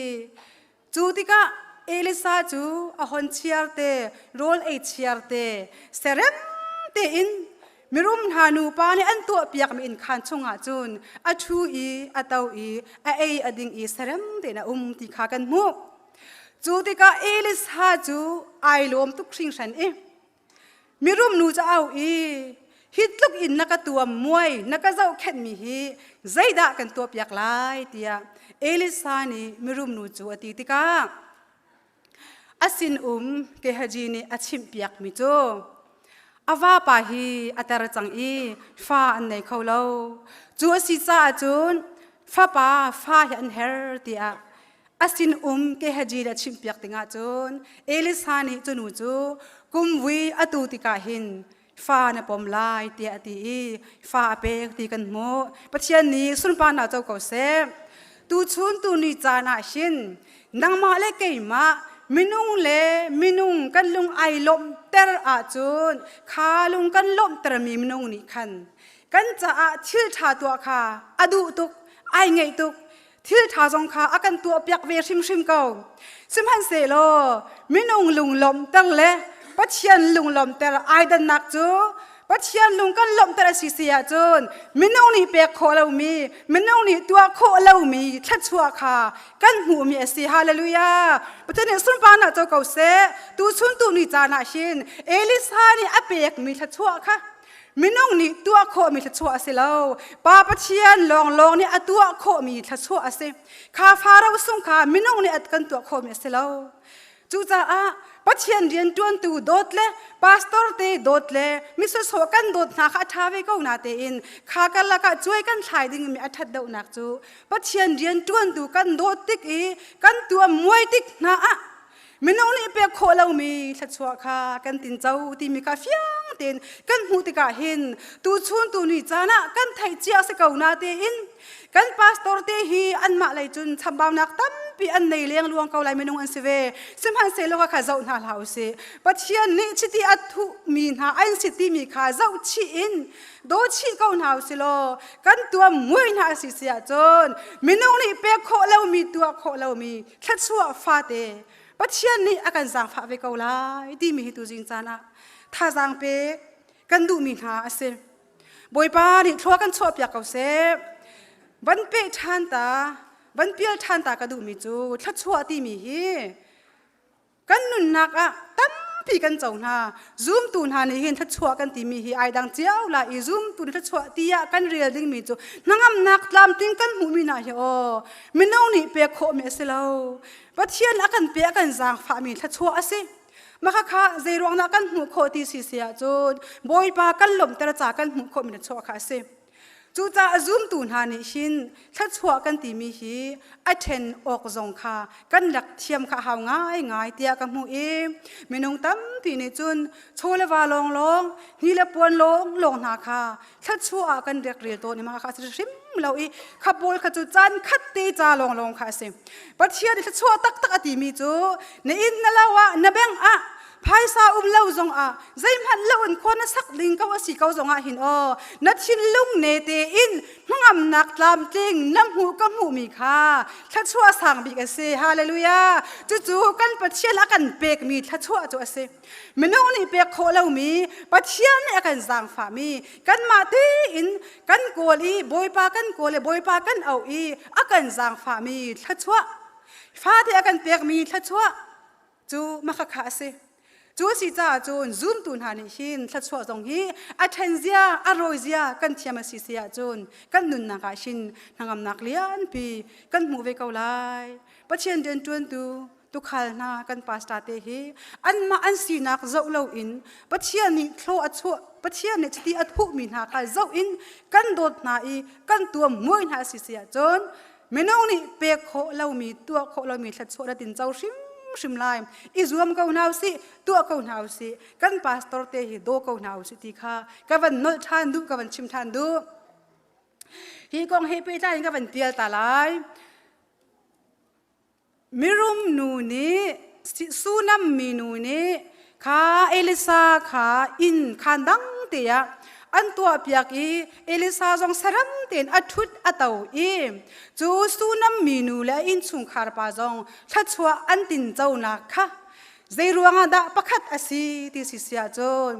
chu tika Elisa chu a hon chiar te rol e chiar te serem เตอินมิรุมหานูปานี่อันตัวเปียกมีอินคันชงหาจุนอัชูอีอัตาวอีเออดิงอีเสร็มเตนะติขากันมุจูติกาเอลิสฮาจูไอลมทุกสิ่งฉันมิรุมนูจะเอาฮิตลุกอินนักตัวมวยนักเจ้าเข็นมีฮีใจด่ากันตัวเปียกลายเตียเอลิสานีมิรุมนูจูอติติกาอาสินเกฮจีนีอาชิมเปียกมิโจอาวาปาฮีอัตระจังฟ้าอันไหนเขาเล่าจูสิจ้าจูนฟ้าป่าฟ้าอันเฮร์เตียอาสินเกฮจีนีอาชิมเปียกติงาจูนเอลิสานีจูนูจูกุมวีอตุติกาหินฟ้าในปมลายเตียตีฟ้าเปกตีกันโมปัจเจียนนี้สุนปานาเจ้าเก่าเสตูชุนตูนิจานาชินนังมาเลเกยมามินุงเลมินุงกันลุงไอลมเตอร์อาจูนขาลุงกันลมเตอร์มีมินุงนี่คันกันจะทิลชาตัวขาอดูตุกไอไงตุกทิลชาจงขาอากันตัวเปียกเวชิมชิมเก่าซิมฮันเซโลมินุงลุงลมเตอร์เลปัจเจียนลุงลมเตอร์ไอดันนักจูปัจเจียนลุงกันลมเตอร์สิเสียจูนมินุงนี่เปียกโคเลวมีมินุงนี่ตัวโคเลวมีชัดชัวขากันหูมีเสียฮาเลลูยาปัจเจียนสุนปานาเจ้าเก่าเสตูชุนตูนี่จานาชินเอลิซานี่อเปียกมีชัดชัวค่ะมินุงนี่ตัวโคมีชัดชัวเสียแล้วป้าปัจเจียนลองนี่ตัวโคมีชัดชัวเสียข้าฟ้าเราส่งข้ามินุงนี่กันตัวโคมีเสียแล้วจูจ้าปัจเจียนเรียนจวนตูโดดเล่พาสตอร์เตโดดเล่มิสุสโกันโดดนักอัฐาเวก็นาเตอินข้ากันละก็ช่วยกันใช้ดิ่งมีอัฐเดานักจูปัจเจียนเรียนจวนตูกันโดดติกกันตัวมวยติกนามินองนี่เปียกโคเลวมีชัดชัวค่ะกันตินเจ้าที่มีกาเฟียงตินกันหูติกาหินตูชุนตูนี่จานะกันไทยเจียสเกานาเตอินกันพาสตอร์เตฮีอันมาเลยจุนทำบาวนักตั้มปีอันในเลี้ยงลวงเกาไลมินองอันเสเวซิมฮันเซโลกข้าเจ้าหน้าลาวเสปัจเจียนนี่ชิติอัตุมีนาอันสิติมีข้าเจ้าชีอินโดชีเกาหน้าเสโลกันตัวมวยนาสิเสียจนมินองนี่เปียกโคเลวมีตัวโคเลวมีชัดชัวฟาเตปัจเจียนนี้อาการจางฟ้าเวกเอาไลดีมีตัวจริงจานะถ้าจางเปกันดูมีหาเสบอยปาดิทัวกันชอบอยากเอาเสบันเปทันตาบันเปียทันตากันดูมีจูทัดชัวตีมีฮีกันนุนนักตั้มปีกันเจ้าหน้าซูมตูนหาในเห็นทัดชัวกันตีมีฮีไอดังเจ้าละอีซูมตูนทัดชัวตียกันเรียลดิ้งมีจูนังอำนักลำติ้งกันหูมีนาเฮโอมินเอานี่เปียโคเมสเลวปัจเจียนอากันเปียกันจางฟ้ามีทัดชัวสิมาค่ะใจรวงนักกันหูโคตีสิเสียจูบอยปากันหลมแต่ละจากกันหูโคมีทัดชัวค่ะสิจูจ้าซูมตูนหานิชินทัดชัวกันตีมีฮีอัเทนออกจงค่ะกันหลักเทียมค่ะหาวง่ายเตียกับหูมินงตั้มปีนี้จุนโชเลวาลองนี่ละปวนลงนาค่ะทัดชัวกันเด็กเรียนตัวนี่มาค่ะสิมเราขับโบลขจุจันคัดตีจาลองค่ะสิปัจเจียนทัดชัวตักอติมีจูในอินนั่นละวะนเบงภายซาเล่าจงใจมันเล่าอันคนนักสักลิงเขาว่าสีเขาจงหินนัดชินลุงเนเตอินน้องอำนักลำจริงน้ำหูก็หูมีค่ะทัดชัวสั่งบีกันเซฮาเลลูยาจู่ๆกันปัจเจียนอากันเปกมีทัดชัวจู่เซมินองนี่เปกโคเล่ามีปัจเจียนอากันจางฝ่ามีกันมาตีอินกันโกลีบอยปากันโกเลบอยปากันเอาอากันจางฝ่ามีทัดชัวฟ้าที่อากันเปกมีทัดชัวจู่มาค่ะเซจูสิจ้าจูนซูมตูนหานิชินทัดชัวตรงฮีอัทเนเซียอารอยเซียกันเทียมสิเสียจูนกันนุนนักชินนางอำนักเลียนปีกันหูเวกเอาไลปัจเจียนเดินจวนตุขลนากันปาสตาเตฮีอันมาอันสีนักเจ้าเล่าอินปัจเจียนนี่โคลอัดชัวปัจเจียนนี่จิตอัดผู้มีนาค่ะเจ้าอินกันโดดนากันตัวมวยนาสิเสียจูนเมนองนี่เปกโคเล่ามีตัวโคเล่ามีทัดชัวระดินเจ้าชิมไลม์อิจวมเกาหนาวสิตัวเกาหนาวสิกันพาสตอร์เตหิโดเกาหนาวสิที่ค่ะกับวันนอทันดูกับวันชิมทันดูฮีกองเฮไปได้กับวันเตียตาลายมิรุมนูนี้สูนัมมีนูนี้ข้าเอลิซาข้าอินขันดังเตียอันตัวเปียกเอลิซาจงสรัมเต็นอัทุดอัตเอาจูสูนัมมีนูและอินสุงคาร์ปาจงชัดชัวอันตินเจ้านักค่ะใจรวงดาประคัดอาศีที่สิเสียจน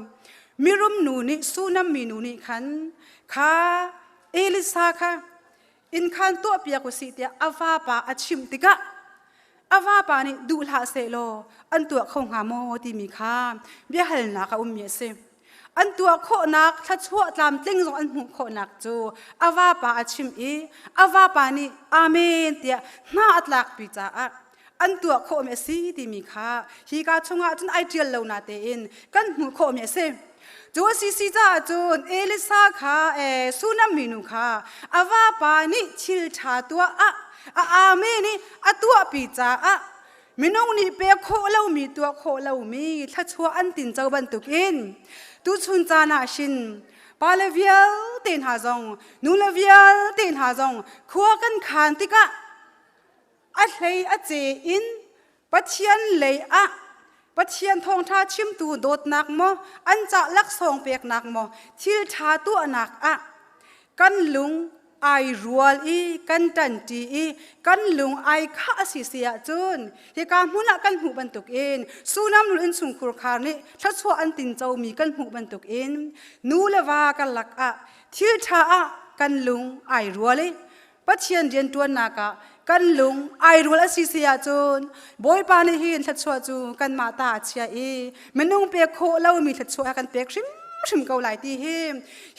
มิรุมหนูนี่สู้น้ำมีหนูนี่ขันข้าเอลิซาค่ะอินขันตัวเปียกุสิเตียอาวาปาอชิมติกะอาวาปานี่ดูลาเซโลอันตัวคงหาโมที่มีข้าเบียหัลนักอุมเยเซอันตัวโคนักถ้าชั่วตามติ้งส่งอันหูโคนักจูอาวาปาอชิมอีอาวาปานี่อาเมนเตียน่าอัตลักปิจ้าอันตัวโคเมสีที่มีข้าฮีกาชงอาจนไอเดียลเลวนาเตอินกันหูโคเมเซจูซีจ้าจูนเอลิซาค่ะสุนัมมินุค่ะอาวาปานี่ชิลชาตัวอาเมนี่อตัวปีจ้ามินงนี่เปียโคเล่ามีตัวโคเล่ามีถ้าชัวอันตินเจ้าบันตุกินตุชุนจานาชินปาเลเวียลเตนหาจงนูเลเวียลเตนหาจงขัวกันขานติกะอัดเลยอัดเจอินปัจเจียนเลยปัจเจียนทองท่าชิมตูโดดหนักโมอันจะลักส่งเปียกหนักโมทิลชาตัวหนักกันลุงไอรัวอีกันตันจีอีกันลุงไอข้าสิเสียจนเหตุการณ์มุนักกันหูบรรทุกเองสู้น้ำลุนสุงคุรคานี่ถ้าชัวอันตินเจ้ามีกันหูบรรทุกเองนูเลวากันหลักทิลชากันลุงไอรัวเลยปัจเจียนเรียนตัวนักกันลุงไอรัวละสิเสียจนบอยปานี่เห็นถ้าชัวจูกันมาตาเชียมันนุ่งเปียกโคเล่ามีถ้าชัวกันเปียกชิมเกาหลายที่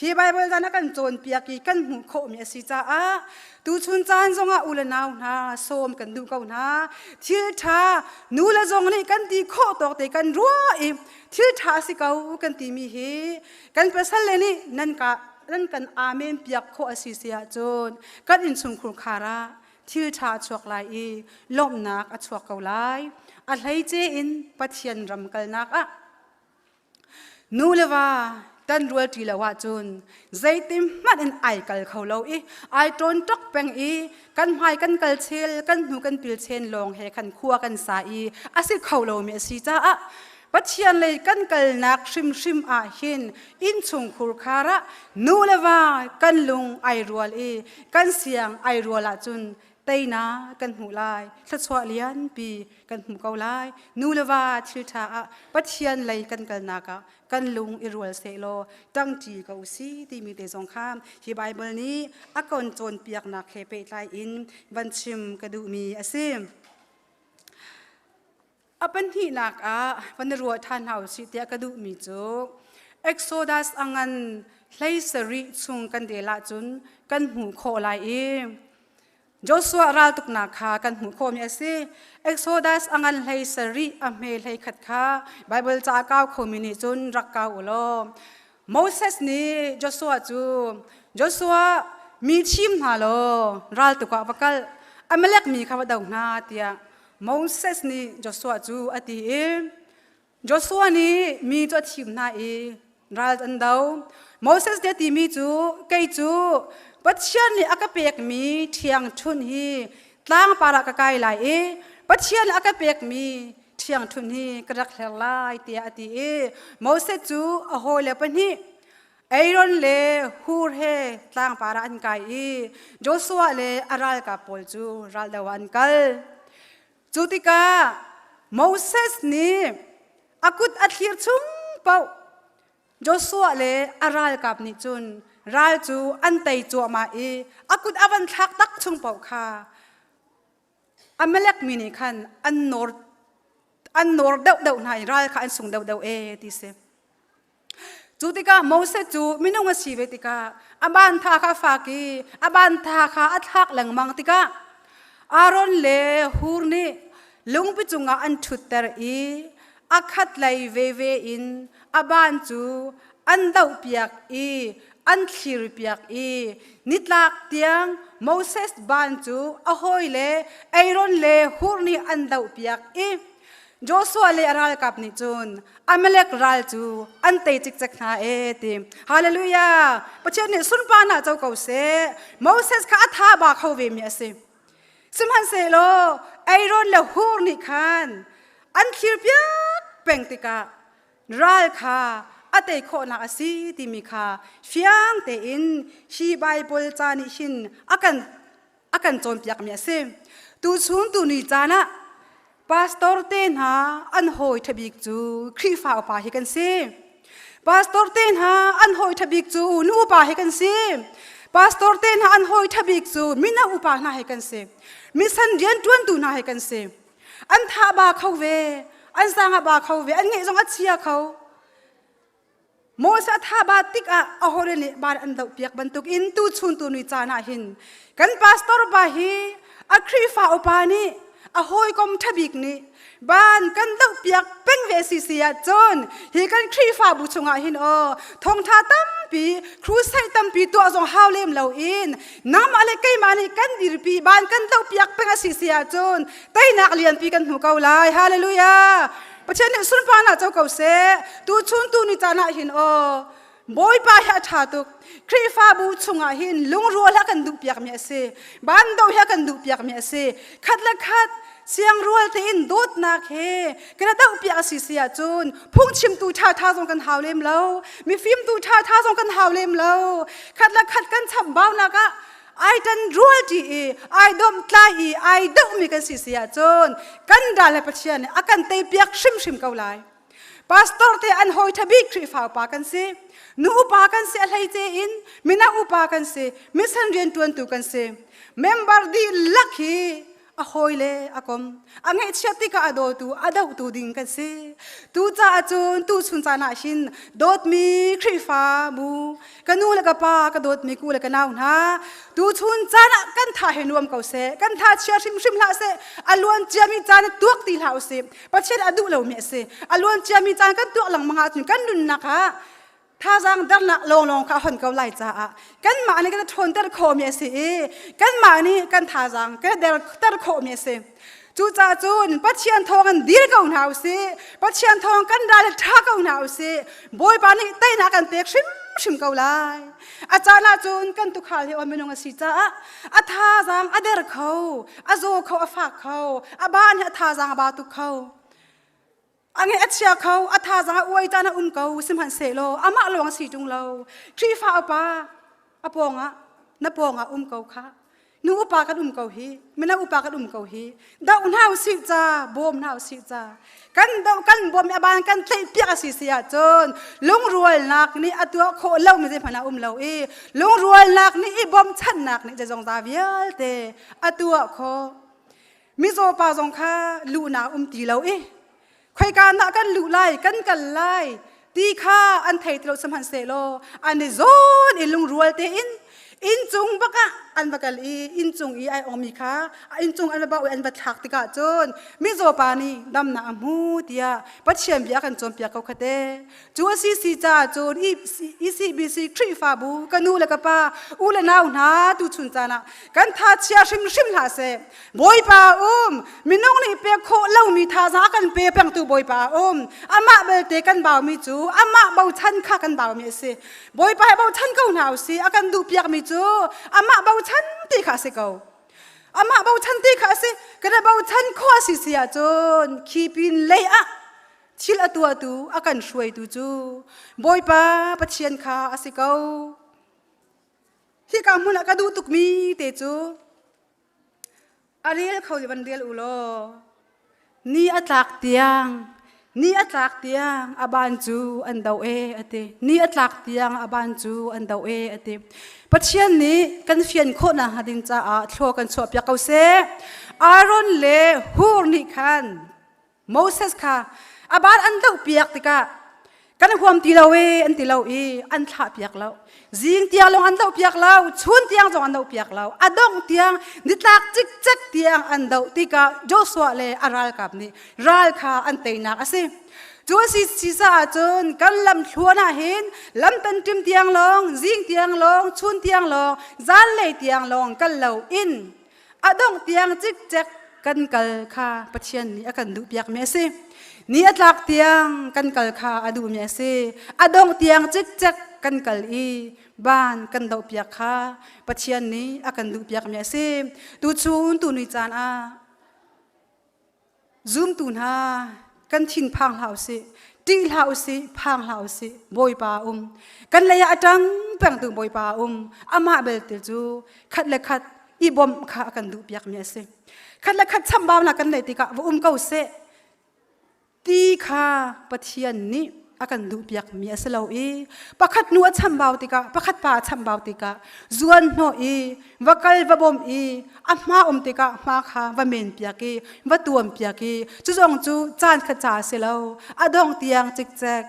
ฮีไบเบิลจานักันโจนเปียกีกันหูโคมีสิจ้าตูชุนจานจงอุลนาวนาโสมกันดูเกานาทิลทานูละจงนี่กันตีโคตอกเตกันรัวทิลทาสิเกากันตีมีกันเปสัลเลนี่นั่นกันอาเมนเปียกโคสิเสียจนกันอินสุงคุคาระทิลทาชวกลายลมนักชวกเกาลายอะไรเจอินปัจเจียนรำกันนักนูเลวาตันรัวทีละว่าจนใจติมมันไอกัลเขาเราไอตรนตกแปงกันหายกันกัลเชลกันหูกันปิลเชนลงเฮกันขัวกันสายอาศัยเขาเราเมสีจ้าปัจเจียนเลยกันกัลนักชิมหินอินชุงคุรคาระนูเลวากันลุงไอรัวกันเสียงไอรัวละจนเตยนากันหูลายสัตว์สวเลียนปีกันหูเกาลายนูเลวาทิลทาปัจเจียนเลยกันกัลนักกันลุงอิรัวเซโลตั้งจีเกาซีที่มีแต่สงครามที่ไบเบิลนี้อากอนโจนเปียกนักเคเปตายอินบันชิมกระดูมีอาซิมเป็นที่นักวันรัวท่านเฮาสิเตียกระดูมีจุกเอ็กโซดัสอังันไลสริชุงกันเดละจุนกันหูโคลายโจชัวราตุกนาคากันหูโคมีสิเอ็กโซดัสอังันไลสริอเมลไลขัดขาไบเบิลจาก้าวคอมินิจุนรักก้าวอุโลโมเสสนี่โจชัวมีชิมฮาโลราตุกว่ากัลอเมเล็กมีข้าวดาวนาเตียโมเสสนี่โจชัวจูอติโจชัวนี่มีตัวชิมนาราตันดาวโมเสสเดติมีจูเกยจูปัจเจียนนี่อากาเปียกมีเทียงทุนฮีตั้งปาระกะไกลายปัจเจียนอากาเปียกมีเทียงทุนฮีกระดักเลลายเตียติโมเสสจูอโหเลปนีไอรอนเลฮูร์เฮตั้งปาระอันไกโจชัวเลอารัลกาปอลจูรัลดาวันกัลจูติกาโมเสสนี่อากุดอัดเลียชุงเปาโจชัวเลอารัลกับนิจุนรัลจูอันเตยจัวมาอากุดอวันทักตักชุงเปาค่ะอเมเล็กมินิคันอันนอร์เดาไหนรัลค่ะอันสุงเดาที่เซจูติกาโมเสสจูมินุงมาชีเวติกาอาบันทาคาฟากีอาบันทาคาอัดทักหลังมังติกาอารอนเลฮูร์นี่ลุงปิจุงอันชุดเตอร์อาคัดไลเวอินอาบันจูอันดาวเปียกอันขีรเปียกนิดลักเตียงโมเสสบันจูอโฮยเลไอรอนเลฮูร์นี่อันดาวเปียกโจชัวเลอารัลกับนิจุนอเมเล็กรัลจูอันเตจิกจักนาติมฮาเลลูยาปัจจุบันนี้สุนปานาเจ้าเก่าเสโมเสสข้าท้าบาเขาเวมีสิสมันเซโลไอรอนเลฮูร์นี่คันอันขีรเปียกเป็นติการัลคาอเตโคนาอสีติมิคาฟิยังเตอินชีไบเบิลจานิหินอากันโจนเปียกมีสิตูชุนตูนิจานะพาสตอร์เตนหาอันโหยทบิกจูครีฟ้าป่าฮิกันสิ pastor ten ha an hoi thabik chu nu upa he kan si pastor ten ha an hoi thabik chu mina upa na he kan si mission rian tuan tu na he kan si an tha ba khau ve an sanga ba khau ve an nge jong a chia khau mo sa tha ba tik a hore ni bar an dau piak bantuk in tu chun tu ni chana hin kan pastor ba hi a khri fa upa ni a hoi kom thabik ni ban kan dau piak peng ve si sia chon hi kan khri fa bu chunga hin o thong tha tam pi khru sai tam pi to azong hawlem lo in nam ale kai mani kan dir pi ban kan dau piak peng a si sia chon tai nak lian pi kan hu kau lai hallelujah pachen ne sun pa na chau kau se tu chun tu ni chana hin o boy pa ha tha tu khri fa bu chunga hin lung ro la kan du piak me se ban do ha kan du piak me se khat la khat siang rual te in dot na khe kana dau piak si sia chun phung chim tu tha tha jong kan hawlem lo mi film tu tha tha jong kan hawlem lo khat la khat kan cham baw na ka ai tan rual ti ai dom tlai ai dau mi kan si sia chun kan dal ha pachian akan te piak shim shim kau lai pastor te an hoi thabi khri fa pa kan si nu upa kan si alai te in mina upa kan si mission rian tuan tu kan si member di lucky a hoile akom angai chati ka ado tu adau tu ding kan se tu cha chun tu chun cha na hin dot mi khri fa mu kanu la ka pa ka dot mi ku la ka naw na tu chun cha na kan tha he nuam kau se kan tha chia sim sim la se alon chia mi cha na tuak ti lau se pa chen adu lo me se alon chia mi cha kan tuak lang manga chun kan dun na kaท่าจังดันละลงข้าหันเกาไหลจ้ากันมานี่กันทนแต่โคมีสิกันมานี่กันท่าจังกันเดินแต่โคมีสิจูจ่าจูนปัจเจียนทองกันดีเก่าหนาวสิปัจเจียนทองกันได้ท่าเก่าหนาวสิบอยปานี่เต้นกันเตะชิมชิมเกาไหลอาจารย์จูนกันตุขาเลี้ยไม่นงสิจ้าอาท่าจังอาเดินเขาอาโจเขาอาฝากเขาอาบ้านเนี่ยท่าจังอาบาตุเขาอันนี้อัจฉริยะเขาอัฐาจังอวยจานะเขาสิมหันเสโลอามาหลวงสีจุงเราทรีฟ้าป้าอาปองนับปองเขาค่ะนูอุปากันเขาฮีไม่น่าอุปากันเขาฮีดาวน่าสิจ้าบอมน่าสิจ้ากันดาวกันบอมอาบานกันเตะเปียกสิเสียจนลงรวยนักนี่อัตัวโคเล่าไม่ใช่พนาเราลงรวยนักนี่บอมชันนักนี่จะจงตาเวียเตอัตัวโคมิโซปาจงค่ะลูนาตีเราใครการนักกันลุไลกันไลตีข้าอันไทยตลอดสมันเสโลอันนี้โซนอิลุงรัวเตอินจุงบักอันบักกลีอินจุงไออมีข้าอินจุงอันบักอันบักทักติกาจนมิโซปานีดำน้ำมูเดียปัจเจียมเบียกันจมเปียเขาคเตจัวซีจ้าจนอีซีบีซีครีฟาบูกันนูเลกป้าอูเลนาวนาตูชุนจานะกันทัดเชียชิมลาเซบอยป้ามิน้องนี่เปียโคเล่ามีท่าจักันเปียเป็งตูบอยป้าอามาเบลเตกันบ่าวมีจูอามาบ่าวชันข้ากันบ่าวมีเซบอยป้าบ่าวชันเขาหนาวสิอากันดูเปียกมีจูอามาบ่าวชันตีข้าสิเขาอามาบ่าวชันตีข้าสิกันบ่าวชันข้อสิเสียจนขีปินเลยชิลตัวตูอากันช่วยตูจูบอยป้าปัจเจียนข้าสิเขาที่กำมือละก็ดูตุกมีเตจูอาเรียลเขาจะบันเดียลอุโลนี่อัตลักเตียงอาบานจูอันดาวอตินี่อัตลักเตียงอาบานจูอันดาวอติปัจเจียนนี้กันเฟียนโคนะฮะดินจ้าโชกันชอบอยากเอาเสอารอนเลฮูร์นิคันโมเสสค่ะอาบานอันดาวเปียกติกากันความตีเราอันตีเราอันขาเปียกเราจิงเตียงลงอันดาวเปียกเราชุนเตียงจงอันดาวเปียกเราอดงเตียงนิตักจิกจักเตียงอันดาวติกาโจสวะเลอารัลกับนี่รัลค่ะอันเตยนักสิจัวสิซาจนกันลำชวนอาเห็นลำตันจิมเตียงลงจิงเตียงลงชุนเตียงลงจานเลยเตียงลงกันเหลาอินอดงเตียงจิกจักกันกัลค่ะปัจเจียนนี่อากันดูเปียกเมสินี่อัตลักเตียงกันกัลค่ะอดูเมสิอดงเตียงจิกจักกันกัลบ้านกันดาวเปียกค่ะปัจเจียนนี้อากันดูเปียกเมสิตูชูนตูนิจานซูมตูนฮากันทิ้งพังเหาสิตีเหาสิพังเหาสิบอยป้ากันเลยจังแปงตูบอยป้าอามาเบลติจูขัดเลยขัดอีบอมค่ะกันดูเปียกเมสิขัดเลยขัดซ้ำบ้านักกันเลยติกะว่าเก่าเสตีค่ะปัจเจียนนี้ akan du piak mi asalo i pakhat nuat chambau tika pakhat pa chambau tika zuan no i vakal vabom i ama tika ma kha vamen piaki vatuam piaki chu jong chu chan kha cha selo adong tiang chik chak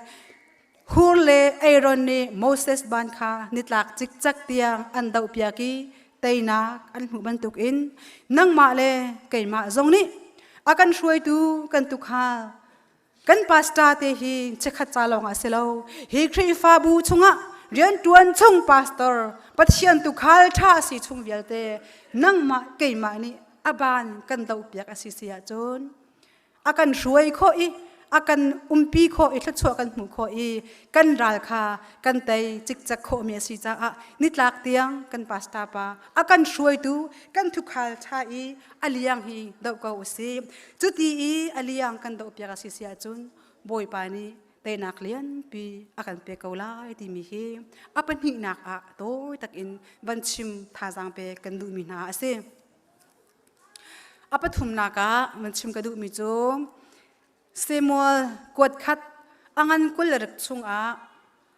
hurle aaron ni moses ban kha nitlak chik chak tiang andau piaki taina an hu ban tuk in nang ma le keima zong ni akan shuai tu kan tu kha kan pasta te hi chekhat chalong aselo hi khri fa bu chunga rian tuan chung pastor pathian tu khal tha si chung vialte nang ma keima ni aban kan dau piak asisia chon akan shuai kho i akan umpi kho i thachwa kan mu kho i kan ral kha kan tai chik chak kho mi si cha a nitlak tiang kan pasta pa akan shuai tu kan thu khal tha i aliang hi dau ko usi chuti i aliang kan dau pya si sia chun boy pa ni te nak lian pi akan pe ko lai ti mi hi apan hi nak a toy tak in van chim tha jang pe kan du mi na ase apathum naka van chim ka du mi chu Samuel kuat khat angan kular chung a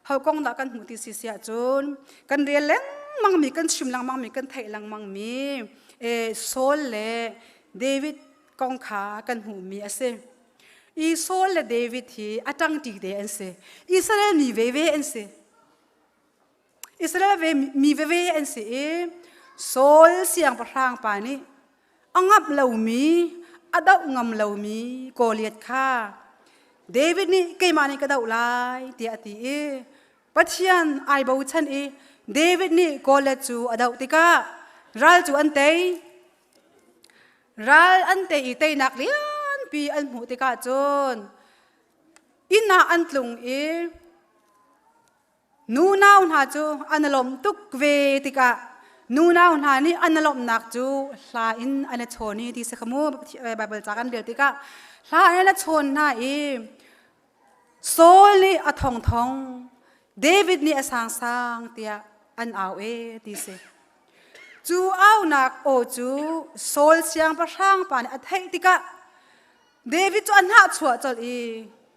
haukong da kan hmuti si sia chun kan riel leng mang mi kan chim lang mang mi kan thai lang mang mi Saul le David kong kha kan hu mi ase I Saul le David hi atang ti de an se Israel mi ve an se Israel mi ve an se Saul siang parang pa ni angap lau mi adau ngam lau mi Goliath kha David ni keimani ka dau lai ti ati pathian ai bau chan David ni Goliath chu adau tika ral chu antei I tei nak lian pi an mu tika chon ina antlung nu naun ha chu analom tuk ve tika nu naun ha ni analom nak chu hla in ana choni ti se khamu Bible chakan bel tika hla ana chon na Saul ni athong thong David ni asang sang tia an au ti se chu au nak o chu Saul siang pa sang pan athai tika David chu an ha chua chol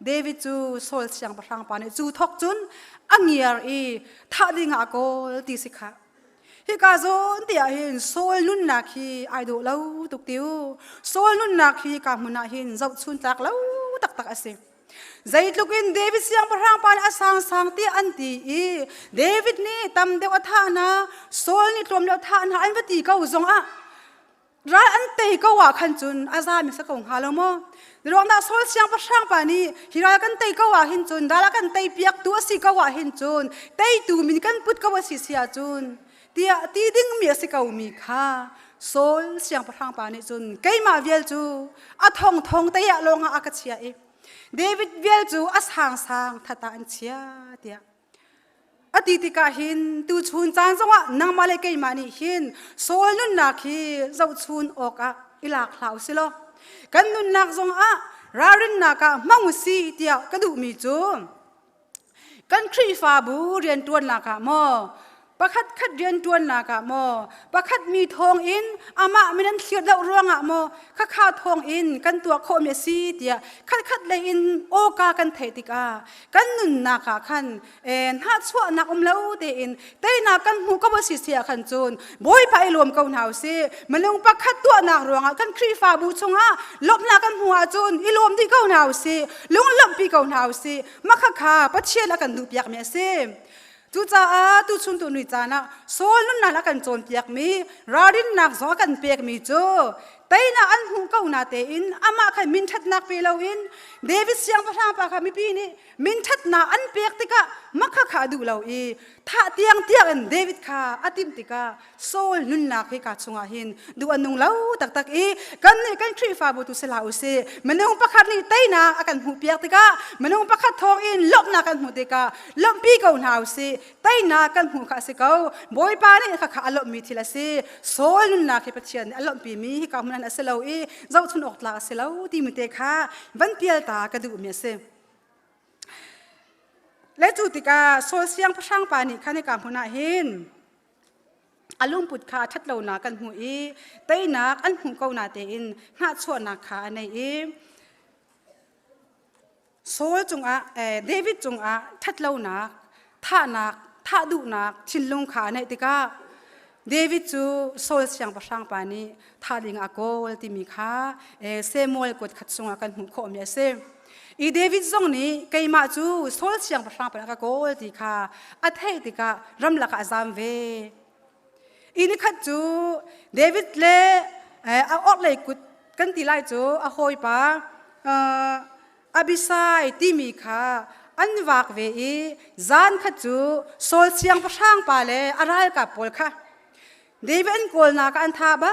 David chu Saul siang pa sang pan chu thok chun angiar tha dinga ko ti se kha hi ka zon tia hin Saul nun nak hi ai do lo tuk tiu Saul nun nak hi ka hmuna hin zau chun tak lo tak tak ase zaitlukin David siang parang pan asang sang ti anti David ni tam deu atha na Saul ni tom deu tha na an vati ka uzong a ra an te ka wa khan chun aza mi sa kong halo mo rong da Saul siang parang pa ni hira kan te ka wa hin chun dala kan te piak tu asi ka wa hin chun te tu min kan put ka wa si sia chun tia ti ding mi asi ka mi kha Saul siang parang pa ni chun keima vial chu a thong thong te ya longa akachia David vial chu asang sang thata an chia tia atiti ka hin tu chun chan zonga nang male ke mani hin Saul nun nak hi zau chun oka ilak hlau silo kan nun nak zonga rarin naka mangusi tia kadu mi chu kan khri fa bu rian tuan naka mo pakhat khat rian tuan naka mo pakhat mi thong in ama minan thlir dau ruanga mo kha kha thong in kan tua kho me si tia khat khat le in o ka kan theitika kan nun naka khan en ha chwa na lo te in te na kan hu ka ba si sia khan chun boy pa ilom ko nau se malung pakhat tua na ruanga kan khri fa bu chunga lop na kan hu a chun ilom di ko nau se lung lom pi ko nau se makha kha pachela kan du piak me se tu cha tu chun tu nui cha na Saul nun na la kan chon piak mi radin nak zo kan pek mi chu taina an hu ko na te in ama kha min that nak pe lo in David siang pa kha mi pi ni min that na an pek tika makha kha du lo tha tiang an David kha atim tika Saul nun na ka chunga hin du anung lo tak tak kan khri fa bu tu sela u se manung pakhat ni taina akan hu piak tika manung pakhat thong in lop na kan hu tika lom pi ko na u se taina kan hu kha se ko boy pa ni kha alop mi thila se Saul nun na pathian alop pi mi ka man aselo zau chun ok tla aselo ti mi te kha van pial ta ka du mi se le chu tika Saul siang phang pa ni khane ka huna hin alum put kha that lo na kan hu taina an hu ko na te in ha chho na kha nei โซลจงเดวิดจงทัดเล่านักท่านักท่าดุนักชินลุงขาในติกาเดวิดจูโซลเสียงประชังปานีท่าดิงอากอลติมีขาเซมูเอลกดขัดสงกันหุ่นโคมีเซอีเดวิดจงนี้ไกมาจูโซลเสียงประชังปานอากอลติขาอัฐเฮติการำลักอาซามเวอีนี่ขัดจูเดวิดเล่ออกเลยกุดกันตีไลจูอโหยปาอบิไซที่มีค่าอันวักเวีจานขัดจูโซลเสียงประชังปาเลอะไรกับปอลค่ะเดวิดกอลนักอันท่าบ้า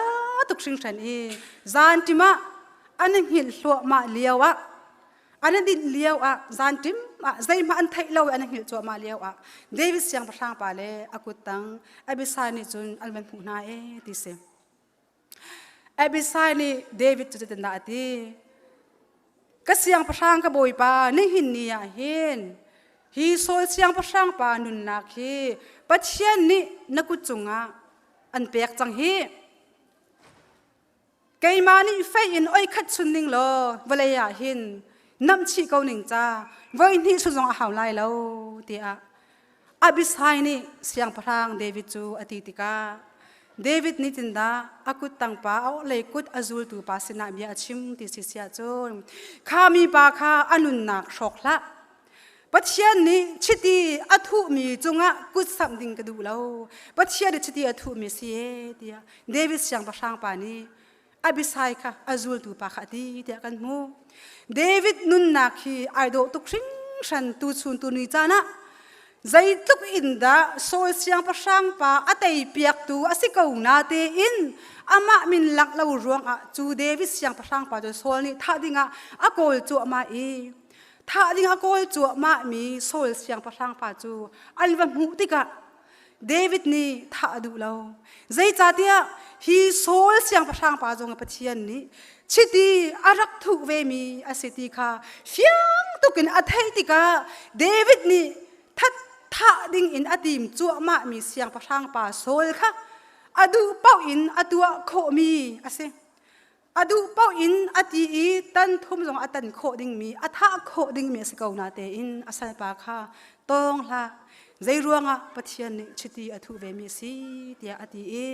ตุกสิ่งฉันจานติมาอันนั้นหินสัวมาเลี้ยวอันนั้นดินเลี้ยวจานติมใจมาอันไทยเราอันนั้นหินสัวมาเลี้ยวเดวิดเสียงประชังปาเลอากุตังอบิไซนี่จุนอันเป็นผู้นายที่เสอบิไซนี่เดวิดจุดเด่นดาตีก็เสียงประชังกบอยปานี่หินนี่เห็นฮีโซเสียงประชังปานุนนักฮีปัจเจียนนี่นักจุงอันเปียกจังฮีไกมานี่ไฟอินอ้อยขัดชุนนิ่งโลวเลยหินน้ำชีเกาหนิงจ้าวันนี้สุดจงอาหาวไล่แล้วเดียอบิไซนี่เสียงประชังเดวิดจูอติติกาเดวิดนี่จินดาอากุตังป้าเอาเลยกุดอาซูลตูป้าสินาเบียชิมติสิเสียจนข้ามีป้าข้าอนุนนักชกละปัจเจียนนี้ชิตีอัฐุมีจงกุดสัมดิงกระดูแล้วปัจเจียนชิตีอัฐุมีเสียเดียเดวิดเสียงประชังป้านี้อบิไซค่ะอาซูลตูป้าขัดดีเดียกันมูเดวิดนุนนักฮีไอโดตุกชิงฉันตูชุนตูนิจานะใจทุกอินดาโซเสียงประชังป้าอัตยเปียกตัวอสิกาวนาเตอินอามามินลักเรารวงจูเดวิดเสียงประชังป้าจะโซลนี่ท่าดิ่งอากอลจูมาท่าดิ่งอากอลจูมามีโซลเสียงประชังป้าจูอันวันหูติกะเดวิดนี่ท่าดูเราใจจ่าเดียฮีโซลเสียงประชังป้าจงปะเทียนนี้ชิดีอารักทุกเวมีอสิติกาเฟียงตุกินอัฐติกาเดวิดนี่ทัดท่าดิ่งอินอดีมจัวมามีเสียงประชังป่าโซลค่ะอดูเป้าอินอตัวโคมีอาเซอดูเป้าอินอดีอีตันทุ่มจงอตันโคดิ่งมีอท่าโคดิ่งมีสกาวนาเตอินอาศัยป่าค่ะตองละใจรวงปะเทียนนี่ชิตีอทุเวมีสีเดียอดีอี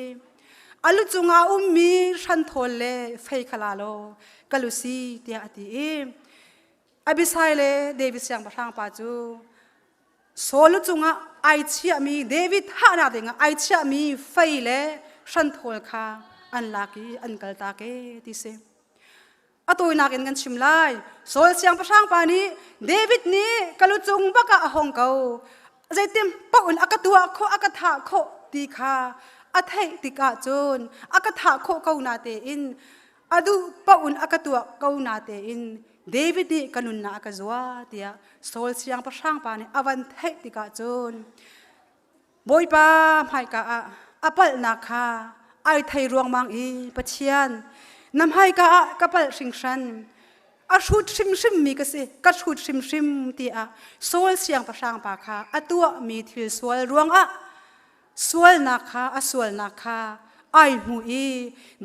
อลุจงมีชันทอลเลไฟขลาโลกลุสีเดียอดีอีอบิไซเลเดวิดเสียงประชังป่าจูโซลุจงไอเชียมีเดวิดฮานาดิงไอเชียมีไฟเลชันทอลค่ะอันลักกี้อันกัลตาเกติเซอตัวนักกันชิมไลโซลเสียงประชังปานี้เดวิดนี้กลุจงบักฮองเกาใจเต็มปอุ่นอากาตัวโคอากาถาโคตีค่ะอัฐิติกาจนอากาถาโคเกานาเตอินอดูปอุ่นอากาตัวเกานาเตอินเดวิดนี่กันุนนักจัวเดียโซลเสียงประชังปานี่อวันเทติกาจนบอยปาไม่กะอปัลนักค่ะไอไทยรวงมังอีปะเชียนนำให้กะกะปัลชิงชันอาชุดชิมมีกสิกัชุดชิมตีโซลเสียงประชังปาค่ะอตัวมีทิลสวลรวงสวลนักค่ะสวลนักค่ะไอหู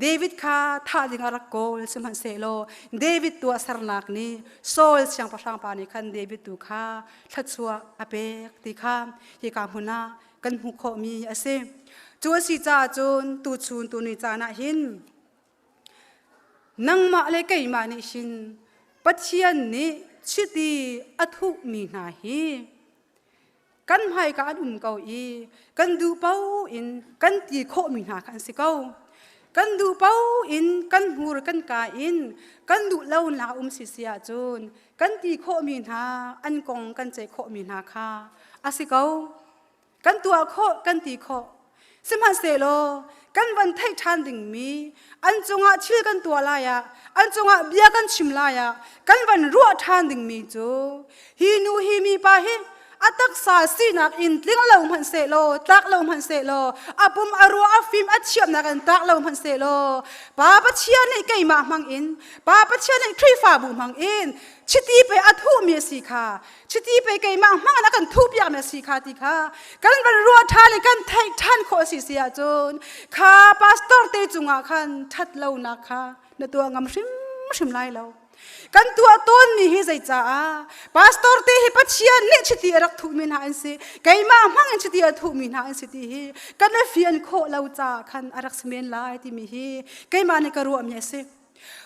เดวิดค่ะท่าดิ่งอารักโกลสมันเซโลเดวิดตัวสารนักนี้โซลเสียงประชังปานี่คันเดวิดตัวค่ะทัดชัวอเปกตีค่ะที่กางหุนากันหูโคมีอาเซจัวสีจ่าจนตูชูนตูนิจานะหินนังมาเลกัยมานิชินปัจเจียนนี้ชิดีอัฐุมีนาฮีกันให้การเกาอีกันดูเป้าอินกันตีโคมีนากันสิเกากันดูเป้าอินกันหูรกันกาอินกันดูเล่าหนาสิเสียจนกันตีโคมีนาอันกงกันใจโคมีนาค่ะอาสิเกากันตัวโคกันตีโคสมาเซโลกันวันไทยทันดิ่งมีอันจงชิลกันตัวลายอันจงเบียกันชิมลายกันวันรัวทันดิ่งมีจูฮีนูฮีมีปาฮีอัตักษาสีนักอินลิงเลวมันเซโลตักเลวมันเซโลอาปุมอารัวอาฟิมอัดเชียมนักอันตักเลวมันเซโลป้าปะเชียนในไก่มามังอินป้าปะเชียนในทรีฟ้าบุมังอินชิตีไปอัฐุเมียสีขาชิตีไปไก่มามังนักกันทุบยาเมียสีขาติขากันวันรัวทาลิกันไทยทันโคสีเสียจนข้าพาสตอร์เตจุงอาคันทัดเลวนักค่ะในตัวงามชิมไล่เลว กันตัวต้นมีฮิใจจ้าพาสตอร์เตฮิปัจเจียนเนชิตีรักทุมินหาอันสิไกมามั่งอันชิตีทุมินหาอันสิตีฮิกันเลฟียนโคเลวจ้าคันอารักสเมนไลที่มีฮิไกมาในกระรัวมีสิ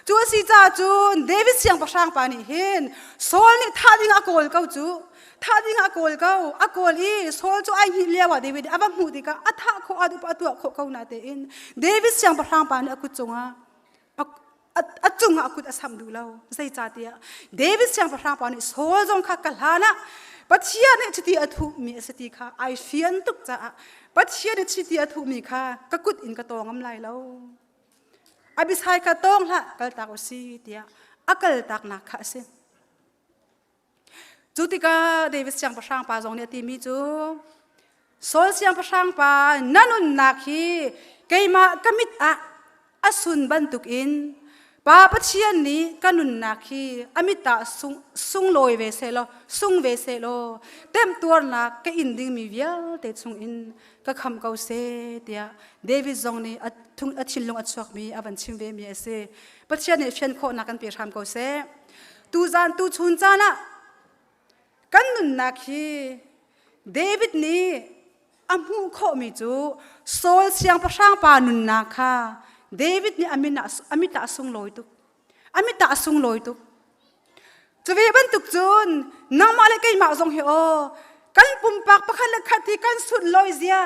จูสิจ้าจูนเดวิดเสียงประชางปานิหินโซลนี่ท่าดิ้งอากอลเขาจูท่าดิ้งอากอลเขาอากอลอีโซลจูไอฮิเลียวะเดวิดอาบังหูดิกาอัฐะโคอาดุปะตัวโคเขานาเตอินเดวิดเสียงประชางปานิอากุจงอาอัจงอากุดอสัมดูเลาใจจ่าเตียเดวิดเสียงประชางปานิโซลจงขักกะลานะปัจเจียนชิตีอธุมีสติค่ะไอเฟียนตุกจ้าปัจเจียนชิตีอธุมีค่ะกะกุดอินกะตองอำไลเลาอาบิสไฮกะตองละกัลตากอซีเตียอักลตากนักค่ะสิจุติกาเดวิดเสียงประชางปาจงเนี่ยตีมีจูโซลเสียงประชางปานันุนนักฮีเกยมากมิดอะอสุนบันตุกอินปาปัจเจียนนี้กันุนนักฮีอมิตาสุงลอยเวเซโลสุงเวเซโลเต็มตัวนักก็อินดิ้งมีเวียเตสุงอินก็คำเกาเซเตียเดวิดจงนี้ทุงชินลงอัดสวกมีอวันชิมเวมีเซปัจเจียนเนี่ยเชียนโคนักกันเปียคำเกาเซตูจานตูชุนจานะกันนุนนักฮีเดวิดนี้อามูโคมีจูโซลเสียงประชางปานุนนักค่ะเดวิดนี่อามิตาสุงลอยตุกอามิตาสุงลอยตุกจะเวบันตุกจูนนางมาเลกัยมาจงเฮโอกันปุ่มปากประคันเลขัดที่กันสุดลอยเสีย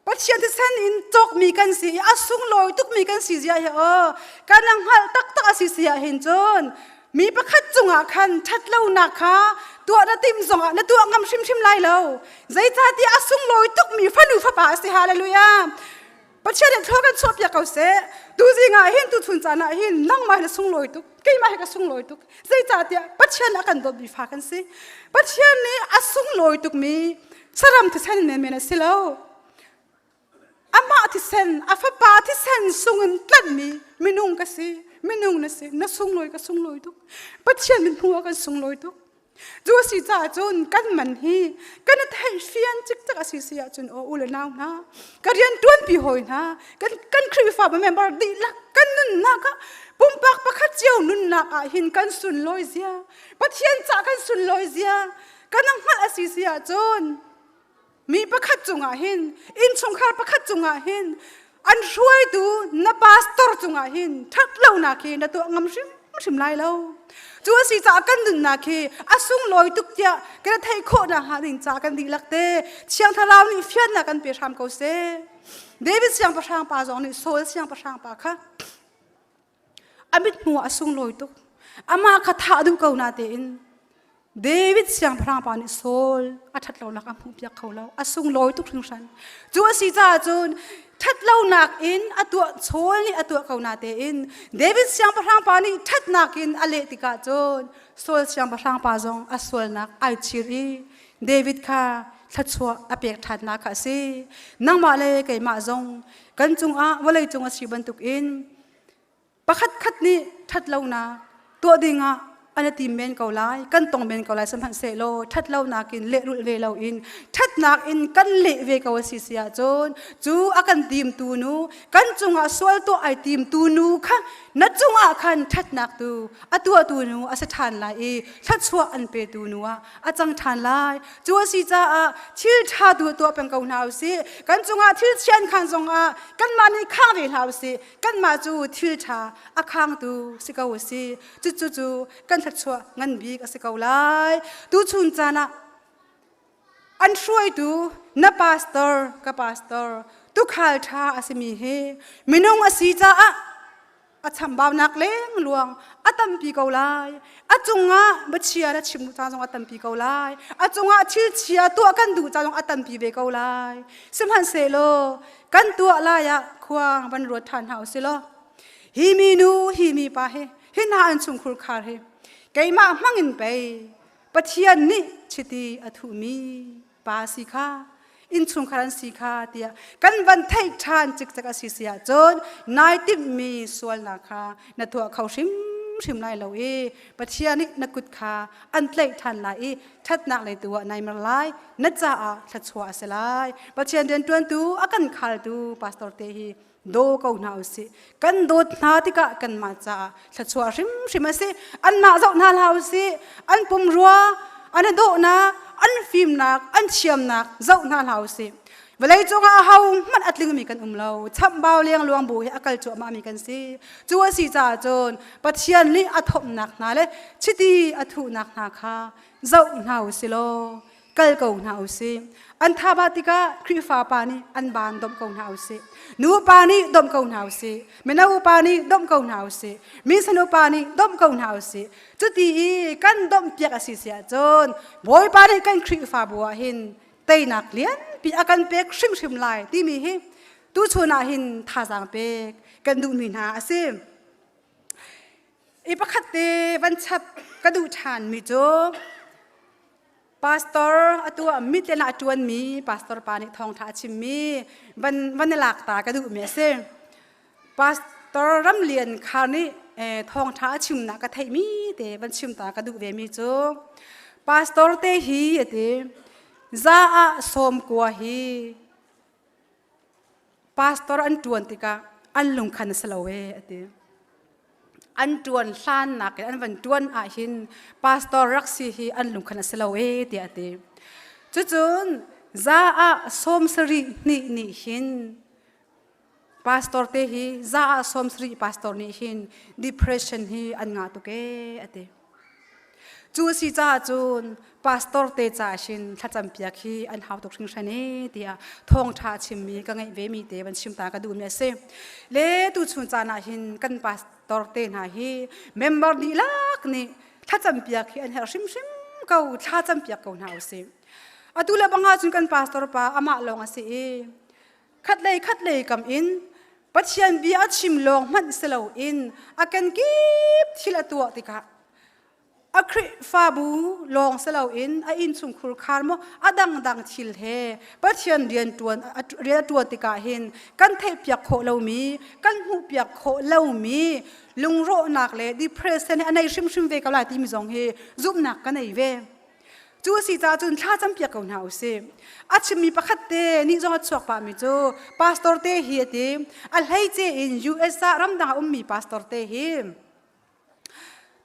ปัจเจียนที่เส้นอินจกมีกันสีอาสุงลอยตุกมีกันสีเสียเฮโอกันนังหัลตักสีเสียเห็นจูนมีประคัดจงอาคันชัดเล่านักค่ะตัวนัติมจงอาและตัวงำชิมไล่เล่าใจจ่าที่อาสุงลอยตุกมีฟันอุฟปาสิฮาเลลูยาปัจเจียนเท่ากันชอบอยากเอาเสดูสิงาเห็นตุทุนจานะเห็นนั่งมาให้สุงลอยตุกกี่มาให้ก็สุงลอยตุกใจจ่าที่ปัจเจียนอากันโดนบีฟ้ากันสิปัจเจียนนี้อาสุงลอยตุกมีสรำที่เส้นเมนสิเล่าอามาที่เส้นอาฟปาที่เส้นสุงตันมีนุ่งกันสิมีนุ่งนะสิน่าสุงลอยก็สุงลอยตุกปัจเจียนเป็นหัวกันสุงลอยตุกจูสิจ่าจุนกันมันฮีกันไทยเฟียนจิกจักสิเสียจุนโออุลนาวนะกันเรียนต้นปีหอยนะกันครีฟ้าเป็นเมมเบอร์ดีลักกันนุนนักปุ่มปากประคัดเจียวนุนนักหินกันสุนลอยเสียปัจเจียนจ่ากันสุนลอยเสียกันนั่งหัดสิเสียจุนมีประคัดจงหินอินสงครามประคัดจงหินอันช่วยดูนับพาสตอร์จงหินทัดเล่านักหินนัตัวงำชิมไล่เล่าจูสิจากกันดุนนักฮีอาสุงลอยตุกเตียกันไทยโคนะหาดินจากกันดีลักเตเชียงทาราวนี่เฟียนนักกันเปียชามเกาเซเดวิดเสียงประชางปาจงนี่โซลเสียงประชางปาค่ะอามิดมัวอาสุงลอยตุกอามาคาถาดูเกานาเตอินเดวิดเสียงประชางปานี่โซลอาทัดเราลักอามุเปียกเขาเราอาสุงลอยตุกถึงฉันจูสิจาจูนทัดเล่านักอินอตัวโซลนี่อตัวเขานาเตอินเดวิดเสียงประชางปานี่ทัดนักอินอเลติกาจูนโซลเสียงประชางปาจงอาโซลนักไอชิรีเดวิดค่ะทัดชัวอเปียกทัดนักค่ะสินั่งมาเลยไก่มาจงกันจงว่าเลยจงอาชีบันตุกอินประคัดนี่ทัดเล่านักตัวดิ่งอันนี้ทีมเมนเกาไลกันตรงเมนเกาไลสัมพันธ์เซโลทัดเล่านักอินเละรุ่เวลาอินทัดนักอินกันเละเวกาวสิเสียจนจูอากันทีมตูนูกันจงสวลตัวไอทีมตูนูค่ะนัดจงคันทัดนักตูตัวตูนูอาสถานไลทัดชัวอันเปตูนัวอาจังทานไลจูสิจ้าทิลชาตัวเป็นเกาหนาวสิกันจงทิลเชียนขันจงกันมาในข้างเวลาสิกันมาจูทิลชาอาข้างตูสิกาวสิจูกันทัดชัวงันบีก็สิกาวไลตูชุนจานะอันช่วยดูนับพาสตอร์กับพาสตอร์ตุกฮัลท่าอาศิมีเฮมินงอาศิจ้าอาชัมบาวนักเลงหลวงอาตัมปีเกาไลอาจงบัชเชียร์ชิมุตาจงอาตัมปีเกาไลอาจงทิลเชียตัวกันดูจ้าจงอาตัมปีเบเกาไลสิมหันเซโลกันตัวลายะควางบรรลุทานเฮาสิโลฮิมีนูฮิมีปาเฮฮินาอันสุงคุลคาเฮไกมามั่งอินไปปัจเจียนนี่ชิตีอธุมีปาสิกาอินชุงคารันสิกาเตียกันวันไทยทานจิกจักสิเสียจนนายติมีส่วนนาคาณตัวเขาชิม ชิมไล่เราปะเทียนี่นักกุดขาอันเตยทันไล่ชัดนักเลยตัวในมันไล่นัดจ้าชัดชัวเสไลปะเทียนเดินตวนตูอากันขาลตูพาสตอร์เตฮีโดก็น่าอุสิกันโดดนาติกะกันมาจ้าชัดชัวชิมสิอันมาเจ้านาลาอุสิอันปุ่มรัวอันโดนาอันฟิล์มนักอันเชียมนักเจ้านาลาอุสิเวลาจงอาเฮามันอัดลิงมีกันเราทับเบาเลี้ยงลวงบุยอากาศจัวมามีกันสิจัวสีจ่าจนปัจเจียนลิอัฐมนักนาเลยชิดีอัฐุนักนาคาเจ้าหนาวสิโลกัลเกาหนาวสิอันทาบาติกาคริฟาปานีอันบานดมเกาหนาวสินูปานีดมเกาหนาวสิเมนาอุปานีดมเกาหนาวสิมิสนุปานีดมเกาหนาวสิจุดที่กันดมเปียกสิเสียจนบอยปานีกันคริฟาบัวหินเตยนักเลี้ยนปีอาการเป็กชิมไล่ที่มีให้ตู้ชวนหินท่าจางเป็กกันดูมีนาสิอีประคัตเตวันชับกระดูชานมีโจพาสตอร์ตัวมิเตนาจวนมีพาสตอร์ปานิทองท่าชิมมีวันหลักตากระดูมีสิพาสตอร์รำเลียนคราวนี้ทองท่าชิมนักกระไทมีเตวันชิมตากระดูเวมีโจพาสตอร์เตฮีเตจ้าสมกว่าฮีพาสตอร์อันจวนติกาอันลุงขันสลาเวอติอันจวนล้านนักอันวันจวนอาหินพาสตอร์รักสีฮีอันลุงขันสลาเวติอติจุดจุนจ้าสมสรีนี่หินพาสตอร์เตฮีจ้าสมสรีพาสตอร์นี่หิน depression ฮีอันงาตุเกอติจูสิจ้าจูนพาสตอร์เตจ่าชินถ้าจำเปียกฮีอันหาวตกชิงชนีเดียทองชาชิมมีก็ไงเวมีเตวันชิมตากระดูเมียเซเลตูชุนจานาหินกันพาสตอร์เตนาฮีเมมเบอร์ดีลักนี่ถ้าจำเปียกฮีอันเฮชิมเกาถ้าจำเปียกเกาหนาวเซอตุเลบังอาจุนกันพาสตอร์ปาอามาลองอาเซคัดเลยกำอินปัจเจียนบีอัดชิมลองมันเสลาอินอากันกีบทิละตัวติกาอัคริฟาบูลองสลาวอินอินสุงคุรคาร์โมอดังทิลเฮปัจเจียนเรียนตัวติกาหินกันเทปยักโคเลามีกันหูปยักโคเลามีลุงโรนักเลยดิเพรสเซนอันไหนชิมเวกลายที่มีจงเฮจุบนักกันไหนเวจูสิจ้าจุนท่าจำเปียกเอาหนาวเซอาชิมีประคัตเตนี่จงอัดสวกปามิจูพาสตอร์เตฮีเตอัลไฮเจอินยูเอสรำดังมีพาสตอร์เตฮี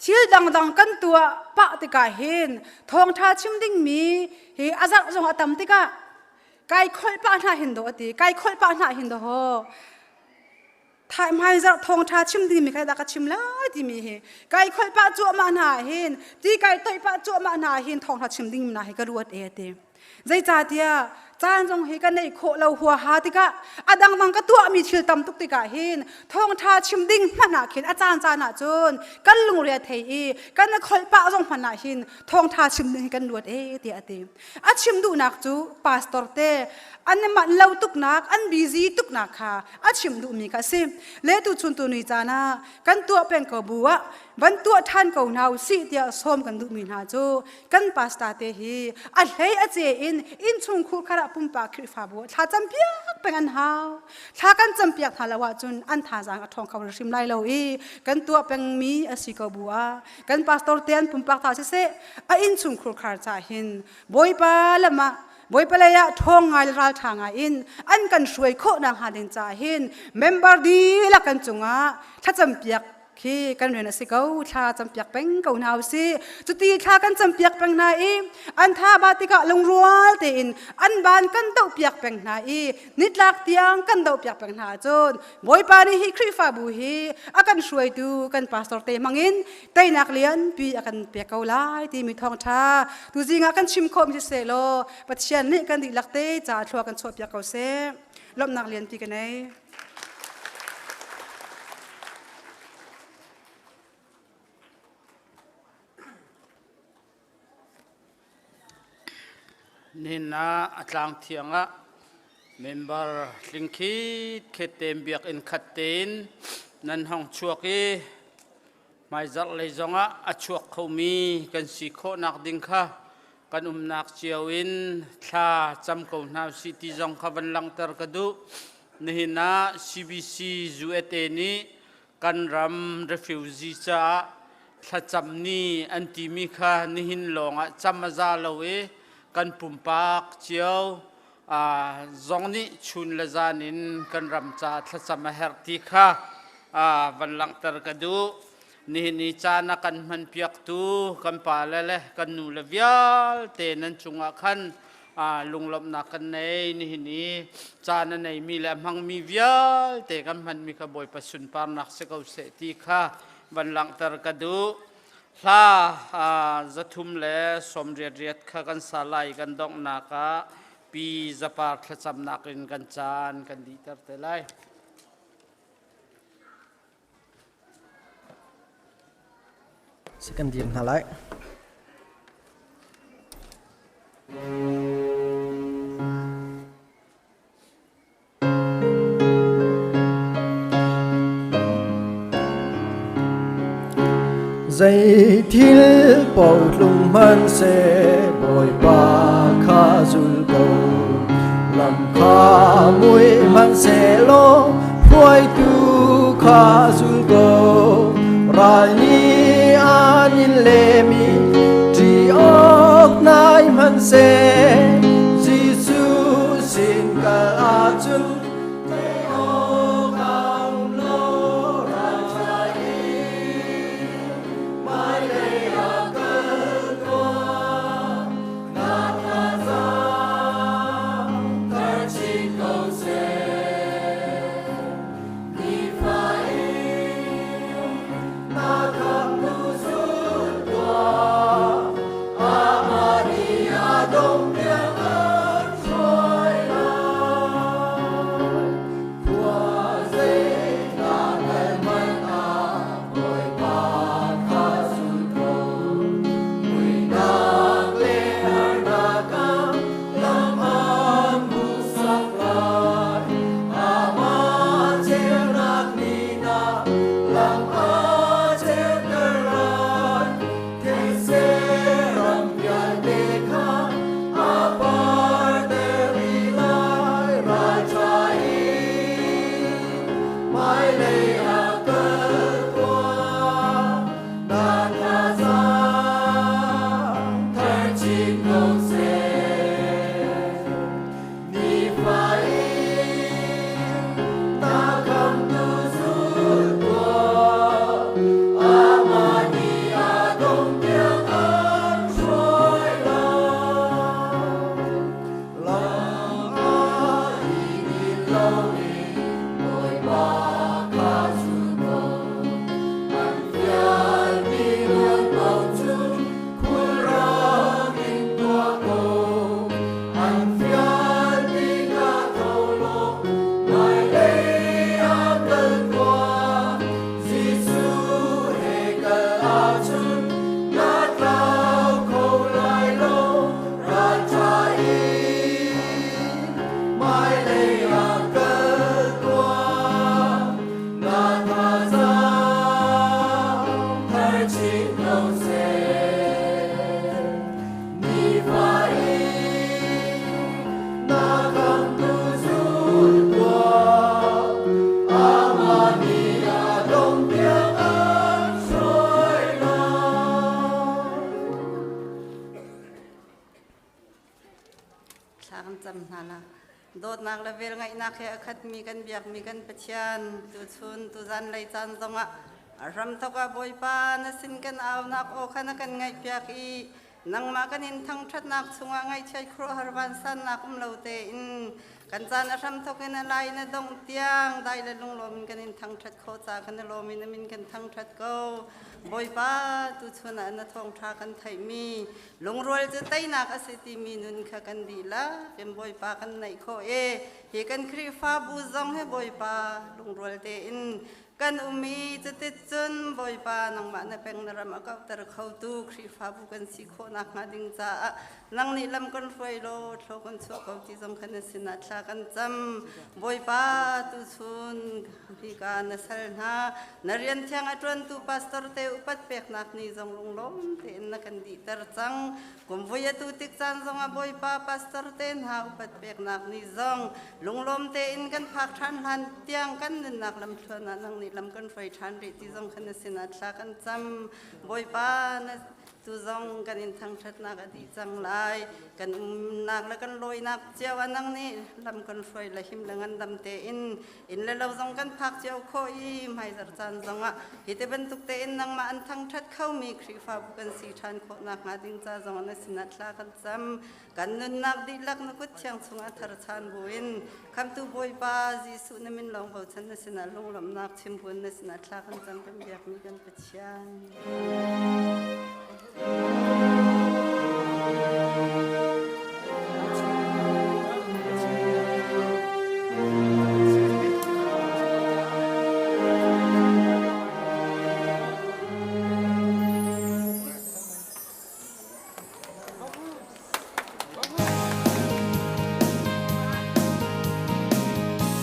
ทิลดังกันตัวปะติกาเห็นทองท่าชิมดิ่งมีเฮอาจักจงอัตมติกาไก่ค่อยปะหน้าเห็นโดติไก่ค่อยปะหน้าเห็นโดถ่ายมาจากทองท่าชิมดิ่งมีใครดักชิมแล้วที่มีเฮไก่ค่อยปะจั่วมาหน้าเห็นที่ไก่ต่อยปะจั่วมาหน้าเห็นทองท่าชิมดิ่งมีหน้าเฮก็รู้ว่าเตใจจ่าเดียจานจงเฮกันในโคเราหัวหาติกะอดังก็ตัวมีชิลตำตุกติกะหินทองทาชิมดิ่งมันหนักหินอาจารย์จานาจนกันลุงเรียเทีกันในคอยป้าจงมันหนักหินทองทาชิมดิ่งกันรวดเตียตีอาชิมดูนักจูพาสตอร์เตอันนี้มันเล่าตุกนักอันบิซีตุกนักค่ะอาชิมดูมีกันสิเลตุชุนตุนิจานากันตัวเป็นกบัววันตัวท่านเขาหนาวสิเดียสมกันดูมีนาจูกันพาสตาเตฮีอันเฮอเจอินชุงคูคาราปุ่มปากคริฟาบัวถ้าจำเปียกเป็นอันหาวถ้ากันจำเปียกทาละว่าจุนอันทาจางทองเขาริมไลเรากันตัวเป็นมีอสิกบัวกันพาสตอร์เตียนปุ่มปากทาเสอินชุงคูคาราจาหินบอยปาละมาบอยเปลยะทองไงรัลทางอินอันกันช่วยโคนางหาดินจ่าหินเมมเบอร์ดีละกันจุงถ้าจำเปียกคีกันเรียนสิเขาชาจำเปียกเป็นเก่าหนาวสิจุดที่ชากันจำเปียกเป็นนายอันท่าบาติกะลงรัวตีนอันบานกันเต่าเปียกเป็นนายนิดลักเตียงกันเต่าเปียกเป็นนาจนบอยปานีฮิคริฟาบูฮีอากันช่วยดูกันพาสตอร์เตมังอินไตนักเรียนปีอากันเปียกเกาไล่ที่มีทองชาดูจริงอากันชิมคมที่เซโลปัจเจียนนี่กันดิลักเตจ่าชัวกันชัวเปียกเกาเซลบนักเรียนปีกันไหนนี่นะอาจารย์เทียงะเมมเบอร์ลิงคีเคเตมเบียกอินคัตเตนนั่นห้องชัวกีไม่จัดเลยจงะอาชัวเขามีกันสีโคนักดิ้งค่ะกันนักเจียวอินท่าจำเขาหน้าสิติจงขบันลังเตอร์กระดูนี่นะ CBC จูเอเตนีกันรำ refugee จ้า thla cham ni an ti mi kha ni hin longa chamaza loe kan pumpak chiao zong ni chun la zanin kan ram cha thla chama her ti kha van lang tar ka du ni chana kan man piak tu kan pa le kan nu la vial te nan chunga khan lunglop na kan nei ni chana nei mi la mang mi vial te kan man mi ka boy pasun par nak se kau se ti kha van lang tar ka du la zathum le som riat kha kan salai kan dong na ka pi zapar thla cham nakin kan chan kan di tar te lai Second điểm hả lại. Dây thil bầu lùng man sẽ bồi ba kha dul cầu làm kha muối man sẽ lo phơi tu kha dul cầu rai ni anin le mi tri ok nai man sẽ Giêsu xin cả a chun Dot nak level ngai nak ya khat mi kan biak mi kan pechian tu chun tu zan lai chan zonga ram thoka boy pa na sin kan aw nak o khana kan ngai piak I nang ma kan in thang that nak chunga ngai chai khro harban san nak lo te in kan chan ram thokin lai na dong tiang dai le lung lo min kan in thang that kho cha kan lo min min kan thang that ko boy pa tu chuna na thong tha kan thai mi lung rol je tai nak asiti mi nun kha kan di la kem boy pa kan nai kho he kan khri fa bu zong he boy pa lung rol te in kan umi je te chun boy pa nang ma na peng na ram ka tar khau tu khri fa bu kan si kho nak nga ding cha nang ni lam kan foi lo thlo kan chu ko ti zong khan sin na thla kan cham boy pa tu chun hi ka na sal na narian thang atron tu pastor te upat pek nak ni zong lung lom te na kan di tar chang kum voya tu tik chan zong a boy pa pastor te na upat pek nak ni zong lung lom te in kan phak than han tiang kan nak lam thona nang ni ลำกันไฟชันริที่จงขันสินาทลากันจำบ่อยป้านะtu zong kan in thang that nak adi chang lai kan nak la kan loi nak chiaw anang ni lam kan foi la him langan dam te in le lo zong kan phak chiaw khoi mai zar chan zonga hite ban tuk te in nang ma an thang that khau mi khri fa bu kan si than kho nak nga ding cha zong na sinat la kan cham kan nun nak di lak na kut chiang chunga thar chan buin kam tu boy pa ji su na min long bo chan na sinal long lam nak chim bun na sinat la kan cham kan yak mi kan pachyan